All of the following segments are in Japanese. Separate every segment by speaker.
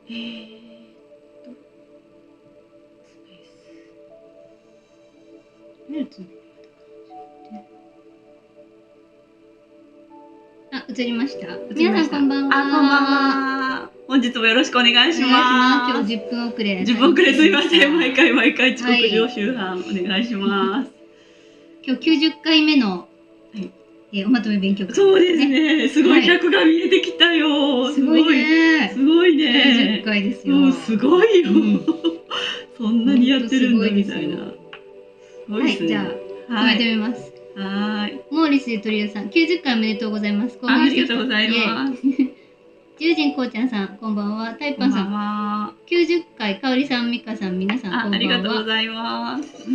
Speaker 1: スペースルーツのあ、映りました。皆さんこんばんは。
Speaker 2: こんばんは。本日もよろしくお願いします。
Speaker 1: 今日10分遅れ。
Speaker 2: 10分遅れすみません。毎回遅刻常習犯、お願いします。
Speaker 1: 今日90回目の、おまとめ勉強会、
Speaker 2: そうですね。すごい100が見えてきたよ。
Speaker 1: すごいね。
Speaker 2: すごいね。
Speaker 1: 90回ですよ。
Speaker 2: すごいよ。そんなにやってるんだみたいな。
Speaker 1: はい、じゃあ、まとめます。
Speaker 2: はい。
Speaker 1: モーリスで鳥居さん、90回おめでとうございます。
Speaker 2: ありがとうございます。
Speaker 1: ジュージンこうちゃんさん、こんばんは。タイパンさん、90回、かおりさん、みかさん、皆さん、こんばんは。
Speaker 2: ありがとうございます。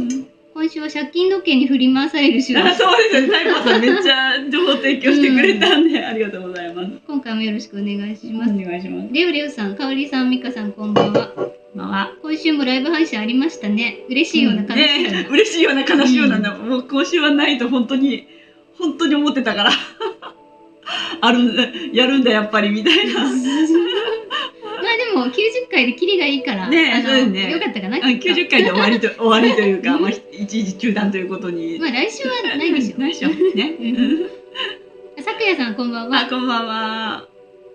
Speaker 1: 今週は借金時計に振り回される週です。
Speaker 2: そうですね。タイパンさん、めっちゃ情報提供してくれたんで、ありがとうございます。
Speaker 1: 今回もよろしくお願いします。
Speaker 2: お願いします。
Speaker 1: レオレオさん、かおりさん、みかさん、こんばんは。今週もライブ配信ありましたね。嬉しいような悲しいような。
Speaker 2: 嬉しいような悲しいような、もう今週はないと本当に思ってたからやるんだやっぱりみたいな。まあ
Speaker 1: でも90回でキリがいいから
Speaker 2: ね、そうですね。
Speaker 1: よかったかな。
Speaker 2: 90回で終わりというか、まあ一時中断ということに。
Speaker 1: まあ来週はないでしょ。
Speaker 2: ないでしょ。ね。
Speaker 1: さくやさんこんばんは。
Speaker 2: こんばんは。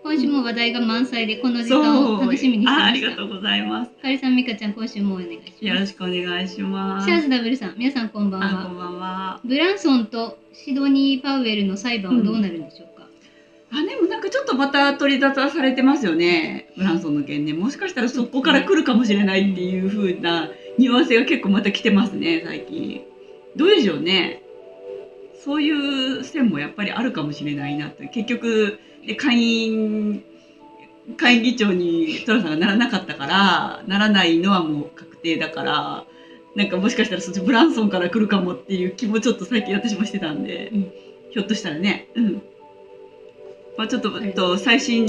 Speaker 1: 今週も話題が満載でこの時間を楽しみにしてました。
Speaker 2: ありがとうございます。
Speaker 1: かりさん、みかちゃん、今週もお願いします。
Speaker 2: よろしくお願いします。
Speaker 1: シャーズダブルさん、皆さんこんばんは。
Speaker 2: こんばんは。
Speaker 1: ブランソンとシドニー・パウエルの裁判はどうなるんでしょうか。
Speaker 2: でもなんかちょっとまた取り沙汰されてますよね。ブランソンの件ね。もしかしたらそこから来るかもしれないっていう風なニュアンスが結構また来てますね、最近。どうでしょうね。そういう線もやっぱりあるかもしれないなって。結局、下院議長にトラさんがならなかったから、ならないのはもう確定だから、なんかもしかしたらそっちブランソンから来るかもっていう気もちょっと最近私もしてたんで、ひょっとしたらね。まあちょっと最新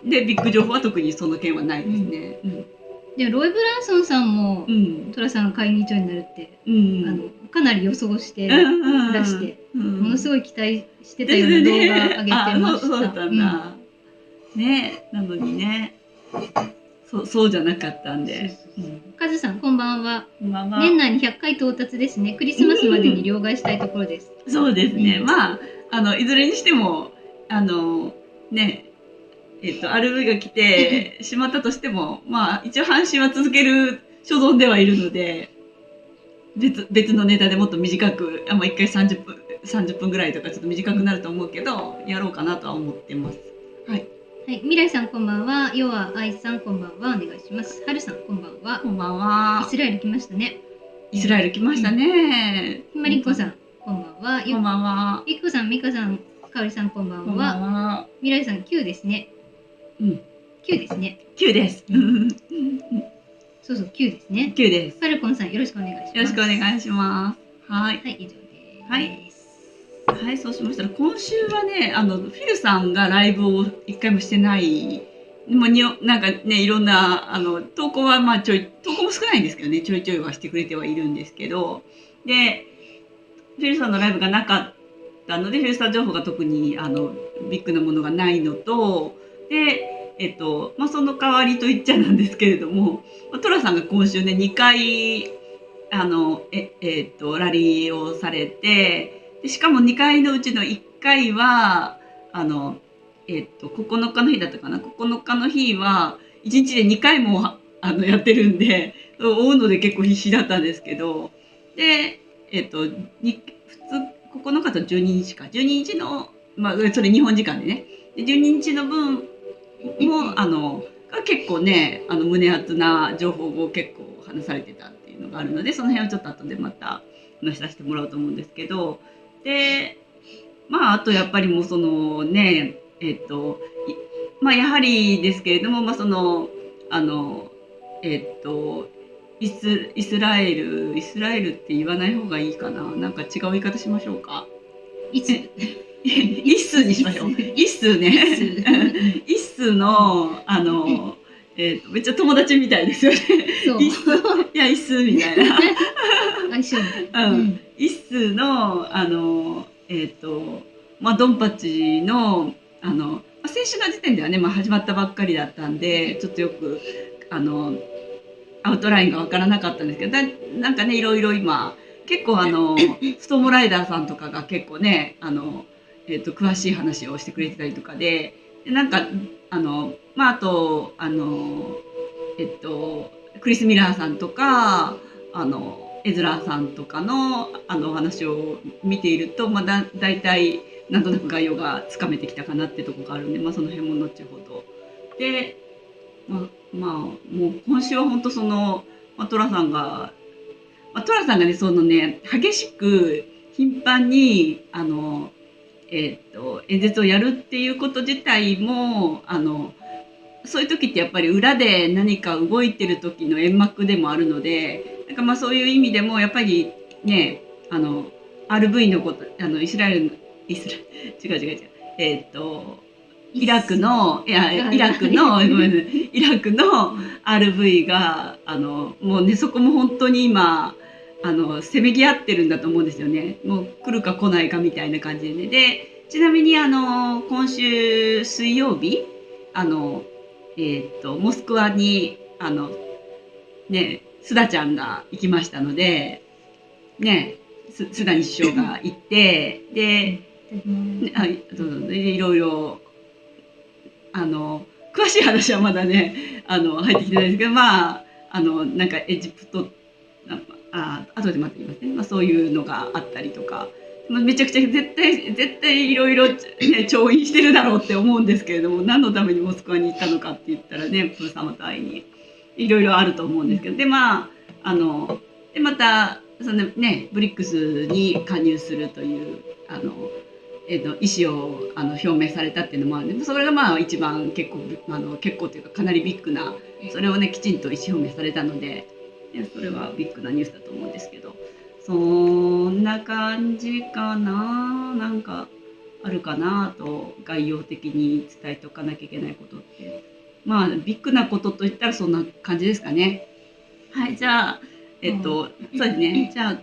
Speaker 2: でビッグ情報は特にその件はないですね。
Speaker 1: でロイ・ブランソンさんも、トラさんが下院議長になるって、かなり予想して出して、ものすごい期待してたような動画上げてました。
Speaker 2: そうだったんだ。ね、なのにね、そうじゃなかったんで。
Speaker 1: カズさんこんばんは。年内に100回到達ですね。クリスマスまでに両替したいところです。
Speaker 2: そうですね。まあいずれにしてもね。RV が来てしまったとしても、まあ一応配信は続ける所存ではいるので、別のネタでもっと短く、1回30分ぐらいとかちょっと短くなると思うけど、やろうかなとは思ってます。はい。
Speaker 1: はい、未来さんこんばんは。ヨアアイさんこんばんは。お願いします。はるさんこんばんは。
Speaker 2: こんばんは。
Speaker 1: イスラエル来ましたね。
Speaker 2: イスラエル来ましたね。
Speaker 1: ひまりんこさんこんばんは。
Speaker 2: こんばんは。
Speaker 1: ゆきこさん、みかさん、かおりさんこんばんは。未来さん9ですね。9ですね。
Speaker 2: 9です。
Speaker 1: そう9ですね。
Speaker 2: 9です。
Speaker 1: ファルコンさんよろしくお願いします。
Speaker 2: よろしくお願いします。はい。
Speaker 1: はい、以上です。
Speaker 2: はい、そうしましたら今週はね、フィルさんがライブを一回もしてない。なんかね、いろんな投稿は投稿も少ないんですけどね、ちょいちょいはしてくれてはいるんですけど、でフィルさんのライブがなかったので、フィルさん情報が特にビッグなものがないのと。で、その代わりと言っちゃなんですけれども、トラさんが今週ね、2回、ラリーをされて、でしかも2回のうちの1回は、9日の日だったかな、9日の日は、1日で2回もやってるんで、追うので結構必死だったんですけど、で、9日と12日か、12日の、それ日本時間でね、12日の分も結構ね胸熱な情報を結構話されてたっていうのがあるので、その辺をちょっと後でまた話させてもらおうと思うんですけど、であとやっぱりもうそのねやはりですけれどもイスラエルって言わない方がいいかな、なんか違う言い方しましょうか。一数にしましょう。一数ね。一数のめっちゃ友達みたいですよね。いや一数みたいな。一数のドンパチの先週の時点ではね、始まったばっかりだったんでちょっとよくアウトラインが分からなかったんですけど、なんかねいろいろ今結構ストームライダーさんとかが結構ね詳しい話をしてくれてたりとかで、なんかあとクリス・ミラーさんとかエズラさんとかのお話を見ていると、だいたいなんとなく概要がつかめてきたかなってとこがあるんで、その辺も後ほどで、もう今週は本当トラさんがね激しく頻繁に演説をやるっていうこと自体もそういう時ってやっぱり裏で何か動いてる時の煙幕でもあるので、なんかそういう意味でもやっぱりねRV のことイスラエル違うイラクのごめんなさい、イラクの RV がもうねそこも本当に今せめぎ合ってるんだと思うんですよね。もう来るか来ないかみたいな感じでね。でちなみに今週水曜日モスクワに須田ちゃんが行きましたのでね、須田に首相が行ってでいろいろ詳しい話はまだね入ってきてないですけど、なんかエジプト後でまた言いますね、そういうのがあったりとか、めちゃくちゃ絶対いろいろ調印してるだろうって思うんですけれども、何のためにモスクワに行ったのかって言ったらね、プー様と会いにいろいろあると思うんですけど、でまたそのねブリックスに加入するという意思を表明されたっていうのもあるんで、それが一番結構というかかなりビッグな、それをねきちんと意思表明されたので、それはビッグなニュースだと思うんですけど、そんな感じかな。なんかあるかなと概要的に伝えておかなきゃいけないことって、ビッグなことといったらそんな感じですかね。はい、じゃあそうですね。じゃあ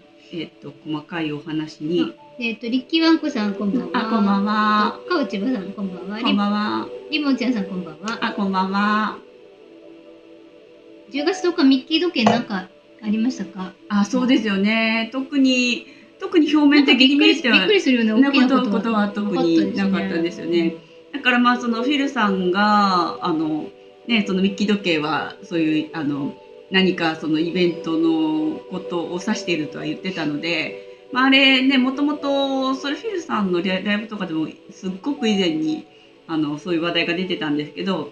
Speaker 2: 細かいお話に。
Speaker 1: リッキーワンコさんこんばんは。
Speaker 2: こんばんは。
Speaker 1: かうちばさんこんばんは。
Speaker 2: こんばんは。
Speaker 1: リボンちゃんさんこんばんは。
Speaker 2: こんばんは。
Speaker 1: 10月10日ミッキー時計なんかありましたか？
Speaker 2: そうですよね。特に表面的に見ては
Speaker 1: びっくりするような大きな
Speaker 2: ことは特になかったんですよね。だからそのフィルさんがそのミッキー時計はそういう何かそのイベントのことを指しているとは言ってたので、あれねもともとそれフィルさんのライブとかでもすっごく以前にそういう話題が出てたんですけど、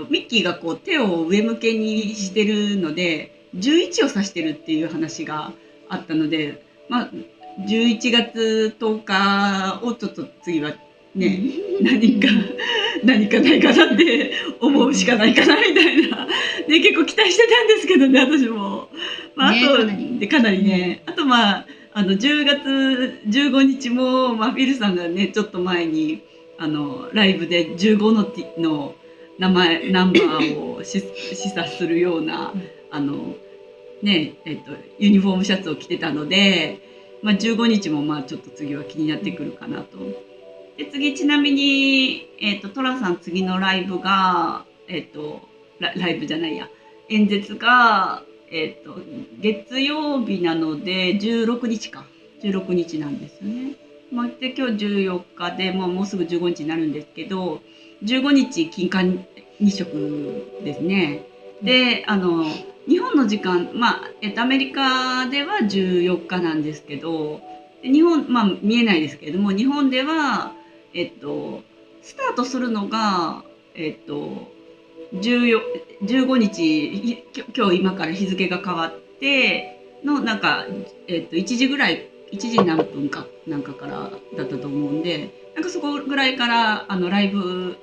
Speaker 2: ミッキーがこう手を上向けにしてるので11を指してるっていう話があったので、11月10日をちょっと次はね何かないかなって思うしかないかなみたいな、ね、結構期待してたんですけどね私も。あとかなりね、あと10月15日も、フィルさんがねちょっと前にライブで15のナンバーを示唆するようなユニフォームシャツを着てたので、15日もちょっと次は気になってくるかなと。で次ちなみに、トラさん次のライブが、ライブじゃないや演説が、月曜日なので16日なんですよね。で今日14日で、もうすぐ15日になるんですけど、15日金環日食ですね。で日本の時間、アメリカでは14日なんですけど、日本見えないですけれども、日本ではスタートするのが15日今日今から日付が変わってのなんか1時ぐらい1時何分かなんかからだったと思うんで、なんかそこぐらいからライブ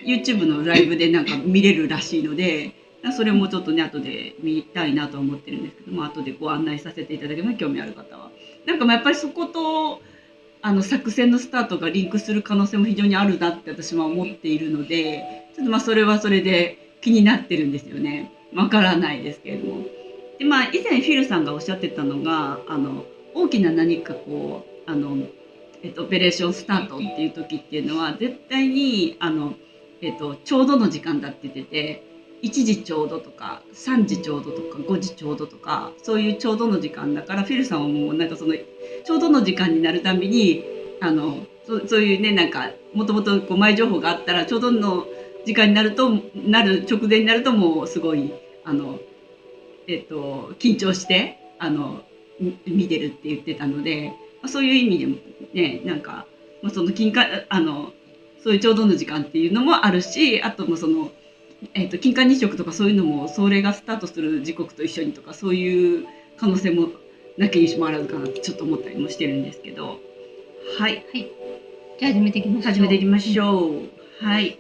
Speaker 2: YouTube のライブでなんか見れるらしいので、それもちょっとね後で見たいなと思ってるんですけど、後でご案内させていただけます、興味ある方は。なんかやっぱりそこと作戦のスタートがリンクする可能性も非常にあるなって私は思っているので、ちょっとそれはそれで気になってるんですよね。わからないですけれども。で以前フィルさんがおっしゃってたのが大きな何かこうオペレーションスタートっていう時っていうのは絶対にちょうどの時間だって言ってて、1時ちょうどとか3時ちょうどとか5時ちょうどとか、そういうちょうどの時間だから、フィルさんはもうなんかそのちょうどの時間になるたびにそういうね、なんかもともと前情報があったらちょうどの時間になる直前になるともうすごい緊張して見てるって言ってたので、そういう意味でもね、なんか、そのそういうちょうどの時間っていうのもあるし、あともその、金環日食とかそういうのも、それがスタートする時刻と一緒にとか、そういう可能性もなきにしもあらずかなってちょっと思ったりもしてるんですけど。はい。
Speaker 1: はい。じゃあ始めていきましょう。
Speaker 2: 始めていきましょう。はい。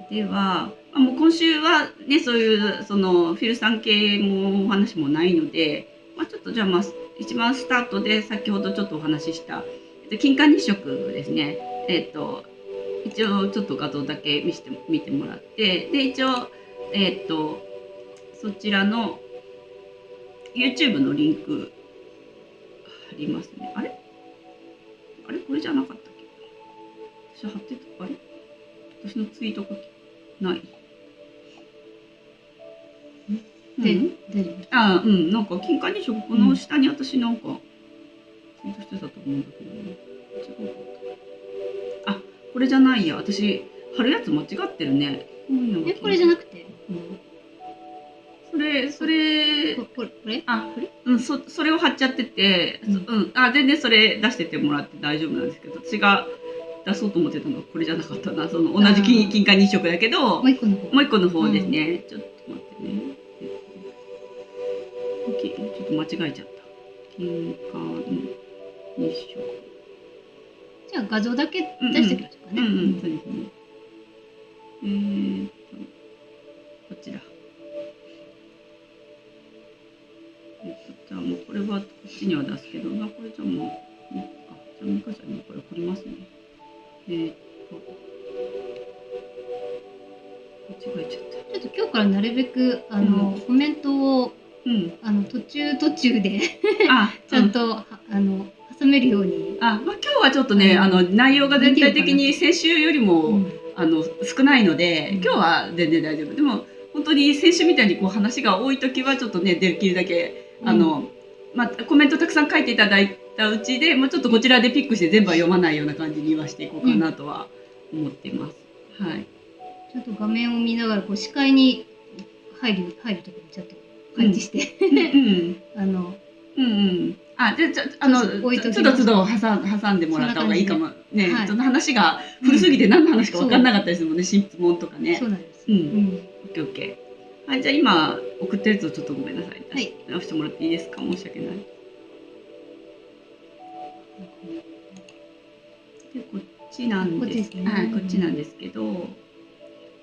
Speaker 2: では、もう今週はね、そういうそのフィルさん系もお話もないので、ちょっとじゃあ一番スタートで先ほどちょっとお話しした金環日食ですね。一応ちょっと画像だけ見てもらって、で一応そちらの YouTube のリンク貼りますね。あれこれじゃなかったっけ？私貼ってた。あれ？私のツイートがない。なんか金環日食この下に私なんかツイートしてたと思うんだけどね。違うかった。あ、これじゃないや。私貼るやつ間違ってるね。
Speaker 1: これじゃなくて。
Speaker 2: それ
Speaker 1: これ？
Speaker 2: それを貼っちゃってて、全然それ出しててもらって大丈夫なんですけど、私が出そうと思ってたのはこれじゃなかったな。その同じ金環日食だけど、もう一個の方ですね。ちょっと待ってね。ちょっと間違えちゃった。金環日食。
Speaker 1: じゃあ画像だけ出しておきましょうかね。
Speaker 2: そうですね。こちら。じゃあもうこれはこっちには出すけど、これじゃあもう、じゃあもう一回じゃあこれ掘りますね。間違えちゃった。
Speaker 1: ちょっと今日からなるべくコメントを途中でちゃんと挟めるように。
Speaker 2: 今日はちょっとね内容が全体的に先週よりも少ないので、今日は全然大丈夫。でも本当に先週みたいにこう話が多い時はちょっとね、できるだけコメントたくさん書いていただいたうちでもうちょっとこちらでピックして全部は読まないような感じにはしていこうかなとは思っています。はい。
Speaker 1: ちょっと画面を見ながらこう視界に入るところにちょっと配置してちょっと都度挟んでもらった方がいいかもね。その話が古すぎて何の話か分かんなかったですもんね。質問とかね。そうなんです。
Speaker 2: オッケーオッケー。はい、じゃあ今送ったやつをちょっとごめんなさい。直してもらっていいですか？申し訳ない。でこっちなんですね。はい、こっちなんですけど、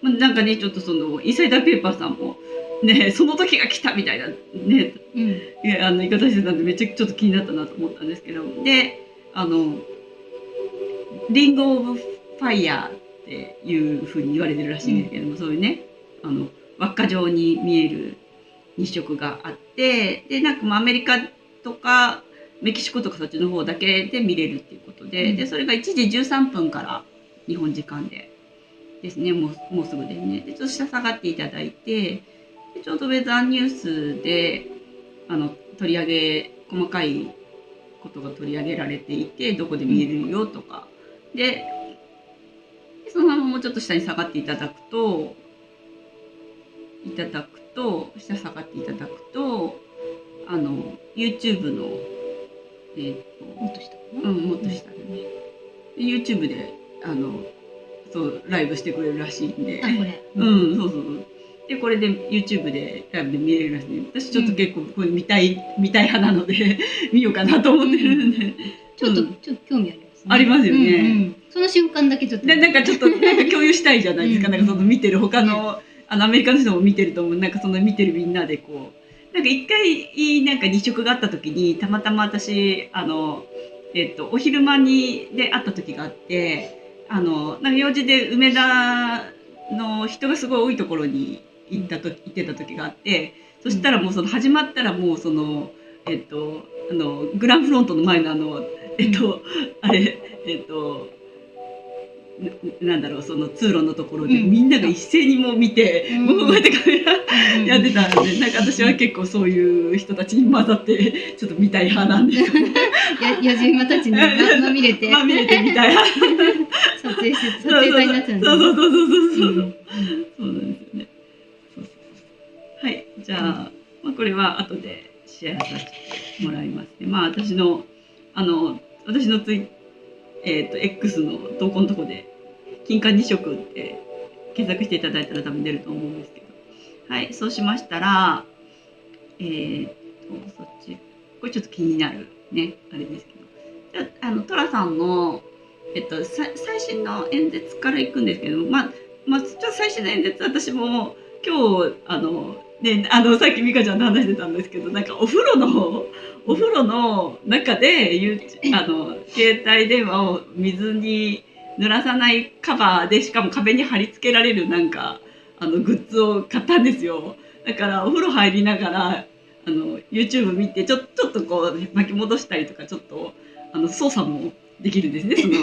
Speaker 2: なんかね、ちょっとそのインサイダーペーパーさんもね、その時が来たみたいなね、言い方してたんで、めっちゃちょっと気になったなと思ったんですけど、でリンゴ・オブ・ファイヤーっていうふうに言われてるらしいんですけども、そういうね輪っか状に見える日食があって、でなんかアメリカとかメキシコとかそっちの方だけで見れるっていうことで、でそれが1時13分から日本時間でですね、もうすぐですね。でちょっと下下がっていただいて、でちょうどウェザーニュースで取り上げ細かいことが取り上げられていて、どこで見えるよとかで、そのままもうちょっと下に下がっていただくと下下がっていただくとYouTube の
Speaker 1: もっと下かな。
Speaker 2: もっと下でね。YouTube でそうライブしてくれるらしいんで。
Speaker 1: これ。
Speaker 2: そう。でこれで YouTube でライブで見れるらしい。私ちょっと結構これ見たい派なので見ようかなと思ってるんで。
Speaker 1: ちょっと興味ありますね。
Speaker 2: ありますよね。
Speaker 1: その瞬間だけちょっと。
Speaker 2: なんかちょっと共有したいじゃないですか。なんかその見てる他のアメリカの人も見てると思う。なんかその見てるみんなでこうなんか一回なんか日食があった時にたまたま私お昼間で会った時があって、なんか用事で梅田の人がすごい多いところに行ってた時があって、そしたらもう始まったらもうグランフロントの前のあれなんだろう、その通路のところでみんなが一斉にもう見て、もうこうやってカメラやってたんで、なんか私は結構そういう人たちに混ざってちょっと見たい派なんです
Speaker 1: 野じ馬たちにまみれて
Speaker 2: みたいな
Speaker 1: 撮影隊になっちゃうんですね。
Speaker 2: そうなんですよね。はい、じゃあ、これは後でシェアさせてもらいますね。私のX の投稿のとこで金環日食って検索していただいたら多分出ると思うんですけど、はい、そうしましたらそっちこれちょっと気になるねあれですけど、じゃあトラさんの最新の演説からいくんですけど、ちょっと最新の演説私も今日さっき美香ちゃんと話してたんですけど、なんかお風呂の中で携帯電話を水に濡らさないカバーで、しかも壁に貼り付けられるなんかグッズを買ったんですよ。だからお風呂入りながらYouTube 見てちょっとこう巻き戻したりとか、ちょっと操作もできるんですね、その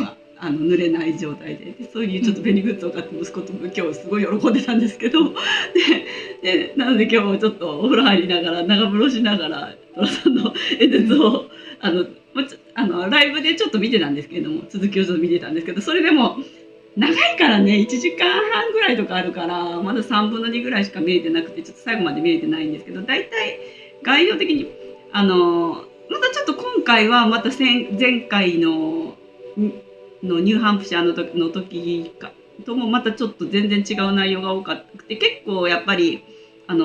Speaker 2: 濡れない状態で。そういうちょっと便利グッズを買って息子と今日すごい喜んでたんですけどでなので今日ちょっとお風呂入りながら長風呂しながらトラさんの演説をライブでちょっと見てたんですけれども、続きをちょっと見てたんですけど、それでも長いからね、1時間半ぐらいとかあるからまだ3分の2ぐらいしか見れてなくて、ちょっと最後まで見れてないんですけど、大体概要的にまたちょっと今回はまた前回のニューハンプシャーの時ともまたちょっと全然違う内容が多かったて、結構やっぱり前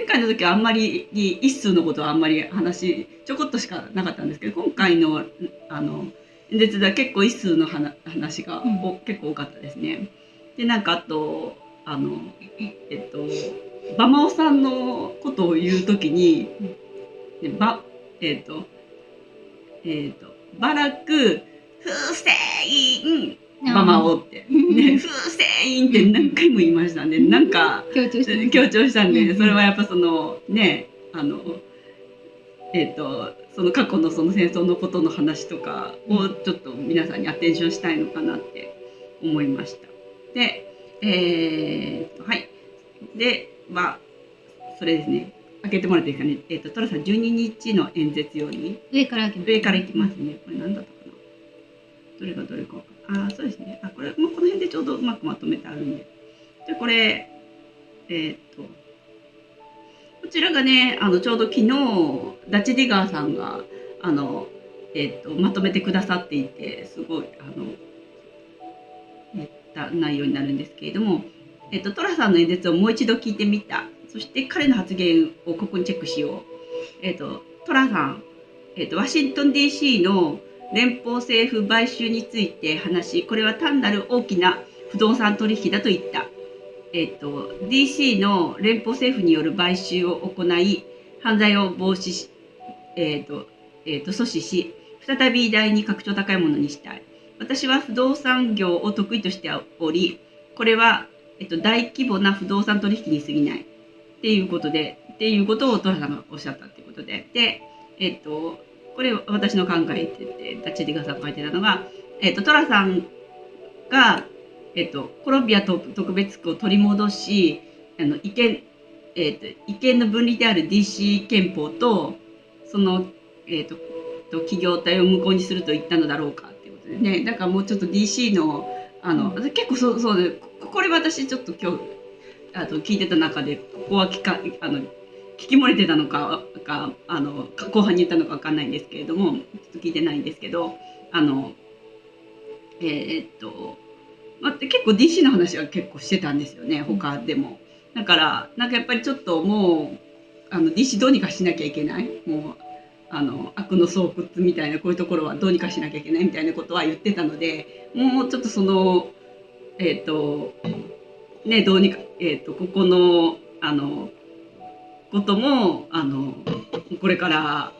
Speaker 2: 回の時はあんまり一数のことはあんまりちょこっとしかなかったんですけど、今回の演説では結構一数の話が結構多かったですね。でなんかあと馬馬尾さんのことを言う時にバラクフセイン馬馬尾ってね、フセインって何回も言いましたね。なんか強調したんで、それはやっぱそのねその過去のその戦争のことの話とかをちょっと皆さんにアテンションしたいのかなって思いました。ではいでそれですね、開けてもらっていいですかね。トラさん12日の演説より
Speaker 1: 上からいき
Speaker 2: ますね。これ何だったかな、どれがどれかそうですね。これもうこの辺でちょうどうまくまとめてあるんで、じゃこれこちらがねちょうど昨日ダチディガーさんがまとめてくださっていて、すごい内容になるんですけれども、トラさんの演説をもう一度聞いてみた。そして彼の発言をここにチェックしよう。トラさん、ワシントン DC の連邦政府買収について話し、これは単なる大きな不動産取引だと言った。DC の連邦政府による買収を行い、犯罪を防止し、阻止し、再び偉大に格調高いものにしたい。私は不動産業を得意としており、これは、大規模な不動産取引に過ぎないっていうことをトラさんがおっしゃったっていうことで、これ私の考えてダチディガさんが書いてたのが、トラさんが、コロンビア特別区を取り戻し、違憲の分離である DC 憲法とその、企業体を無効にすると言ったのだろうかっていうことでね。だからもうちょっと DC の結構そうで、これ私ちょっと今日聞いてた中でここは聞き漏れてたのか後半に言ったのか分かんないんですけれども、ちょっと聞いてないんですけど結構 DC の話は結構してたんですよね、他でも。だからなんかやっぱりちょっともうDC どうにかしなきゃいけない、もう悪の巣窟みたいなこういうところはどうにかしなきゃいけないみたいなことは言ってたので、もうちょっとそのどうにかここのこともこれから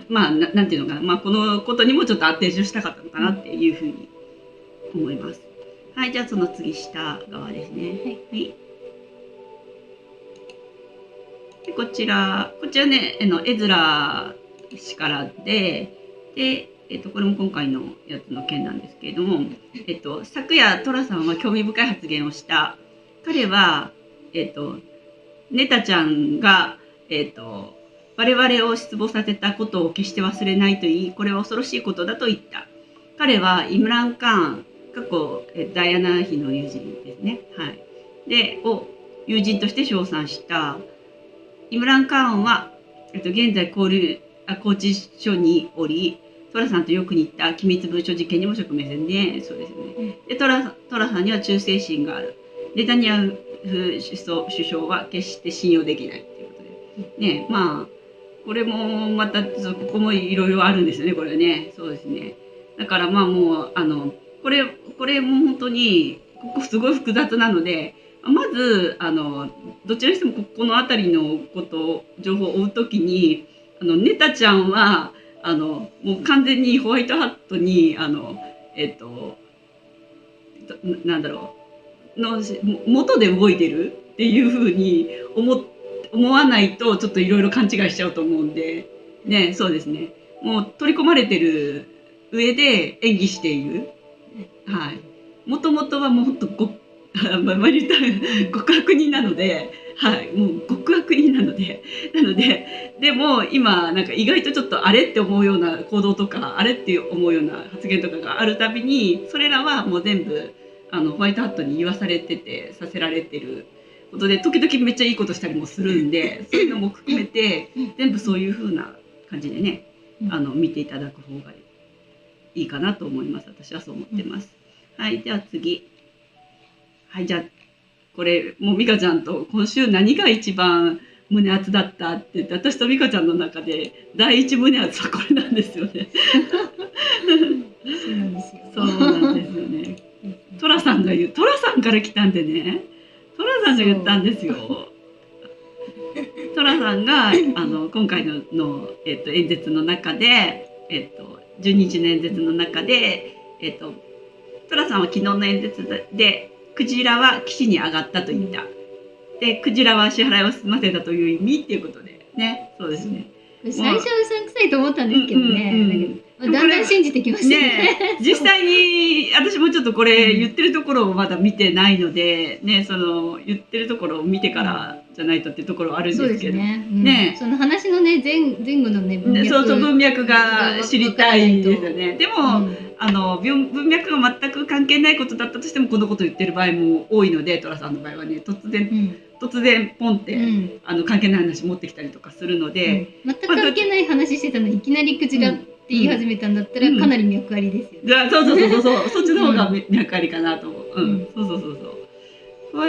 Speaker 2: なんていうのかな、このことにもちょっとアテンションしたかったのかなっていうふうに思います。はい、じゃあその次下側ですね。はい。でこちらねエズラからで、これも今回のやつの件なんですけれども、昨夜寅さんは興味深い発言をした。彼は、ネタちゃんが、我々を失望させたことを決して忘れないと言い、これは恐ろしいことだと言った。彼はイムラン・カーン、過去ダイアナ妃の友人ですね。はい。を友人として称賛した。イムラン・カーンは、現在拘置所におり、寅さんとよく似た機密文書事件にも直面するね。そうですね。で、寅さんには忠誠心がある。ネタニヤフ首相は決して信用できないということで。ね、まあ、これもまた、ここもいろいろあるんですよね、これね。そうですね。だからまあもう、これも本当に、ここすごい複雑なので、まず、どちらにしてもこの辺りの情報を追うときに、ネタちゃんは、もう完全にホワイトハットに、なんだろう、元で動いてるっていうふうに思わないと、ちょっといろいろ勘違いしちゃうと思うんで、ね、そうですね。もう取り込まれてる上で演技している。はい。もともとはもうほんと極悪人なので、はい、もう極悪人なので、でも今なんか意外とちょっとあれって思うような行動とか、あれって思うような発言とかがあるたびに、それらはもう全部ホワイトハットに言わされてて、させられてることで、時々めっちゃいいことしたりもするんで、そういうのも含めて全部そういう風な感じでね、見ていただく方がいいかなと思います。私はそう思ってます。はい、では次。はい、じゃあこれもう美香ちゃんと今週何が一番胸熱だったって言って、私と美香ちゃんの中で第一胸熱はこれなんですよね。
Speaker 1: そうなんですよ。
Speaker 2: そうなんですよね。寅さんから来たんでね。寅さんが言ったんですよ。寅さんが今回の演説の中で、12日の演説の中で、寅さんは昨日の演説でクジラは岸に上がったと言った。で、クジラは支払いを済ませたという意味っていうことでね。そうですね。
Speaker 1: 最初はうさんくさいと思ったんですけどね。だんだん信じてきましたね。
Speaker 2: 実際に私もちょっとこれ言ってるところをまだ見てないので、ね、その言ってるところを見てからじゃないとっていうところはあるんですけど、ね、
Speaker 1: その話のね前後のね
Speaker 2: 文脈が知りたいですよね。でも、文脈が全く関係ないことだったとしてもこのことを言ってる場合も多いので、寅さんの場合はね、突然ポンって、関係ない話持ってきたりとかするので、
Speaker 1: 全く関係ない話してたのにいきなりクジラって言い始めたんだったらかなり脈ありですよね。
Speaker 2: そうそっちの方が脈ありかなと思う。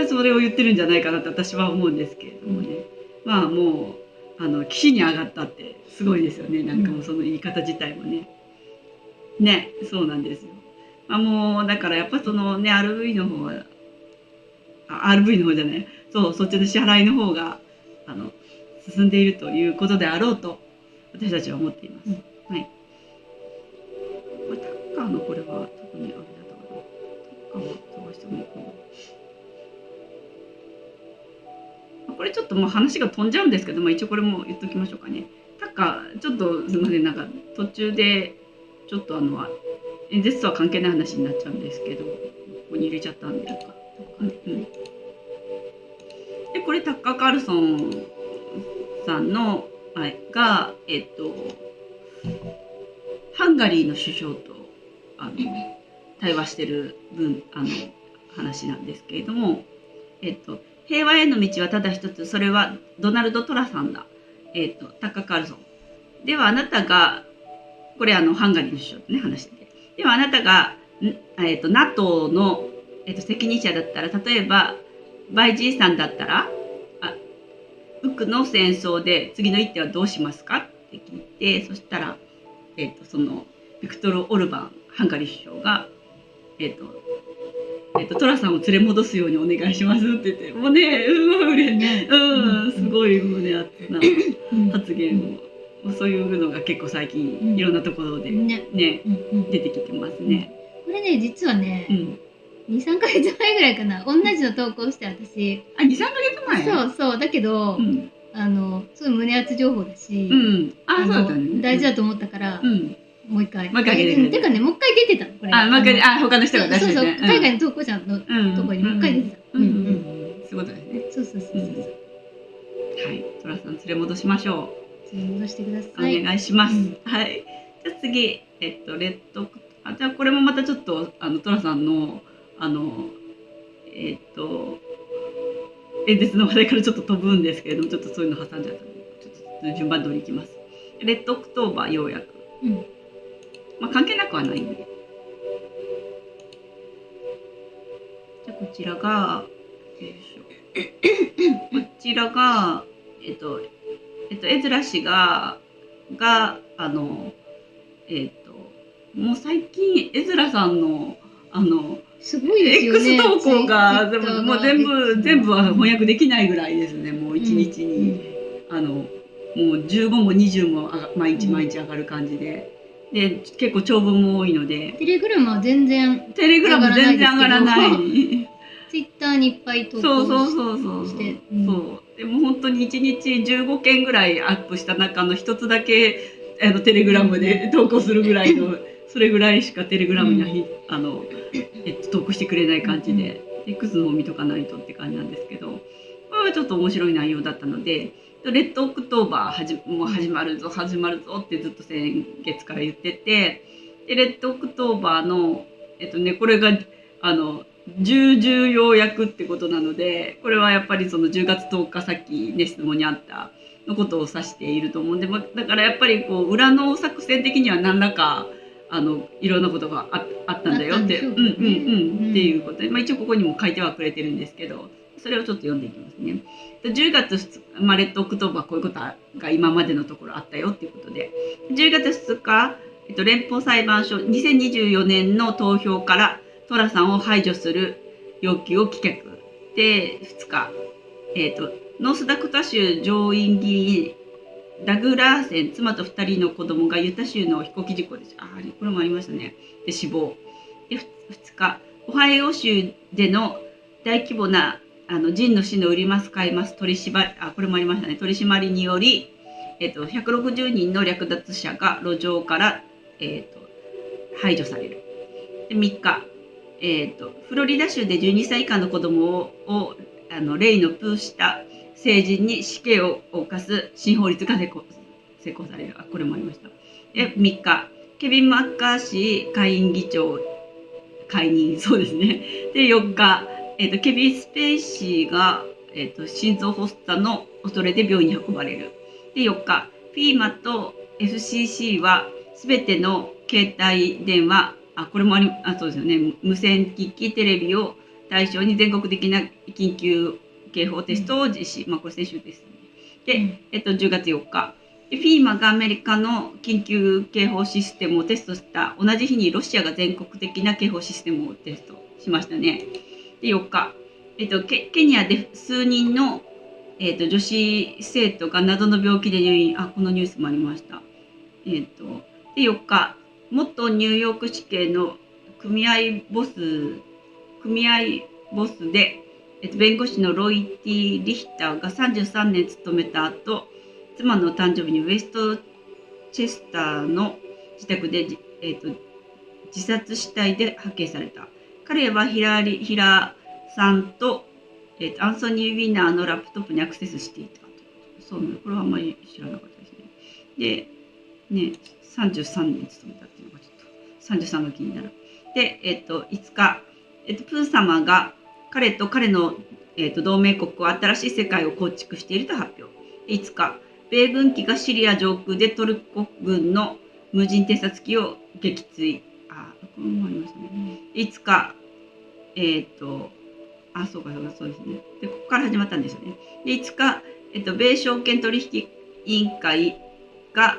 Speaker 2: それを言ってるんじゃないかなと私は思うんですけれどもね。まあもう岸に上がったってすごいですよね。なんかもうその言い方自体もね。ね、そうなんですよ。まあもうだからやっぱそのね RV の方はRV の方じゃない。そっちの支払いの方が進んでいるということであろうと私たちは思っています。はい。これタッカーのこれは特にあれだったかな。タッカーを探してもいいかな。これちょっともう話が飛んじゃうんですけど、まあ、一応これも言っときましょうかね。タッカーちょっとすみません、なんか途中でちょっと演説とは関係ない話になっちゃうんですけど、ここに入れちゃったんで、でこれタッカー・カールソンさんのがハンガリーの首相と対話してる話なんですけれども、平和への道はただ一つ、それはドナルド・トラさんだ。タッカー・カールソン。ではあなたが、これハンガリーの首相とね話してて。ではあなたが、NATO の、責任者だったら、例えばバイジーさんだったら、ウクの戦争で次の一手はどうしますかって聞いて、そしたら、そのビクトル・オルバンハンガリー首相が、トラさんを連れ戻すようにお願いしますって言って、もうね、すごい胸熱な発言を、そういうのが結構最近いろんなところでね、出てきてますね。
Speaker 1: これね、実はね、2、3ヶ月前ぐらいかな、同じの投稿して私。
Speaker 2: 2、3ヶ月前？
Speaker 1: そうだけど、すごい胸熱情報だし、
Speaker 2: そうだったね。
Speaker 1: 大事だと思ったから、もう一回。
Speaker 2: もう一回出てる。
Speaker 1: てかね、もう一回出てたの、これ。
Speaker 2: もう一回、他の人が出して
Speaker 1: そうそう、海外の投稿者のとこにもう一回出てた。
Speaker 2: そういうことですね。
Speaker 1: そう。
Speaker 2: はい、トラさん連れ戻しましょ
Speaker 1: う。連れ戻してください。
Speaker 2: お願いします。はい。じゃあ次、レッドじゃあこれもまたちょっとトラさんの演説の話題からちょっと飛ぶんですけれども、ちょっとそういうの挟んじゃったので、ちょっと順番通りいきます。レッドオクトーバー要約。まあ関係なくはないんで。じゃあこちらが、こちらが、エズラ氏がもう最近エズラさんの
Speaker 1: すごいですよね。
Speaker 2: X 投稿がもう全部は翻訳できないぐらいですね。もう一日に、もう15も20も毎日上がる感じで。で結構長文も多いので。
Speaker 1: テレグラムは全然
Speaker 2: 上がらない。
Speaker 1: ツイッターにいっぱい投稿して。
Speaker 2: でも本当に1日15件ぐらいアップした中の一つだけテレグラムで投稿するぐらいの、それぐらいしかテレグラムには投稿してくれない感じで、X の方見とかないとって感じなんですけど、これはちょっと面白い内容だったので、レッドオクトーバーもう始まるぞってずっと先月から言ってて、でレッドオクトーバーのこれが重要約ってことなので、これはやっぱりその10月10日さっきね質問にあったのことを指していると思うんで、だからやっぱりこう裏の作戦的には何らかいろんなことがあったんだよってっていうことで、一応ここにも書いてはくれてるんですけど、それをちょっと読んでいきますね。10月2日、レッドオクトーバーこういうことが今までのところあったよっていうことで、10月2日、連邦裁判所2024年の投票からトラさんを排除する要求を棄却で、2日、ノースダコタ州上院議員ダグ・ラーセン妻と2人の子供がユタ州の飛行機事故です。これもありましたね。で死亡で、2日オハイオ州での大規模なジンの死の売ります買います取り締まりこれもありましたね。取り締まりにより、160人の略奪者が路上から、排除される。で3日、フロリダ州で12歳以下の子供をレイのプーした成人に死刑を犯す新法律が施行される。これもありました。で3日、ケビン・マッカーシー下院議長解任、そうですね。で4日、ケビン・スペイシーが、心臓発作の恐れで病院に運ばれる。で4日、FEMA と FCC はすべての携帯電話、これもそうですよね。無線機器テレビを対象に全国的な緊急警報テストを実施。これ先週ですね。で、10月4日。FEMA がアメリカの緊急警報システムをテストした同じ日にロシアが全国的な警報システムをテストしましたね。で、4日。ケニアで数人の、女子生徒が謎の病気で入院。このニュースもありました。で、4日。元ニューヨーク市警の組合ボスで、弁護士のロイ・ティ・リヒターが33年勤めた後、妻の誕生日にウェストチェスターの自宅で、自殺死体で発見された。彼はヒラさんと、アンソニー・ウィナーのラップトップにアクセスしていた。そうね、これはあんまり知らなかったですね。で、33年勤めたっていうのがちょっと33が気になる。で、5日、プー様が彼と彼の、同盟国は新しい世界を構築していると発表。5日、米軍機がシリア上空でトルコ軍の無人偵察機を撃墜。これもありましたね。5日、そうですね。で、ここから始まったんですよね。で、5日、米証券取引委員会が、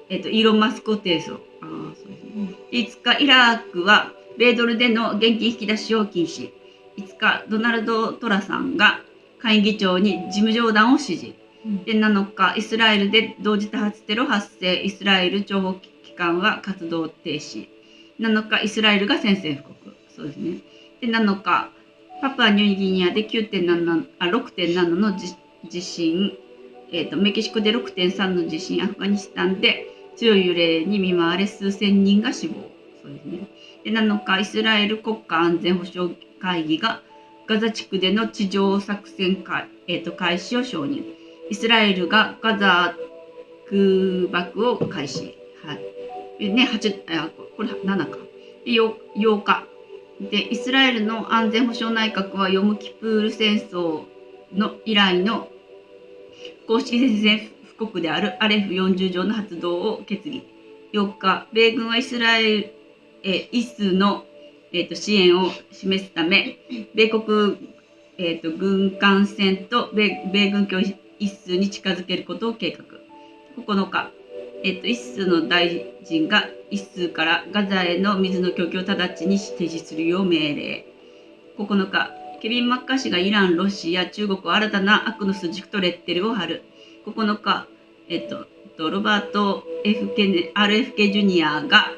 Speaker 2: イーロン・マスクを提訴。そうですね。5日、イラクは米ドルでの現金引き出しを禁止。5日、ドナルド・トラさんが下院議長に事務上弾を指示。で、7日、イスラエルで同時多発テロ発生。イスラエル諜報機関は活動停止。7日、イスラエルが宣戦布告。そうですね。で、7日、パプアニューギニアで6.7の地震。メキシコで 6.3 の地震、アフガニスタンで強い揺れに見舞われ数千人が死亡。そうですね。で7日、イスラエル国家安全保障会議がガザ地区での地上作戦開始を承認。イスラエルがガザ空爆を開始。はい。ね、これ7か。8日。で、イスラエルの安全保障内閣はヨムキプール戦争の以来の公式宣戦布告であるアレフ40条の発動を決議。8日、米軍はイスラエル、イスの、支援を示すため、米国、軍艦船と米軍機をイスに近づけることを計画。9日、イスの大臣がイスからガザへの水の供給を直ちに停止するよう命令。9日、ケビン・マッカーシーがイラン、ロシア、中国を新たな悪の枢軸とレッテルを貼る。9日、ロバート・ RFK ジュニアが、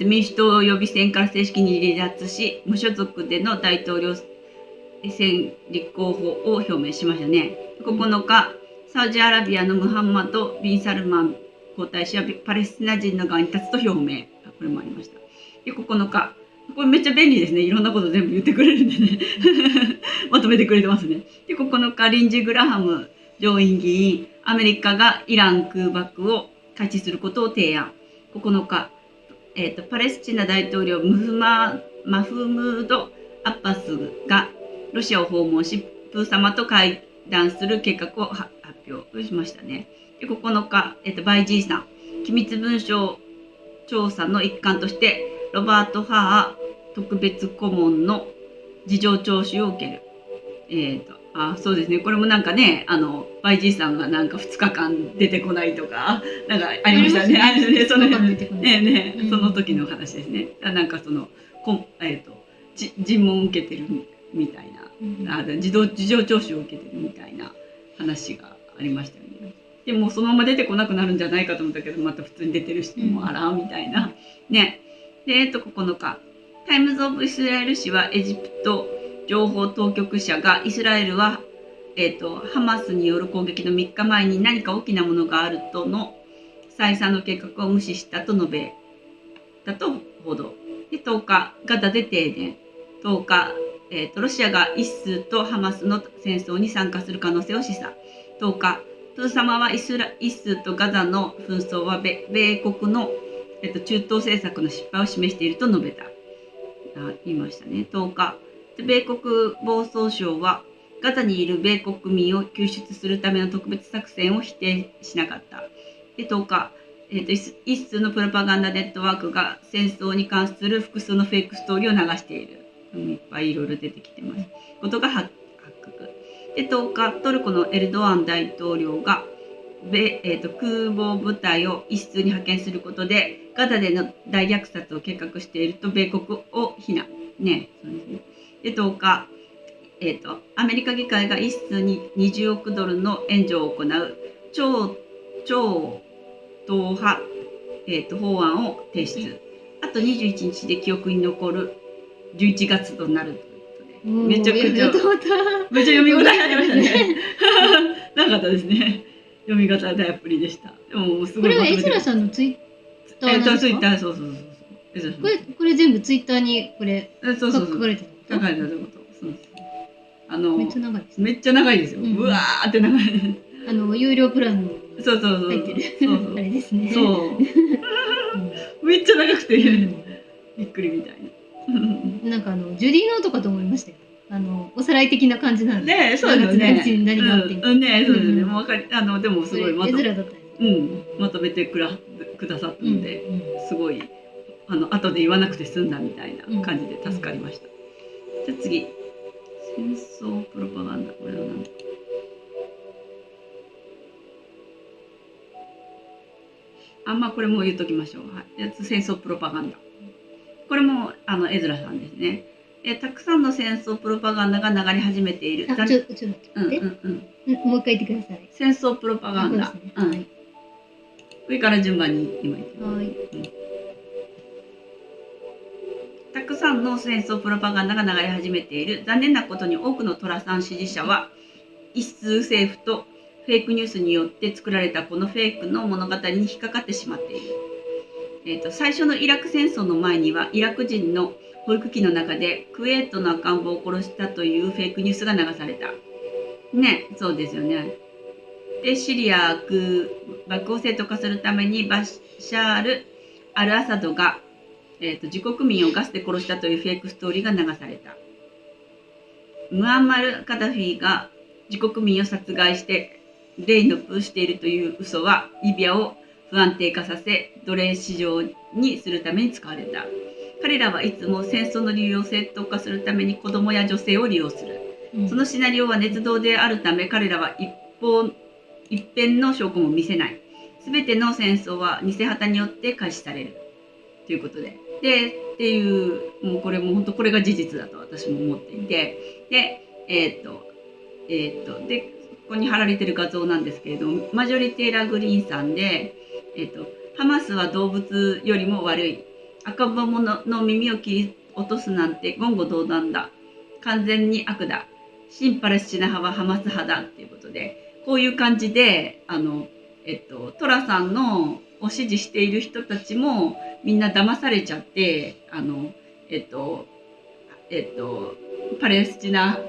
Speaker 2: 民主党予備選から正式に離脱し、無所属での大統領選立候補を表明しましたね。9日、サウジアラビアのムハンマド・ビン・サルマン皇太子はパレスチナ人の側に立つと表明。これもありました。で、9日、これめっちゃ便利ですね。いろんなこと全部言ってくれるんでね。まとめてくれてますね。で、9日、リンジー・グラハム上院議員、アメリカがイラン空爆を開始することを提案。9日、パレスチナ大統領マフムード・アッバスがロシアを訪問し、プー様と会談する計画を発表しましたね。で、9日、バイジーさん、機密文書調査の一環として、ロバート・ハー特別顧問の事情聴取を受ける。そうですね。これもなんかね、バイジーさんがなんか2日間出てこないとか、なんかありましたね。あれね、そのその時の話ですね。なんかその、尋問を受けてるみたいな、事情聴取を受けてるみたいな話がありましたよね。でもそのまま出てこなくなるんじゃないかと思ったけど、また普通に出てる人もあらみたいな。ね。で、9日、タイムズ・オブ・イスラエル紙はエジプト情報当局者がイスラエルは、ハマスによる攻撃の3日前に何か大きなものがあるとの再三の計画を無視したと述べたと報道。で、10日、ガザで停電。10日、ロシアがイスとハマスの戦争に参加する可能性を示唆。10日、プー様はイスとガザの紛争は米国の、中東政策の失敗を示していると述べた。言いましたね。10日、米国防総省はガザにいる米国民を救出するための特別作戦を否定しなかった。で、10日、イスのプロパガンダネットワークが戦争に関する複数のフェイクストーリーを流している。いっぱいいろいろ出てきてます。ことが発覚。で、10日、トルコのエルドアン大統領が空母部隊をイスに派遣することでガザでの大虐殺を計画していると米国を非難。ね、そうですね。で、10日、アメリカ議会がイスに20億ドルの援助を行う超党派、法案を提出。あと21日で記憶に残る11月となるということで、めちゃくちゃ読み応えありましたね。なかったですね。読み方たっぷりでした。でもすごい。
Speaker 1: これはエズラさんのツイッターなんですか？
Speaker 2: ツイッター、そう。
Speaker 1: これ全部ツイッターにこれ書かれてる。
Speaker 2: 書かれてること。そうです。
Speaker 1: めっちゃ長いです。
Speaker 2: めっちゃ長いですよ。うわーって長い。
Speaker 1: 有料プランに
Speaker 2: 入
Speaker 1: ってるあれですね。
Speaker 2: そう。めっちゃ長くてびっくりみたい
Speaker 1: な。なんかジュディノートかと思いましたよ。おさらい的な感じなんで。
Speaker 2: ね、そうですね。
Speaker 1: 何があって。
Speaker 2: ね、そうですね。もうでもすごいまとめてくださったので、すごい後で言わなくて済んだみたいな感じで助かりました。じゃあ次、戦争プロパガンダ、これは何だ。まあこれも言っときましょう。はい、戦争プロパガンダ。これもエズラさんですね。たくさんの戦争プロパガンダが流れ始めている。
Speaker 1: ちょっと待って。もう一回言ってください。
Speaker 2: 戦争プロパガンダ。上から順番に今言ってます。たくさんの戦争プロパガンダが流れ始めている。残念なことに多くのトラさん支持者はイス政府とフェイクニュースによって作られたこのフェイクの物語に引っかかってしまっている。最初のイラク戦争の前にはイラク人の保育器の中でクウェートの赤ん坊を殺したというフェイクニュースが流された。ね、そうですよね。で、シリア爆を正当化するためにバシャール・アル・アサドが、自国民をガスで殺したというフェイクストーリーが流された。ムアンマル・カダフィが自国民を殺害してレイノプしているという嘘はリビアを不安定化させ奴隷市場にするために使われた。彼らはいつも戦争の理由を正当化するために子供や女性を利用する。そのシナリオは捏造であるため彼らは一辺の証拠も見せない。すべての戦争は偽旗によって開始される。ということで。っていう、もうこれも本当これが事実だと私も思っていて。で、ここに貼られてる画像なんですけれども、マジョリテーラ・グリーンさんで、ハマスは動物よりも悪い。赤ん坊の耳を切り落とすなんて言語道断だ。完全に悪だ。新パレスチナ派はハマス派だっていうことで、こういう感じで、トラさんのを支持している人たちもみんな騙されちゃって、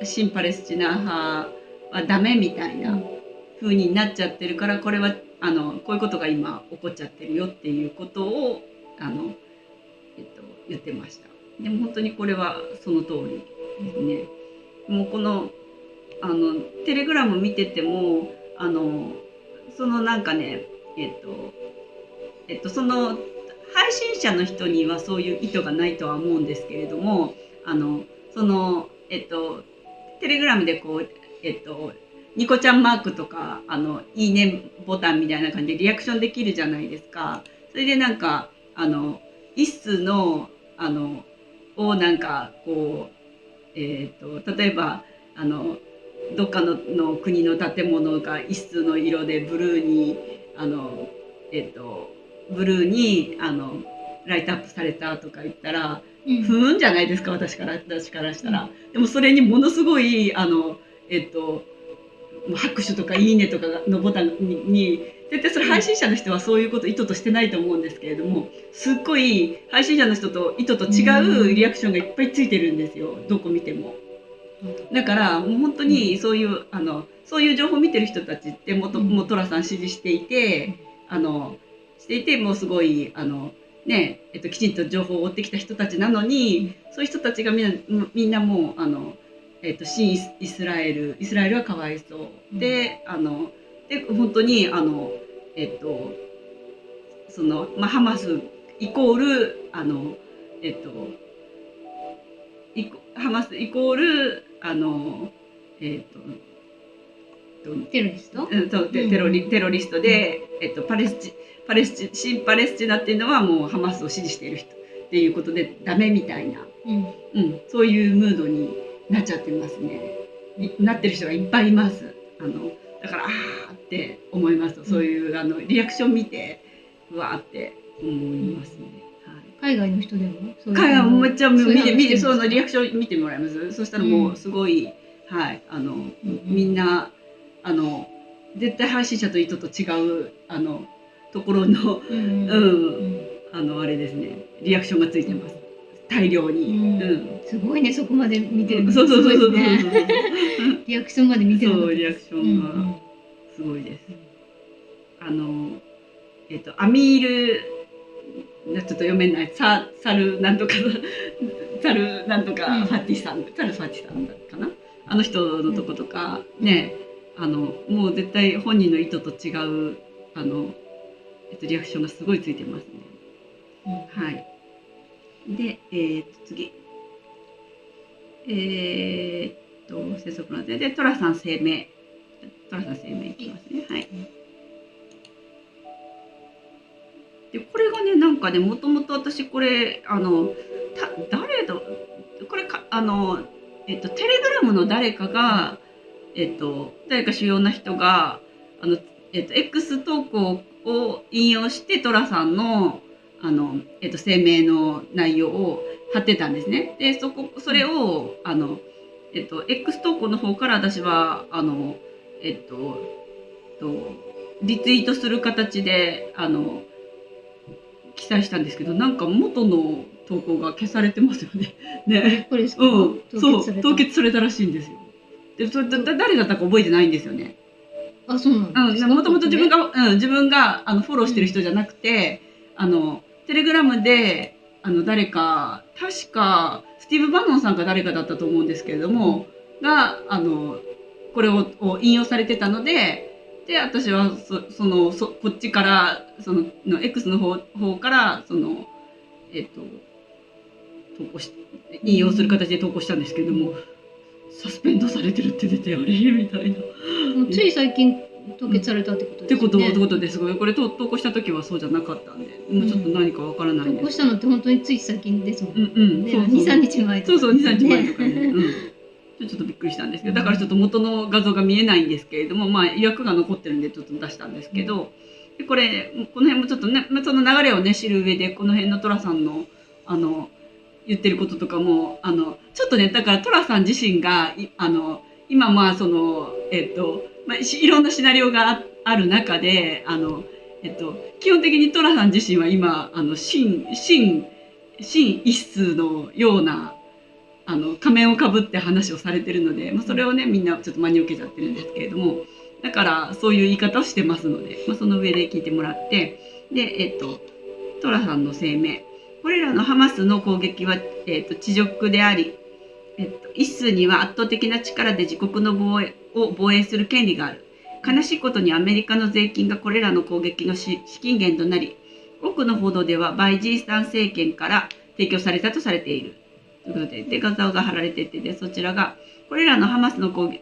Speaker 2: 新パレスチナ派はダメみたいな風になっちゃってるから、これはこういうことが今起こっちゃってるよっていうことを言ってました。でも本当にこれはその通りですね。もうこのテレグラム見ててもそのなんかねその配信者の人にはそういう意図がないとは思うんですけれどもそのテレグラムでこうニコちゃんマークとかいいねボタンみたいな感じでリアクションできるじゃないですか。それでなんか一数のをなんかこう例えばどっかの国の建物が一数の色でブルーにライトアップされたとか言ったら、ふーんじゃないですか、私からしたら。でもそれにものすごい拍手とかいいねとかのボタンに絶対それ配信者の人はそういうこと意図としてないと思うんですけれども、すっごい配信者の人と意図と違うリアクションがいっぱいついてるんですよ、どこ見ても。だからもう本当にそういう情報を見てる人たちってもうトラさん支持していてもうすごいきちんと情報を追ってきた人たちなのに、そういう人たちがみんなもう新イスラエルはかわいそうで本当にハマスイコールハマスイコール
Speaker 1: テロリスト？
Speaker 2: テロリストで、新パレスチナっていうのはもうハマスを支持している人っていうことでダメみたいな、そういうムードになっちゃってますね。なってる人がいっぱいいます。だからって思います。そういうリアクション見てうわーって思いますね。
Speaker 1: 海外の人でも
Speaker 2: 海外もめっちゃ見てそのリアクション見てもらいます。そしたらもうすごい、みんな絶対配信者と意図と違うところのあれですね、リアクションがついてます。大量に、
Speaker 1: すごいね、そこまで見てる。
Speaker 2: そう
Speaker 1: リアクションまで見てる。
Speaker 2: そう、リアクションがすごいです。アミールちょっと読めないサルなんとかファティさんサルファティさんだかな、あの人のとことかね、もう絶対本人の意図と違うリアクションがすごいついてますね。はい。で次接続なんでトラさん声明いきますね。はい。でこれがねなんかねもともと私これ誰だこれかテレグラムの誰かが誰か主要な人がX 投稿を引用してトラさんの声明の内容を貼ってたんですね。でそれをX 投稿の方から私はリツイートする形で記載したんですけど、なんか元の投稿が消されてますよね。ね、
Speaker 1: これですか？
Speaker 2: そう凍結されたらしいんですよ。でそれ誰だったか覚えてないんですよね。
Speaker 1: あ、そうなんですか？
Speaker 2: もともと自分がフォローしてる人じゃなくて、テレグラムで誰か、確かスティーブ・バノンさんか誰かだったと思うんですけれども、がこれを引用されてたので、私はこっちからX の方から投稿引用する形で投稿したんですけれども、サスペンドされてるって出てあれみたいな。
Speaker 1: もうつい最近凍結されたってことですね。
Speaker 2: ってことですごい。これ投稿した時はそうじゃなかったんで、もうちょっと何かわからないんです。
Speaker 1: 投稿したのって本当につい最近ですもんね。
Speaker 2: 2、
Speaker 1: 3日前とか。
Speaker 2: そう2、3日前とかね。ちょっとびっくりしたんですけど、だからちょっと元の画像が見えないんですけれども、まあ予約が残ってるんでちょっと出したんですけど、でこの辺もちょっとね、その流れをね知る上で、この辺のトラさんの言ってることとかもちょっとね、だからトラさん自身が今いろんなシナリオがある中で基本的にトラさん自身は今真一数のような仮面をかぶって話をされてるので、それをねみんなちょっと真に受けちゃってるんですけれども、だからそういう言い方をしてますので、その上で聞いてもらって、でトラさんの声明、これらのハマスの攻撃は、恥辱であり、一数には圧倒的な力で自国の防衛する権利がある。悲しいことにアメリカの税金がこれらの攻撃の資金源となり、多くの報道ではバイジースタン政権から提供されたとされている。ということで、画像が貼られていて、でそちらがこれらのハマスの攻撃、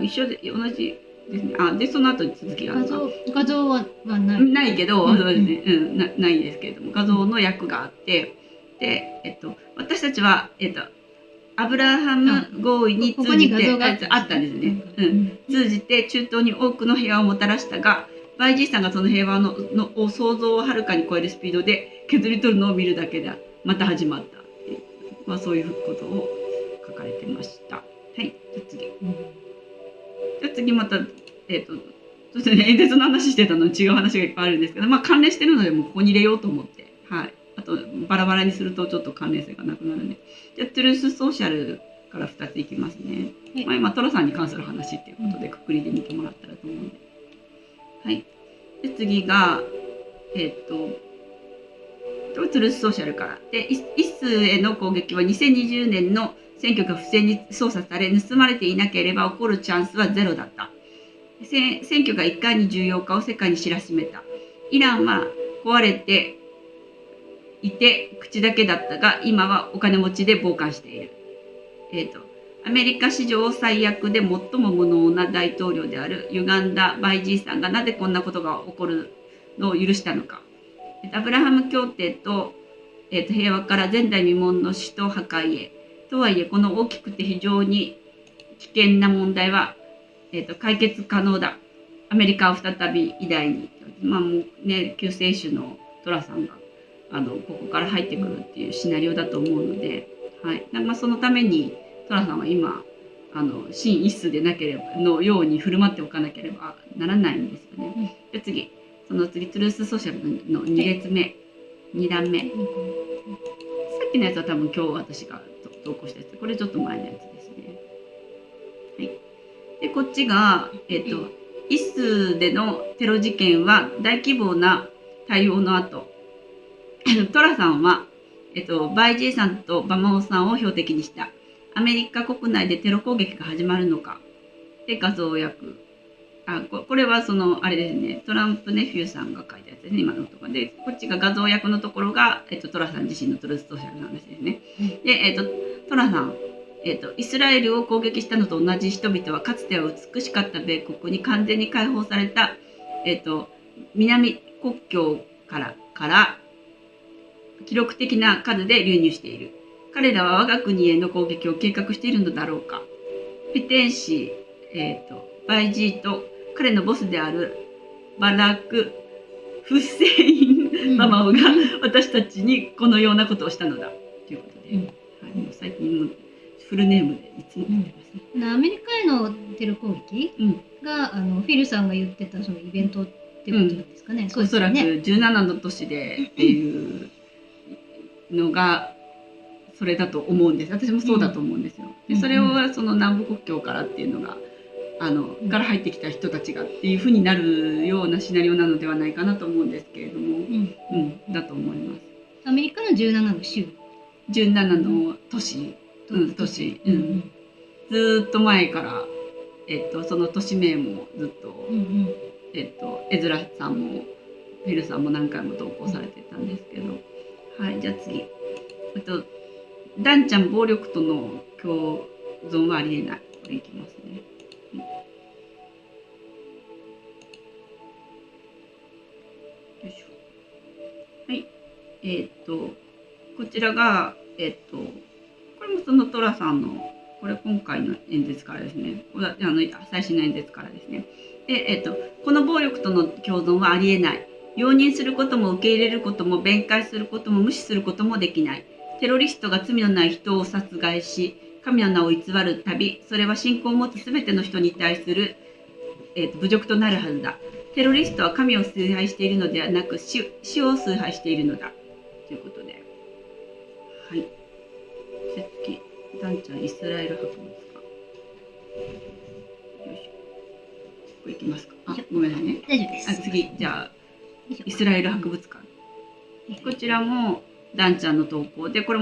Speaker 2: 一緒で同じですね。でその後に続きがあるのか。
Speaker 1: 画像は
Speaker 2: ないけど、そうですね、ないですけれども、画像の訳があって、で私たちはアブラハム合意に通じてあったんですね。通じて中東に多くの平和をもたらしたが、バイジーさんがその平和の想像をはるかに超えるスピードで削り取るのを見るだけでまた始まった、そういうことを書かれてました。はい、じゃあ次。じゃあ次またそしてね、演説の話してたのに違う話がいっぱいあるんですけど、関連してるのでもうここに入れようと思って、はい。あとバラバラにするとちょっと関連性がなくなるんで、じゃあトゥルースソーシャルから2ついきますね。今トラさんに関する話っていうことでくくりで見てもらったらと思うんで、はい。で次がトゥルースソーシャルからで、イスへの攻撃は2020年の選挙が不正に操作され盗まれていなければ起こるチャンスはゼロだった。選挙がいかに重要かを世界に知らしめた。イランは壊れていて口だけだったが、今はお金持ちで傍観している。アメリカ史上最悪で最も無能な大統領であるユガンダ・バイジーさんがなぜこんなことが起こるのを許したのか。アブラハム協定と、平和から前代未聞の首都破壊へ。とはいえ、この大きくて非常に危険な問題は、解決可能だ。アメリカを再び偉大に。もうね、救世主のトラさんがここから入ってくるっていうシナリオだと思うので、はい。そのためにトラさんは今真一数でなければのように振る舞っておかなければならないんですよね。で次、その次トゥルースソーシャルの2列目、2段目。さっきのやつは多分今日私が投稿したやつ。これちょっと前のやつですね。はい。でこっちがイスでのテロ事件は大規模な対応の後、トラさんはバイジーさんとバマオさんを標的にした。アメリカ国内でテロ攻撃が始まるのか。で画像訳。これはあれですね、トランプネフューさんが書いたやつですね、今のところで、こっちが画像訳のところが、トラさん自身のトゥルースソーシャルの話ですね。で、トラさん、イスラエルを攻撃したのと同じ人々はかつては美しかった米国に完全に解放された、南国境から記録的な数で流入している。彼らは我が国への攻撃を計画しているのだろうか。ペテン氏、バイジーと彼のボスであるバラク・フッセインママオが私たちにこのようなことをしたのだということで、はい、もう最近もフルネームでいつも言ってますね。
Speaker 1: アメリカへのテロ攻撃が、フィルさんが言ってたそのイベントっていうことなんですかね。
Speaker 2: おそらく17の都市でっていうのがそれだと思うんです。私もそうだと思うんですよ。でそれをその南部国境からっていうのがから入ってきた人たちがっていうふうになるようなシナリオなのではないかなと思うんですけれども、だと思います。
Speaker 1: アメリカの17の州、
Speaker 2: 17の都市、ずっと前から、その都市名もずっと、エズラさんもフィルさんも何回も投稿されてたんですけど、はい、じゃあ次、ダンちゃん暴力との共存はありえない。これいきますね。よいしょ。はい。こちらが、これもそのトラさんの、これ今回の演説からですね。最新の演説からですね。で、この暴力との共存はありえない。容認することも受け入れることも弁解することも無視することもできない。テロリストが罪のない人を殺害し、神の名を偽る旅、それは信仰を持つすべての人に対する、侮辱となるはずだ。テロリストは神を崇拝しているのではなく死を崇拝しているのだ。ということで。はい。次、ダンちゃん、イスラエル博物館。よいしょ。これいきますか。ごめんなさいね。
Speaker 1: 大丈夫です。
Speaker 2: 次、じゃあ、イスラエル博物館。こちらも、ダンちゃんの投稿で、これ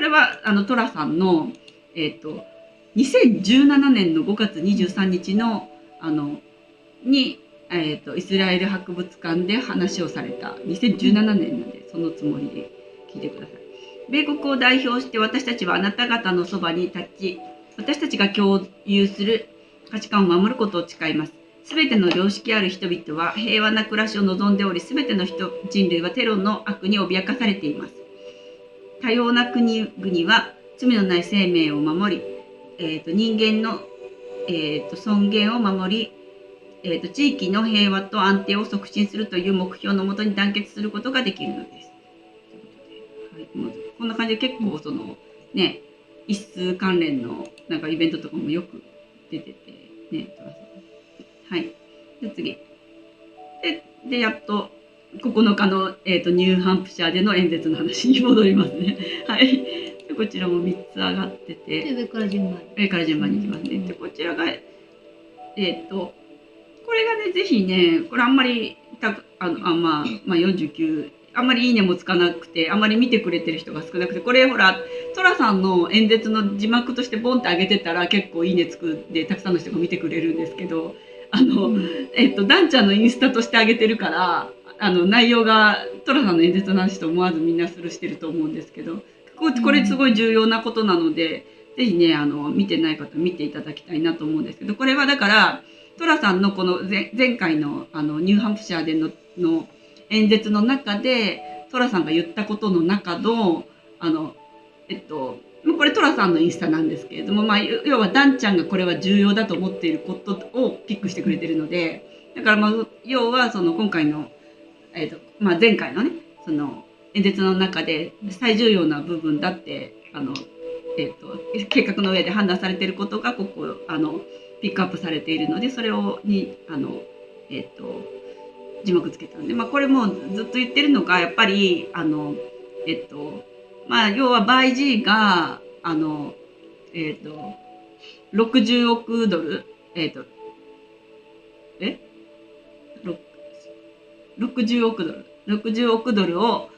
Speaker 2: はトラさんの、2017年の5月23日の、イスラエル博物館で話をされた2017年なんで、そのつもりで聞いてください。米国を代表して私たちはあなた方のそばに立ち、私たちが共有する価値観を守ることを誓います。すべての良識ある人々は平和な暮らしを望んでおり、すべての人類はテロの悪に脅かされています。多様な国々は罪のない生命を守り、人間の、尊厳を守り、地域の平和と安定を促進するという目標のもとに団結することができるのです。はい、まずこんな感じで結構そのね、一数関連のなんかイベントとかもよく出ててね、はい。で次でやっと9日の、ニューハンプシャーでの演説の話に戻りますね。はい。でこちらも3つ上がってて、
Speaker 1: 上から順
Speaker 2: 番にいきますね。でこちらがこれがね、ぜひね、これあんまり49あんまりいいねもつかなくて、あんまり見てくれてる人が少なくて、これほらトラさんの演説の字幕としてボンって上げてたら結構いいねつくでたくさんの人が見てくれるんですけど、ダンちゃんのインスタとして上げてるから、内容がトラさんの演説の話と思わずみんなスルーしてると思うんですけど、これすごい重要なことなので、ぜひね、見てない方見ていただきたいなと思うんですけど、これはだからトラさんのこの前回のニューハンプシャーでの演説の中でトラさんが言ったことの中のこれトラさんのインスタなんですけれども、要はダンちゃんがこれは重要だと思っていることをピックしてくれてるので、だから要はその今回の、前回のねその演説の中で最重要な部分だって計画の上で判断されていることがここピックアップされているので、それに字幕つけたので、これもずっと言ってるのがやっぱり要はバイ G が60億ドル60億ドルを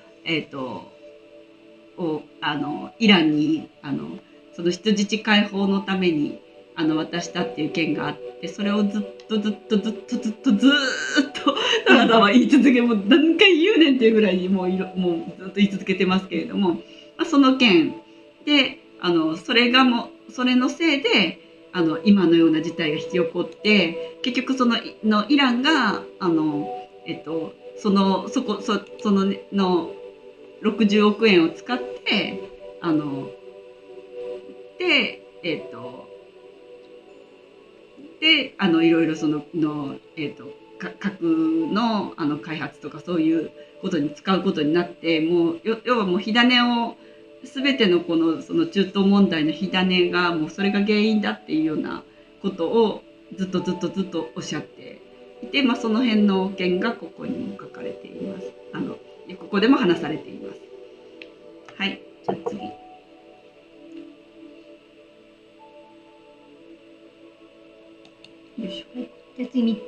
Speaker 2: イランにその人質解放のために渡したっていう件があって、それをずっとトラさんは言い続け、もう何回言うねんっていうぐらいにもうずっと言い続けてますけれども、その件でそれのせいで今のような事態が引き起こって、結局そのイランがその60億円を使ってでいろいろその核の開発とかそういうことに使うことになって、もう要はもう火種を全てのその中東問題の火種がもうそれが原因だっていうようなことをずっとおっしゃっていて、その辺の件がここにも書かれています。ここでも話されています。はい、じゃあ次。よいしょ。
Speaker 1: じゃあ次、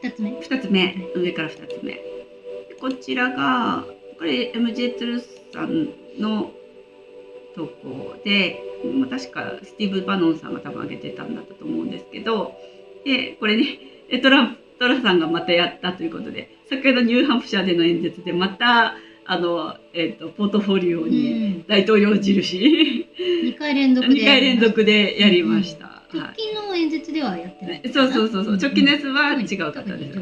Speaker 1: 2つ目。
Speaker 2: 2つ目、上から2つ目。こちらが、これ MJ トゥルスさんの投稿で、確かスティーブ・バノンさんが多分上げてたんだったと思うんですけど、でこれね、トラさんがまたやったということで、先ほどニューハンプシャーでの演説でまたポートフォリオに大統領印、
Speaker 1: 2回連
Speaker 2: 続でやりました。
Speaker 1: 直近の演説ではやってない。
Speaker 2: そう、直近のやつは違う方です。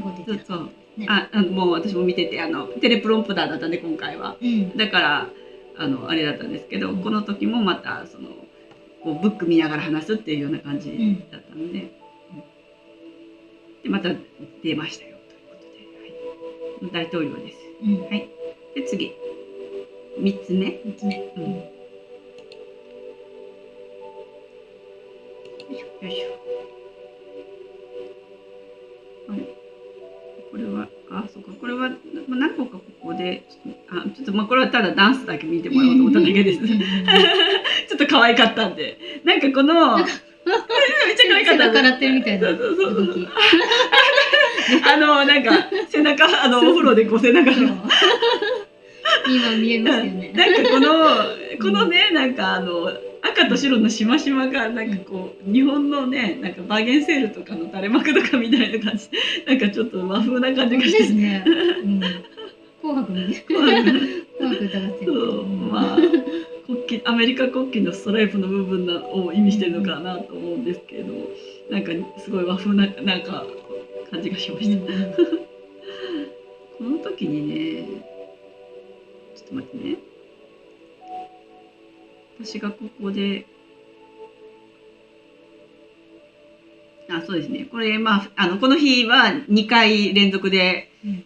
Speaker 2: もう私も見てて、テレプロンプターだったんで今回は、だからあれだったんですけど、この時もまたこうブック見ながら話すっていうような感じだったので、でまた出ましたよということで、大統領です。はい。で次3つ目。よいしょ。これはそうか、これは何個かここでちょっとこれはただダンスだけ見てもらおうと思っただけです。ちょっと可愛かったんで、なんかこのめっちゃ可愛かった。
Speaker 1: 背中洗ってるみたいな動き。
Speaker 2: なんか背中お風呂でこう背中が
Speaker 1: 今見えますよね。
Speaker 2: なんかこのね、なんか赤と白のしましまがなんかこう日本のね、なんかバーゲンセールとかの垂れ幕とかみたいな感じ、なんかちょっと和風な感じがして
Speaker 1: ですね。紅白みたいな。紅白歌合戦。
Speaker 2: そう、アメリカ国旗のストライプの部分を意味してるのかなと思うんですけれども、なんかすごい和風ななんか感じがしました。この時にね、ちょっと待ってね。私がここで、そうですね。これこの日は2回連続で演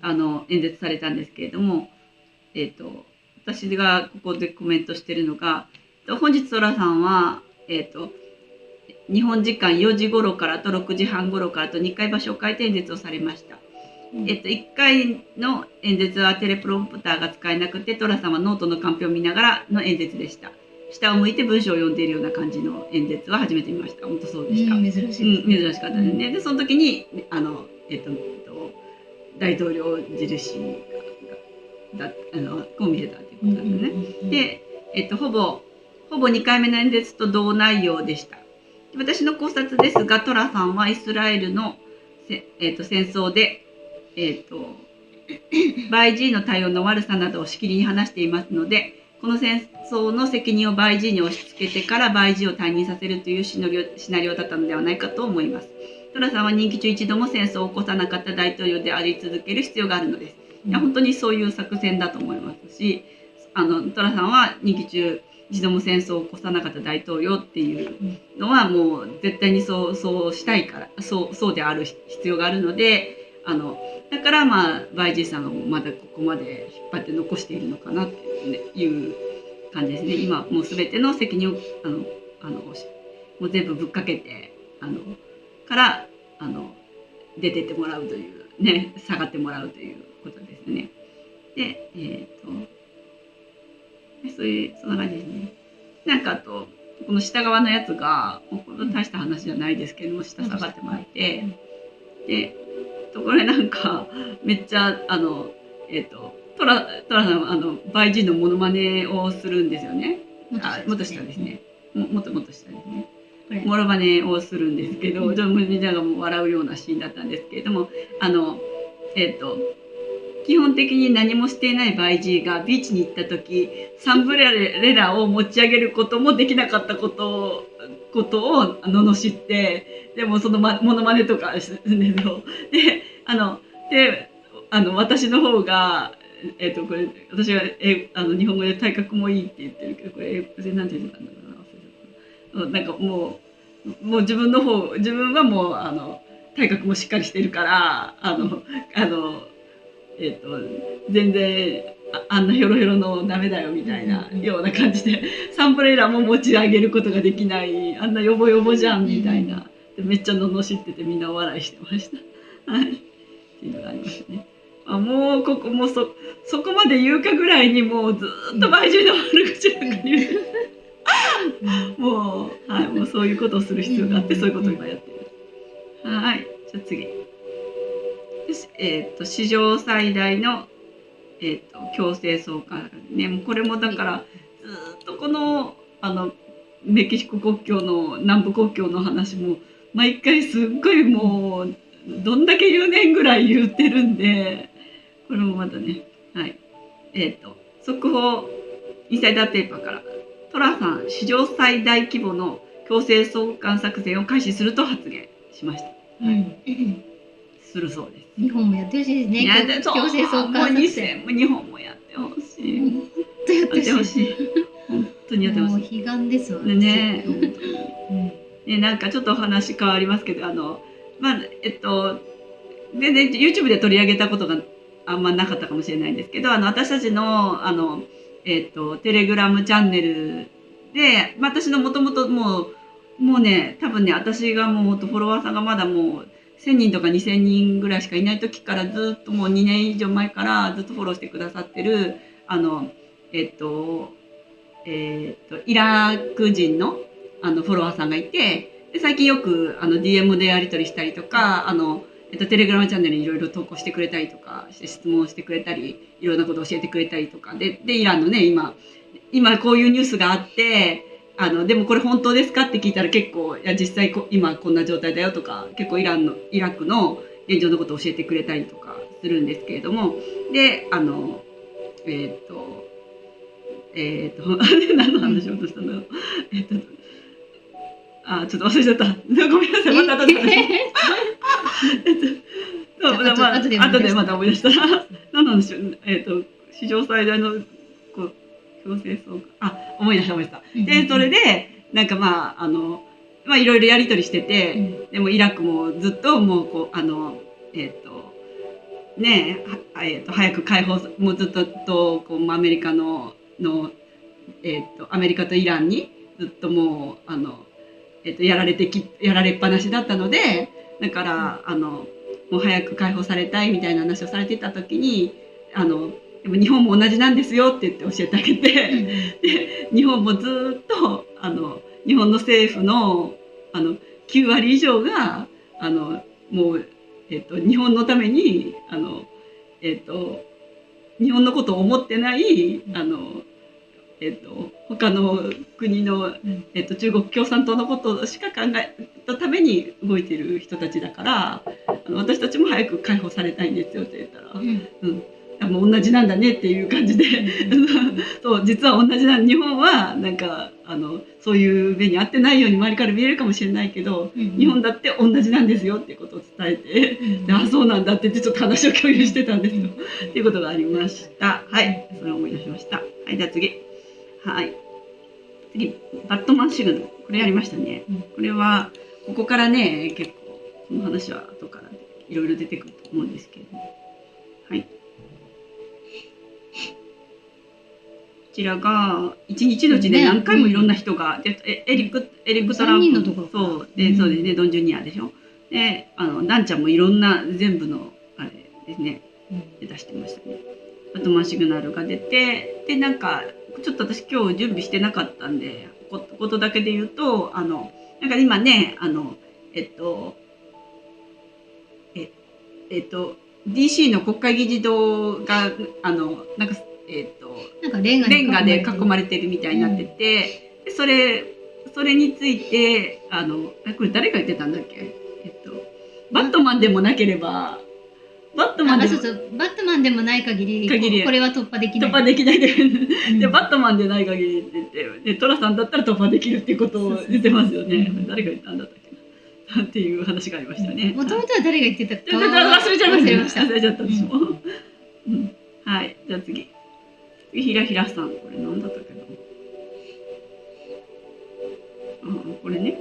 Speaker 2: 説されたんですけれども、私がここでコメントしてるのが、本日トラさんは日本時間4時頃からと6時半頃からと2回場所を変えて演説をされました。1回の演説はテレプロンプターが使えなくて、トラさんはノートのカンペを見ながらの演説でした。下を向いて文章を読んでいるような感じの演説は初めて見ました。本当そうでした。
Speaker 1: 珍しい、
Speaker 2: 珍しかったですね。でその時に大統領印がこう見せたということですね。で、ほぼ2回目の演説と同内容でした。私の考察ですが、トラさんはイスラエルの戦争でバイジーの対応の悪さなどをしきりに話していますので、この戦争の責任をバイジーに押し付けてからバイジーを退任させるというシナリオだったのではないかと思います。トラさんは任期中一度も戦争を起こさなかった大統領であり続ける必要があるのです。いや、本当にそういう作戦だと思いますし、トラさんは任期中一度も戦争を起こさなかった大統領っていうのはもう絶対にそうしたいから、そうである必要があるので、だからバイジーさんをまだここまで引っ張って残しているのかなっていう感じですね。今もう全ての責任をもう全部ぶっかけてから出てってもらうというね、下がってもらうということですね。でそんな感じですね。なんかこの下側のやつがこれ大した話じゃないですけども、下下がってもらって、でこれなんかめっちゃトラさんバイジーのモノマネをするんですよね。もっと下ですね。もっと下ですね。モノマネをするんですけど、みんながもう笑うようなシーンだったんですけれども、基本的に何もしていないバイジーがビーチに行った時、サンブレラを持ち上げることもできなかったことを罵って、でもそのモノマネとかするんですよ。で私の方がこれ私は日本語で体格もいいって言ってるけど、これ英語で何て言ってたんだろうな、なんかもう自分はもう体格もしっかりしてるから全然あんなヒョロヒョロのダメだよみたいなような感じで、サンブレラも持ち上げることができない、あんなヨボヨボじゃんみたいな、でめっちゃ罵っててみんなお笑いしてました。はい、っていうのがありましたね。もうここもそこまで言うかぐらいにもうずっと毎週の悪口ばっかり言うもう、はい、もうそういうことをする必要があって、そういうことを今やってる。はい、じゃあ次。史上最大の、強制送還ね、もうこれもだからずっとこのメキシコ国境の南部国境の話も毎回すっごいもうどんだけ言うねんぐらい言ってるんで、これもまたね、はい、速報インサイダーペーパーから、トラさん史上最大規模の強制送還作戦を開始すると発言しました。はい、するそうです。
Speaker 1: 日本もやってほしいですね。強制送還作戦。
Speaker 2: もう日本もやってほしい。
Speaker 1: 本当やってほしい。
Speaker 2: 本当にやってほしい。
Speaker 1: 悲願ですわ
Speaker 2: ね。ね、なんかちょっとお話変わりますけど、まあ全然 YouTube で取り上げたことがあんまなかったかもしれないんですけど、私たちのテレグラムチャンネルで、まあ、私のもともともうね、多分ね、私がもっとフォロワーさんがまだもう1000人とか2000人ぐらいしかいない時からずっともう2年以上前からずっとフォローしてくださってるイラク人のフォロワーさんがいて、で最近よくDM でやり取りしたりとかテレグラムチャンネルにいろいろ投稿してくれたりとかして質問してくれたり、いろんなことを教えてくれたりとかでイランのね今こういうニュースがあってでもこれ本当ですかって聞いたら結構いや実際今こんな状態だよとか結構イラクの現状のことを教えてくれたりとかするんですけれども、で何の話をとしたんだろうちょっと忘れちゃった。ごめんなさい。また後で話します。後でまた思い出したら何なんでしょう。史上最大の強制送還思い出した。でそれでなんかまあいろいろやり取りしてて、でもイラクもずっともうこうね早く解放もうずっとこうアメリカのアメリカとイランにずっともうやられっぱなしだったので、だからもう早く解放されたいみたいな話をされてた時にでも日本も同じなんですよって言って教えてあげて、で日本もずっと日本の政府の9割以上がもう、日本のために日本のことを思ってない他の国の、中国共産党のことしか考えたために動いてる人たちだから私たちも早く解放されたいんですよって言ったら、もう同じなんだねっていう感じでそう実は同じな日本はなんかそういう目に遭ってないように周りから見えるかもしれないけど、日本だって同じなんですよっていうことを伝えて、そうなんだって言ってちょっと話を共有してたんですよっていうことがありました。はい、それを思い出しました。はい、じゃあ次。はい。次、バットマンシグナル。これやりましたね。これは、ここからね、結構、この話は後からいろいろ出てくると思うんですけれども。はい。こちらが、一日のうちで何回もいろんな人が、エリック・トランプ、そうですね、ドン・ジュニアでしょ。で、ダンちゃんもいろんな、全部の、あれですね、出してましたね。バットマンシグナルが出て、で、なんか、ちょっと私今日準備してなかったんでことだけで言うとなんか今ねDC の国会議事堂がなんかレンガで囲まれてるみたいになってて、でそれについてこれ誰が言ってたんだっけバットマンでもなければバットマンでもない限りこれは突破できないでバットマンでない限りって言ってでトラさんだったら突破できるっていうことを言ってますよね。誰が言ったんだったっけなっていう話がありましたね。
Speaker 1: もともとは誰が言ってたか
Speaker 2: 忘れちゃいました。忘れちゃった私も。はい、じゃあ次ひらひらさん、これ何だったっけな。これね、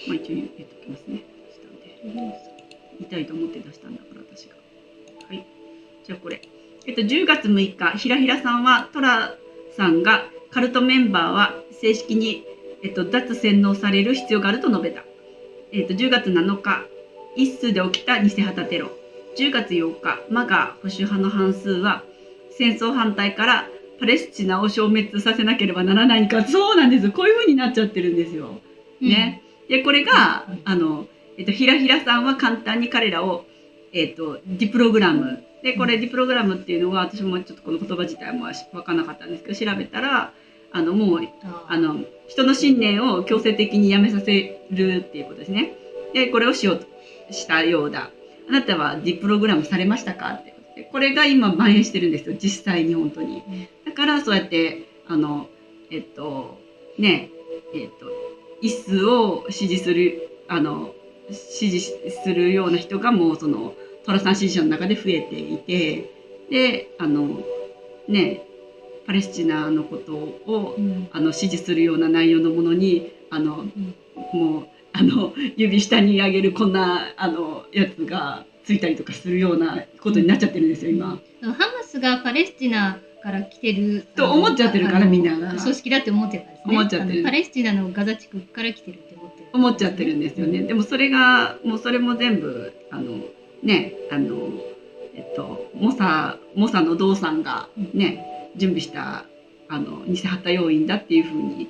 Speaker 2: まあ一応言っておきますね。言いたいと思って出したんだから私が。はい。じゃあこれ。10月6日、ひらひらさんは、トラさんが、カルトメンバーは正式に、脱洗脳される必要があると述べた。10月7日、一数で起きた偽旗テロ。10月8日、マガ保守派の半数は、戦争反対からパレスチナを消滅させなければならないのか。そうなんです。こういう風になっちゃってるんですよ。ね。で、これが、ひらひらさんは簡単に彼らを、ディプログラム。で、これディプログラムっていうのは、私もちょっとこの言葉自体も分からなかったんですけど、調べたら、もう、人の信念を強制的にやめさせるっていうことですね。で、これをしようとしたようだ。あなたはディプログラムされましたかってことで、これが今蔓延してるんですよ、実際に本当に。だからそうやって、一数を支持する、支持するような人がもうその、トラさん支持者の中で増えていて、で、パレスチナのことを、支持するような内容のものに、もう、指下に上げるこんな、やつがついたりとかするようなことになっちゃってるんですよ、今。
Speaker 1: ハマスがパレスチナから来てる
Speaker 2: と思っちゃってるから、みんなが。
Speaker 1: 組織だって思ってるからですね。
Speaker 2: 思っちゃってる。
Speaker 1: パレスチナのガザ地区から来てるって
Speaker 2: 思っちゃってるんですよね。でもそれが、もうそれも全部、モサの同さんがね、準備した偽旗要員だっていうふうに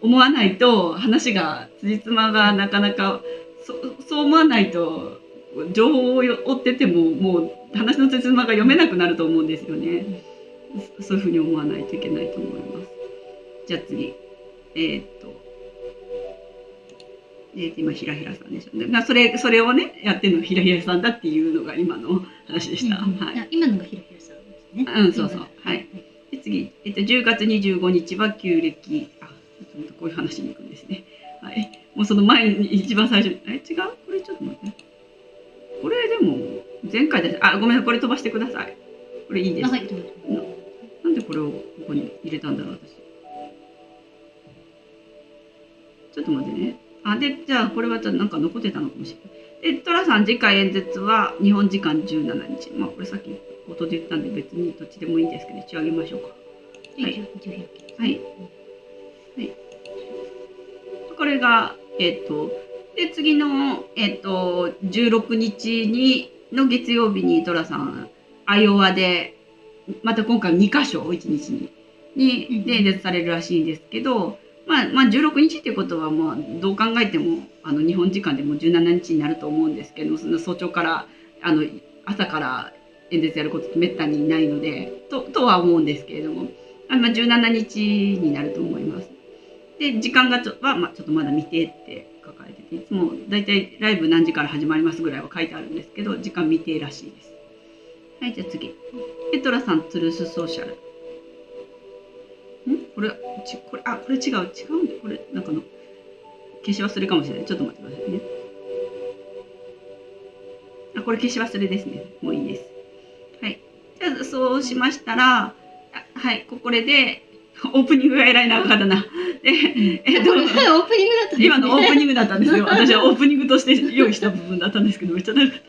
Speaker 2: 思わないと、話が辻褄がなかなかそう思わないと、情報を追っててももう話の辻褄が読めなくなると思うんですよね。そういうふうに思わないといけないと思います。じゃあ次、今ひらひらさんでしょうね。それをねやってるのがひらひらさんだっていうのが今の話でした。はい。
Speaker 1: 今のがひらひらさんですね。
Speaker 2: そうそう。はい。で次、10月25日は旧暦。こういう話に行くんですね。はい。もうその前に一番最初に、違う？これちょっと待って。これでも前回だし、ごめんなさい、これ飛ばしてください。これいいです。はい。なんでこれをここに入れたんだろう、私。ちょっと待ってね。じゃあこれはちょっとなんか残ってたのかもしれない。で、トラさん次回演説は日本時間17日。これさっき冒頭で言ったんで別にどっちでもいいんですけど、一応あげましょうか。はい。はい。これが、で、次の、16日の月曜日にトラさん、アイオワで、また今回2箇所、1日に演説されるらしいんですけど、16日っていうことは、どう考えても、日本時間でも17日になると思うんですけど、その早朝から、朝から演説やることってめったにないので、とは思うんですけれども、17日になると思います。で、時間がちょっとまだ未定って書かれてて、いつもだいたいライブ何時から始まりますぐらいは書いてあるんですけど、時間未定らしいです。はい、じゃあ次。ペトラさん、トゥルースソーシャル。これ違うんだ。これ、なんかの、消し忘れかもしれない。ちょっと待ってくださいね。これ消し忘れですね。もういいです。はい。じゃあ、そうしましたら、はい、これで、オープニングが偉い長かったな。
Speaker 1: オープニングだったんですね。
Speaker 2: 今のオープニングだったんですよ。私はオープニングとして用意した部分だったんですけど、めっちゃ長かった。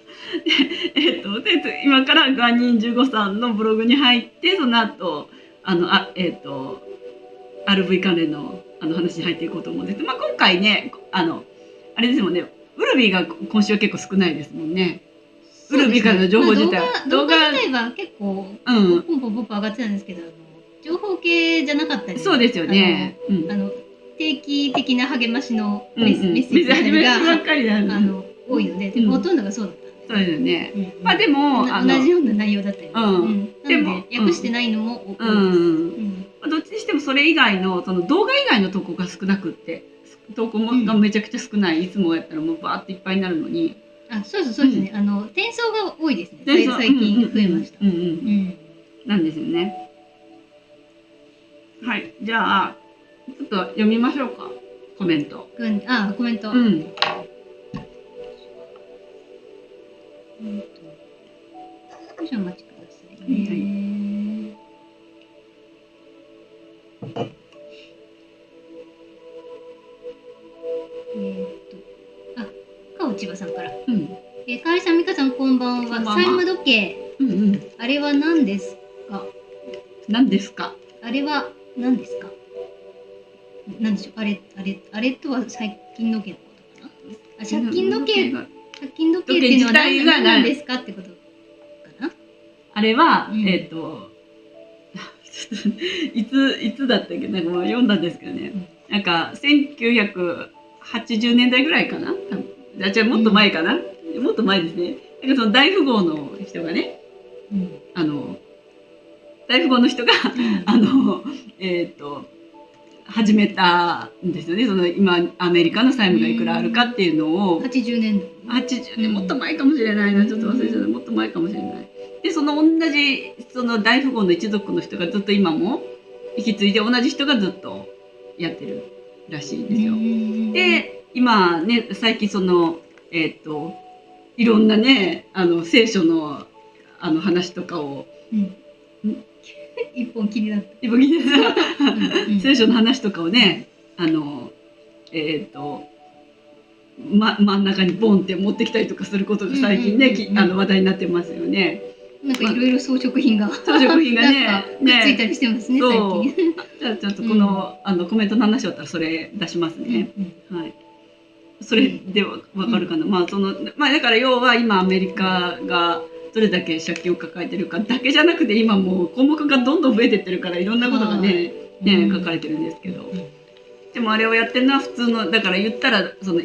Speaker 2: で、今からガンニン15さんのブログに入って、その後、RV 関連の話に入っていこうと思うんです。今回ね、あれですもんね、ウルビーが今週は結構少ないですもんね。ウルビーからの情報自体は。
Speaker 1: 動画自体は結構、ポンポン上がってたんですけど、情報系じゃなかったり、
Speaker 2: そうですよね。
Speaker 1: 定期的な励ましのメッセージが多いので、ほとんどがそうだったんです。
Speaker 2: そうですよね。でも
Speaker 1: 同じような内容だったり、でも訳してないのも多いです。
Speaker 2: どっちにしてもそれ以外のその動画以外の投稿が少なくって、投稿がめちゃくちゃ少ない。いつもやったらもうバーっていっぱいになるのに。
Speaker 1: そうですね。転送が多いですね。最近増えました。
Speaker 2: なんですよね。はい、じゃあちょっと読みましょうか、コメント。
Speaker 1: コメント。少々お待ちくださいね。川内千葉さんから。かわりさん、みかさん、こんばんは。債務時計あれは何ですか？
Speaker 2: 何ですか？
Speaker 1: あれは何ですか？なんでしょう。あれとは借金時計のことかな。借金時計っていうのは何なんですかってことかな。
Speaker 2: あれは、いつだったっけ、なんかもう読んだんですけどね、なんか1980年代ぐらいかな、じゃあもっと前かな、もっと前ですね。なんかその大富豪の人がね、大富豪の人が始めたんですよね。その今アメリカの債務がいくらあるかっていうのを
Speaker 1: 80年
Speaker 2: もっと前かもしれないな、ちょっと忘れちゃった、もっと前かもしれない。でその同じその大富豪の一族の人がずっと今も引き継いで、同じ人がずっとやってるらしいんですよ。で今ね、最近そのいろんなね聖書の話とかを、
Speaker 1: 一本気になった。
Speaker 2: 聖書の話とかをね、真ん中にボンって持ってきたりとかすることが最近ね、話題になってますよね。
Speaker 1: なんかいろいろ装飾品がね、くっついたりしてますね、最近。
Speaker 2: じゃあちょっとこの、コメントの話だったらそれ出しますね。はい。それでわかるかな。だから要は今アメリカがどれだけ借金を抱えてるかだけじゃなくて、今もう項目がどんどん増えてってるから、いろんなことがね書かれてるんですけど、でもあれをやってるのは普通の、だから言ったらその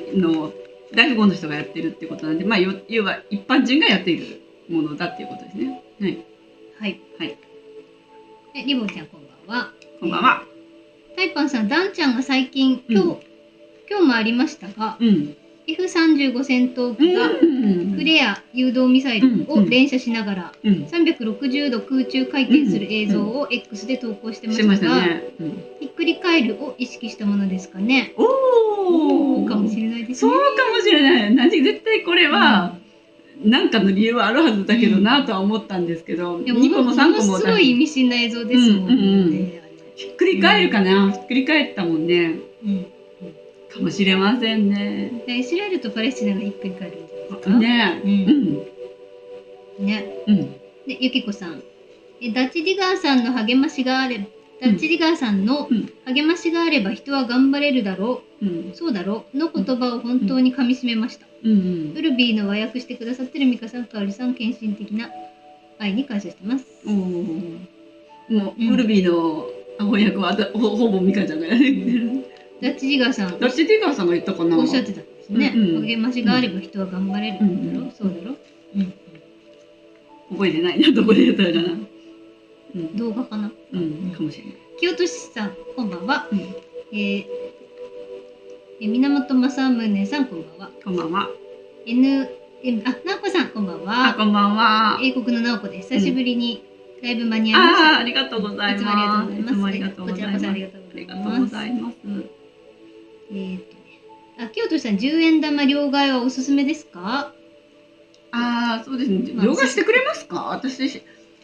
Speaker 2: 大富豪の人がやってるってことなんで、要は一般人がやっているものだっていうことですね。
Speaker 1: はいはい。リボンちゃんこんばんは。
Speaker 2: こんばんは。
Speaker 1: タイパンさん、ダンちゃんが最近今日もありましたが、F35 戦闘機がフレア誘導ミサイルを連射しながら360度空中回転する映像を X で投稿してましたが、ひっくり返るを意識したものですかね。おお、かもしれないですね。
Speaker 2: そうかもしれない。絶対これは何かの理由はあるはずだけどなとは思ったんですけど、2個も3個も
Speaker 1: すごい意味深な映像ですもんね。
Speaker 2: ひっくり返るかな、ひっくり返ったもんね。かもしれませんね。
Speaker 1: イスラエルとパレスチナがひっくり返るんじゃないですか。で、ゆきこさん。ダッチディガーさんの励ましがあれば、人は頑張れるだろう、そうだろうの言葉を本当にかみしめました。ウルビーの和訳してくださってるミカさん、かおりさん、献身的な愛に感謝してます。
Speaker 2: もう、ウルビーの翻訳はほぼミカちゃんがやってる。
Speaker 1: ダッチディガーさんが
Speaker 2: 言ったかな。
Speaker 1: おっしゃってたんですね。励ましがあれば人は頑張れるだろう、そうだろう。
Speaker 2: 覚えてないな、どこでやったらかな。
Speaker 1: 動画かな。
Speaker 2: かもしれない。
Speaker 1: 清俊さん、こんばんは。源正宗さん、こんばんは。
Speaker 2: こんばんは。
Speaker 1: 直子さん、こんばんは。
Speaker 2: こんばんは。
Speaker 1: 英国の直子です。久しぶりにライブ間に合いました。
Speaker 2: ありがとうございます。
Speaker 1: いつもありがとうございます。こちらこそありがとうございます。清俊さん、10円玉両替はおすすめですか？
Speaker 2: そうですね。両替してくれますか？私し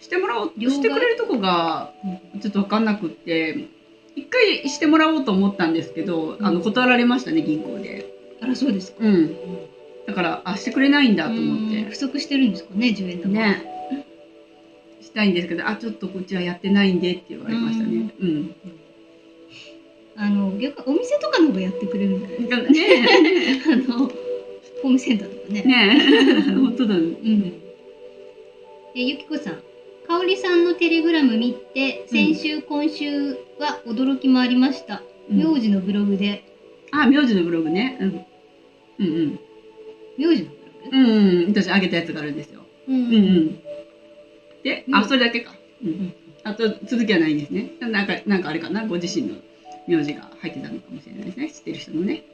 Speaker 2: てもらおう、してくれるとこがちょっと分かんなくって、一回してもらおうと思ったんですけど、断られましたね、銀行で。
Speaker 1: あら、そうですか。
Speaker 2: だからしてくれないんだと思って。
Speaker 1: 不足してるんですかね、10円玉
Speaker 2: ね。したいんですけど、ちょっとこっちはやってないんでって言われましたね。
Speaker 1: 逆にお店とかの方がやってくれるんだよね。ホームセンターとかね。
Speaker 2: 本当だね。
Speaker 1: ゆきこさん、かおりさんのテレグラム見て、先週、今週は驚きもありました。名字のブログで。
Speaker 2: 名字のブログね。
Speaker 1: 名字のブログ？
Speaker 2: 私あげたやつがあるんですよ。で、それだけか。あと続きはないんですね。なんかあれかな、ご自身の名字が入ってたのかもしれないですね。知ってる人のね。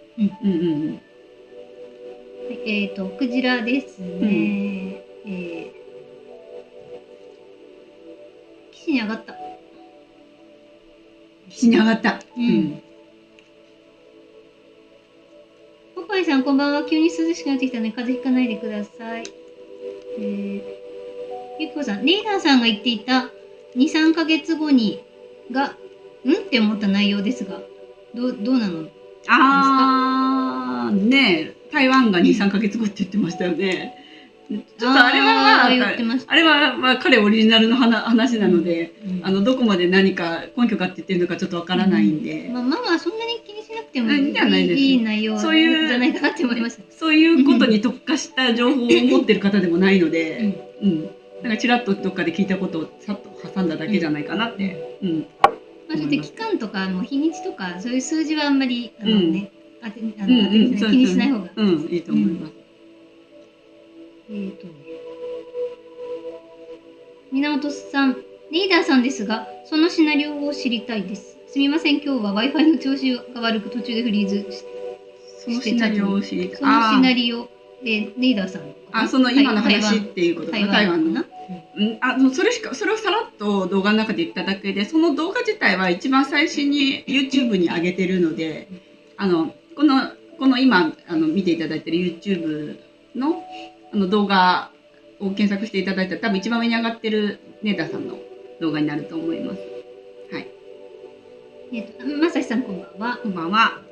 Speaker 1: クジラですね。岸に上がった。ポパイさん、こんばんは。急に涼しくなってきたので風邪ひかないでください。ゆきこさん、リーダーさんが言っていた2、3ヶ月後にって思った内容ですが、どうなのですか？
Speaker 2: 台湾が2、3ヶ月後って言ってましたよね。ちょっとあれはまあ、
Speaker 1: あ
Speaker 2: れはまあ彼オリジナルの話なので、どこまで何か根拠がって言ってるのかちょっとわからないんで。
Speaker 1: まあママはそんなに気にしなくてもいい内容じゃないかなって思いました。
Speaker 2: そういうことに特化した情報を持ってる方でもないので、なんかちらっとどっかで聞いたことをさっと挟んだだけじゃないかなって。
Speaker 1: まあちょっと期間とか日にちとかそういう数字はあんまり気にしない方が
Speaker 2: いいと思います。
Speaker 1: 源さん、リーダーさんですが、そのシナリオを知りたいです。すみません、今日は Wi-Fi の調子が悪く途中でフリーズして。
Speaker 2: そのシナリオを知りたい。
Speaker 1: そのシナリオでリーダーさん。
Speaker 2: その今の話っていうことかな、台湾の。それをさらっと動画の中で言っただけで、その動画自体は一番最新に YouTube に上げてるので、この今見ていただいてる YouTube の動画を検索していただいたら多分一番上に上がってるネータさんの動画になると思います。はい。
Speaker 1: まさしさんこんばんは。
Speaker 2: こんばんは。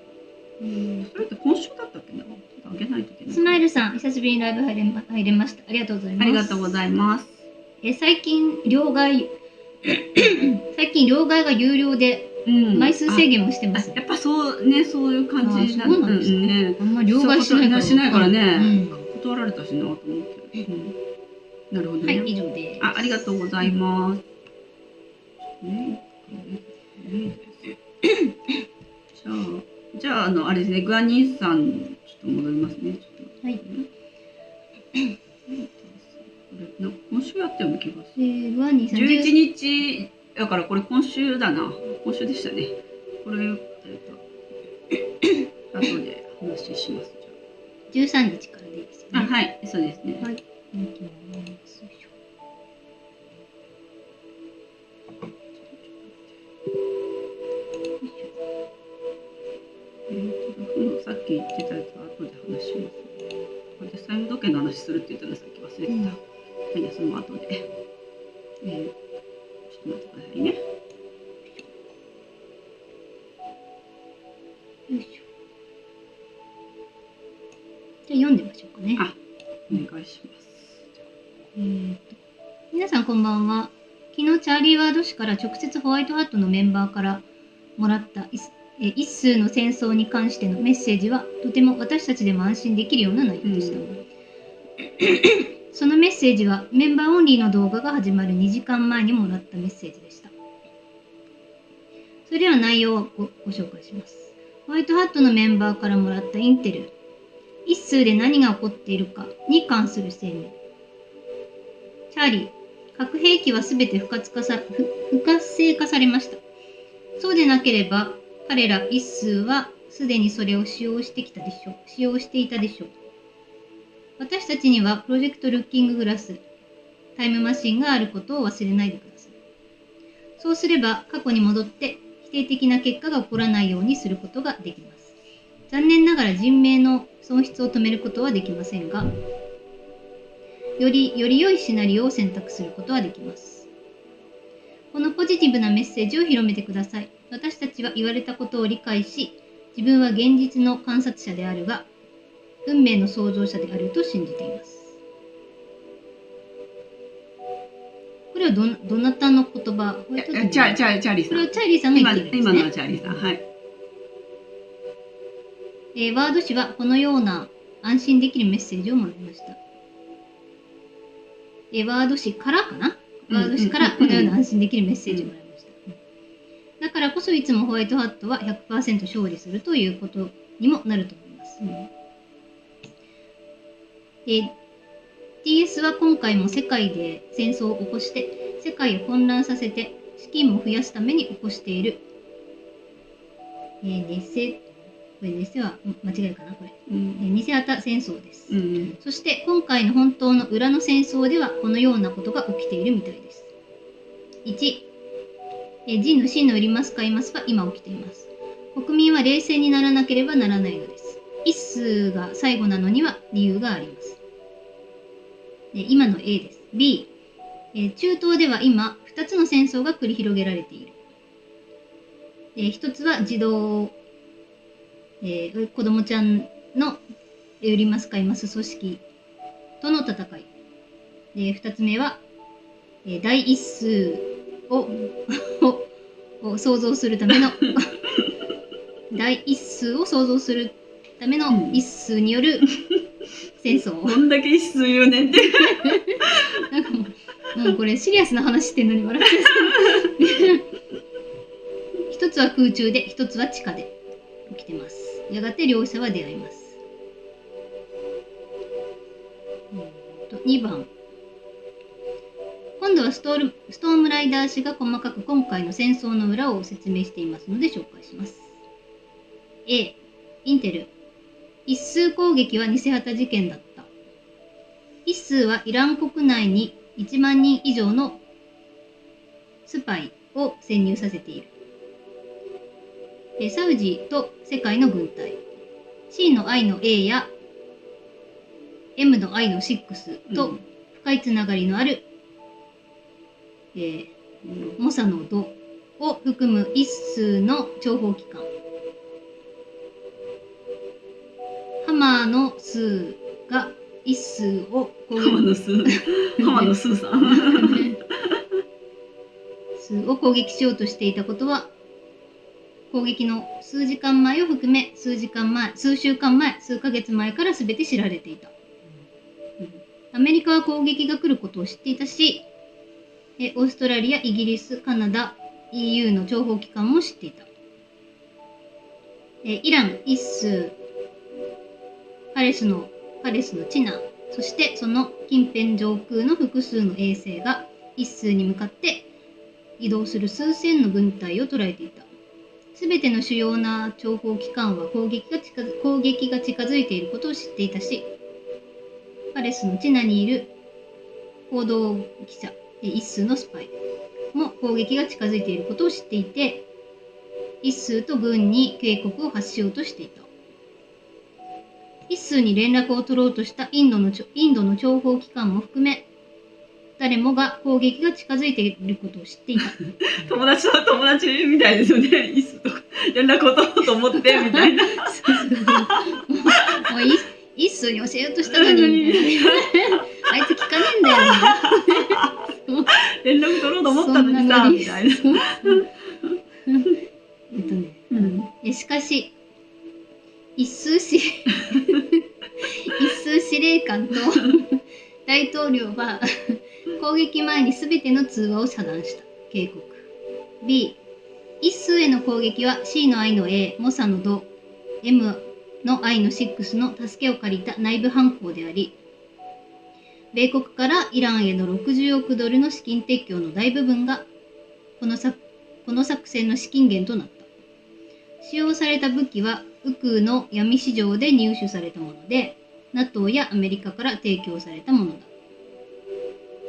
Speaker 2: それって今週だったっけな。あげないといけない。
Speaker 1: スマイルさん、久しぶりにライブ入れました。ありがとうございます。
Speaker 2: ありがとうございます。
Speaker 1: 最近両替が有料で枚数制限もしてます。
Speaker 2: やっぱそういう感じ
Speaker 1: なんですね。あんま両替
Speaker 2: しないからね。断られたしなと思って。なるほどね。
Speaker 1: はい、以上です。
Speaker 2: ありがとうございます。じゃああれですね、グアニーさんちょっと戻りますね。
Speaker 1: はい。
Speaker 2: 今週やったような気がす
Speaker 1: る。グアニーさん。
Speaker 2: 11日だからこれ今週だな。今週でしたね。これ後で話します。
Speaker 1: 13日からでいいですよね。
Speaker 2: はい、そうですね。はい。さっき言ってたやつは後で話します。これで債務時計の話するって言ったのさっき忘れてた。いや、その後で。ちょっと待ってくださいね。
Speaker 1: よいしょ。じゃあ読んでみましょうかね。
Speaker 2: お願いします。
Speaker 1: 皆さんこんばんは。昨日チャーリーワード氏から直接ホワイトハットのメンバーからもらった一数の戦争に関してのメッセージはとても私たちでも安心できるような内容でした。そのメッセージはメンバーオンリーの動画が始まる2時間前にもらったメッセージでした。それでは内容をご紹介します。ホワイトハットのメンバーからもらったインテル一数で何が起こっているかに関する声明。チャーリー、核兵器はすべて不活性化されました。そうでなければ彼ら一数はすでにそれを使用していたでしょう。私たちにはプロジェクトルッキンググラス、タイムマシンがあることを忘れないでください。そうすれば過去に戻って否定的な結果が起こらないようにすることができます。残念ながら人命の損失を止めることはできませんが、より良いシナリオを選択することはできます。このポジティブなメッセージを広めてください。私たちは言われたことを理解し、自分は現実の観察者であるが、運命の創造者であると信じています。これはどなたの言葉？
Speaker 2: チャーリーさん。
Speaker 1: これはチャーリーさんが言ってるんですね。
Speaker 2: 今のはチャーリーさん。はい。
Speaker 1: ワード氏はこのような安心できるメッセージをもらいました。ワード氏からかな？ワード氏からこのような安心できるメッセージをもらいました。だからこそいつもホワイトハットは 100% 勝利するということにもなると思います。TS は今回も世界で戦争を起こして世界を混乱させて資金も増やすために起こしている、偽は間違いかなこれ、偽旗戦争です、そして今回の本当の裏の戦争ではこのようなことが起きているみたいです。1、ジンの真の売ります買いますは今起きています。国民は冷静にならなければならないのです。一数が最後なのには理由があります。今の A です。B、中東では今2つの戦争が繰り広げられている。1つは児童、子供ちゃんの売ります買います組織との戦い。2つ目は、第一数を想像するための第一数を想像するための一数による戦争。
Speaker 2: どんだけ一数言うねんって
Speaker 1: なんかもうこれシリアスな話してんのに笑ってる。一つは空中で、一つは地下で起きてます。やがて両者は出会います。2番。今度はストームライダー氏が細かく今回の戦争の裏を説明していますので紹介します。A、インテル。一数攻撃は偽旗事件だった。一数はイラン国内に1万人以上のスパイを潜入させている。サウジと世界の軍隊、C の I の A や M の I の6と深いつながりのある、モサノドを含む一数の諜報機関、ハマの数が一数を
Speaker 2: 浜野スーさん
Speaker 1: 数を攻撃しようとしていたことは、攻撃の数時間前を含め数週間前、数ヶ月前から全て知られていた。アメリカは攻撃が来ることを知っていたし、オーストラリア、イギリス、カナダ、EU の諜報機関も知っていた。イラン、一数、パレスのチナ、そしてその近辺上空の複数の衛星が一数に向かって移動する数千の軍隊を捉えていた。すべての主要な諜報機関は攻撃が近づいていることを知っていたし、パレスのチナにいる報道記者、一数のスパイも攻撃が近づいていることを知っていて、一数と軍に警告を発しようとしていた。一数に連絡を取ろうとしたインドの諜報機関も含め、誰もが攻撃が近づいていることを知っていた。
Speaker 2: 友達みたいですよね。一数とか連絡を取ろうと思ってみたいな。
Speaker 1: もう一数に教えようとしたのにあいつ聞かねえんだよ。
Speaker 2: 連絡取ろうと思ったのにさみたいな。
Speaker 1: しかし一数司令官と大統領は攻撃前に全ての通話を遮断した。警告。 B、 一数への攻撃は C の I の A、 モサのド、 M の I の6の助けを借りた内部犯行であり、米国からイランへの60億ドルの資金提供の大部分がこの作戦の資金源となった。使用された武器は右空の闇市場で入手されたもので、 NATO やアメリカから提供されたものだ。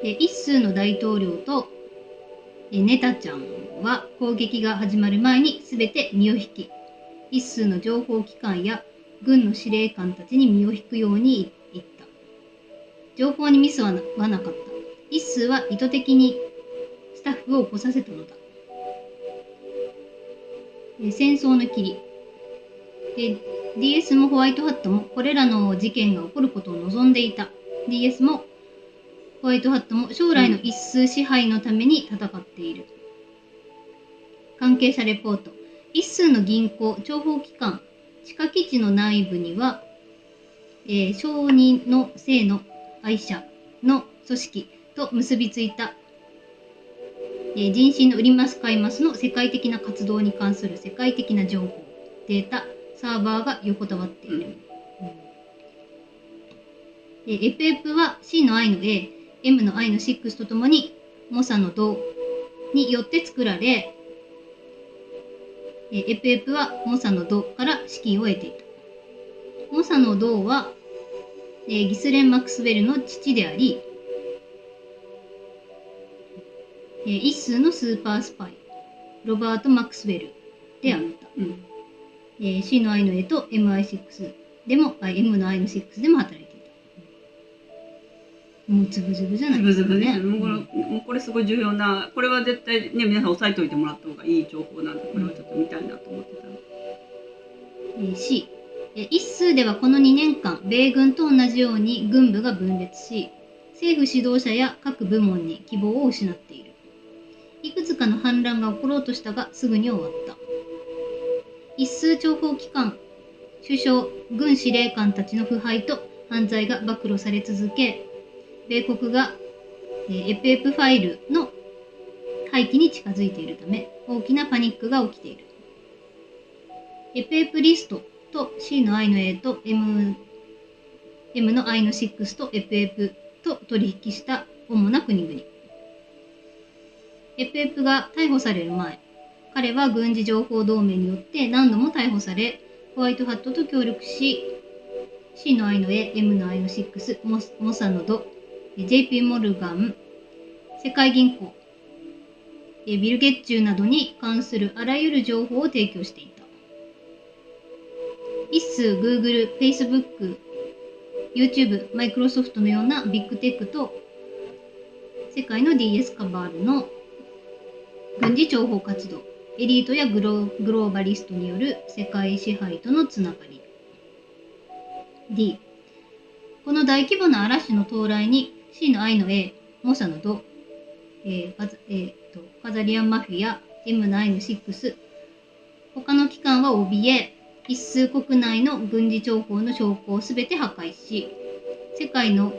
Speaker 1: 一数の大統領とネタちゃんは攻撃が始まる前に全て身を引き、一数の情報機関や軍の司令官たちに身を引くように言った。情報にミスはなかった。一数は意図的にスタッフを起こさせたのだ。戦争の霧。DS もホワイトハットもこれらの事件が起こることを望んでいた。DS もホワイトハットも将来の一数支配のために戦っている。関係者レポート。一数の銀行、諜報機関、地下基地の内部には、小児の性の愛者の組織と結びついた、人身の売ります買いますの世界的な活動に関する世界的な情報、データ、サーバーが横たわっている。FF は C の I の A、M の I の6とともにモサのドによって作られ、FF はモサのドから資金を得ていた。モサのドは、ギスレン・マクスウェルの父であり、一数のスーパースパイ、ロバート・マクスウェルであった。C の I の A と MI6 でも、M の I の6でも働いていた。もうズブズブじゃないですかね。
Speaker 2: もうこれすごい重要な、これは絶対ね、皆さん押さえておいてもらった方がいい情報なんで、これはちょっと見たいなと思ってた。
Speaker 1: C、一数ではこの2年間、米軍と同じように軍部が分裂し、政府指導者や各部門に希望を失っている。いくつかの反乱が起ころうとしたがすぐに終わった。一数諜報機関、首相、軍司令官たちの腐敗と犯罪が暴露され続け、米国がFF ファイルの廃棄に近づいているため、大きなパニックが起きている。FF リストと C の I の A と M の I の6と FF と取引した主な国々。FF が逮捕される前、彼は軍事情報同盟によって何度も逮捕され、ホワイトハットと協力し、C の I の A、M の I の6、モサノド、JP モルガン、世界銀行、ビル・ゲッチューなどに関するあらゆる情報を提供していた。一数 Google、Facebook、YouTube、Microsoft のようなビッグテックと世界の DS カバールの軍事諜報活動、エリートやグローバリストによる世界支配とのつながり。D、この大規模な嵐の到来に C の I の A、モサのド、カザリアンマフィア、M の I の6、他の機関は怯え、一数国内の軍事情報の証拠をすべて破壊し、世界の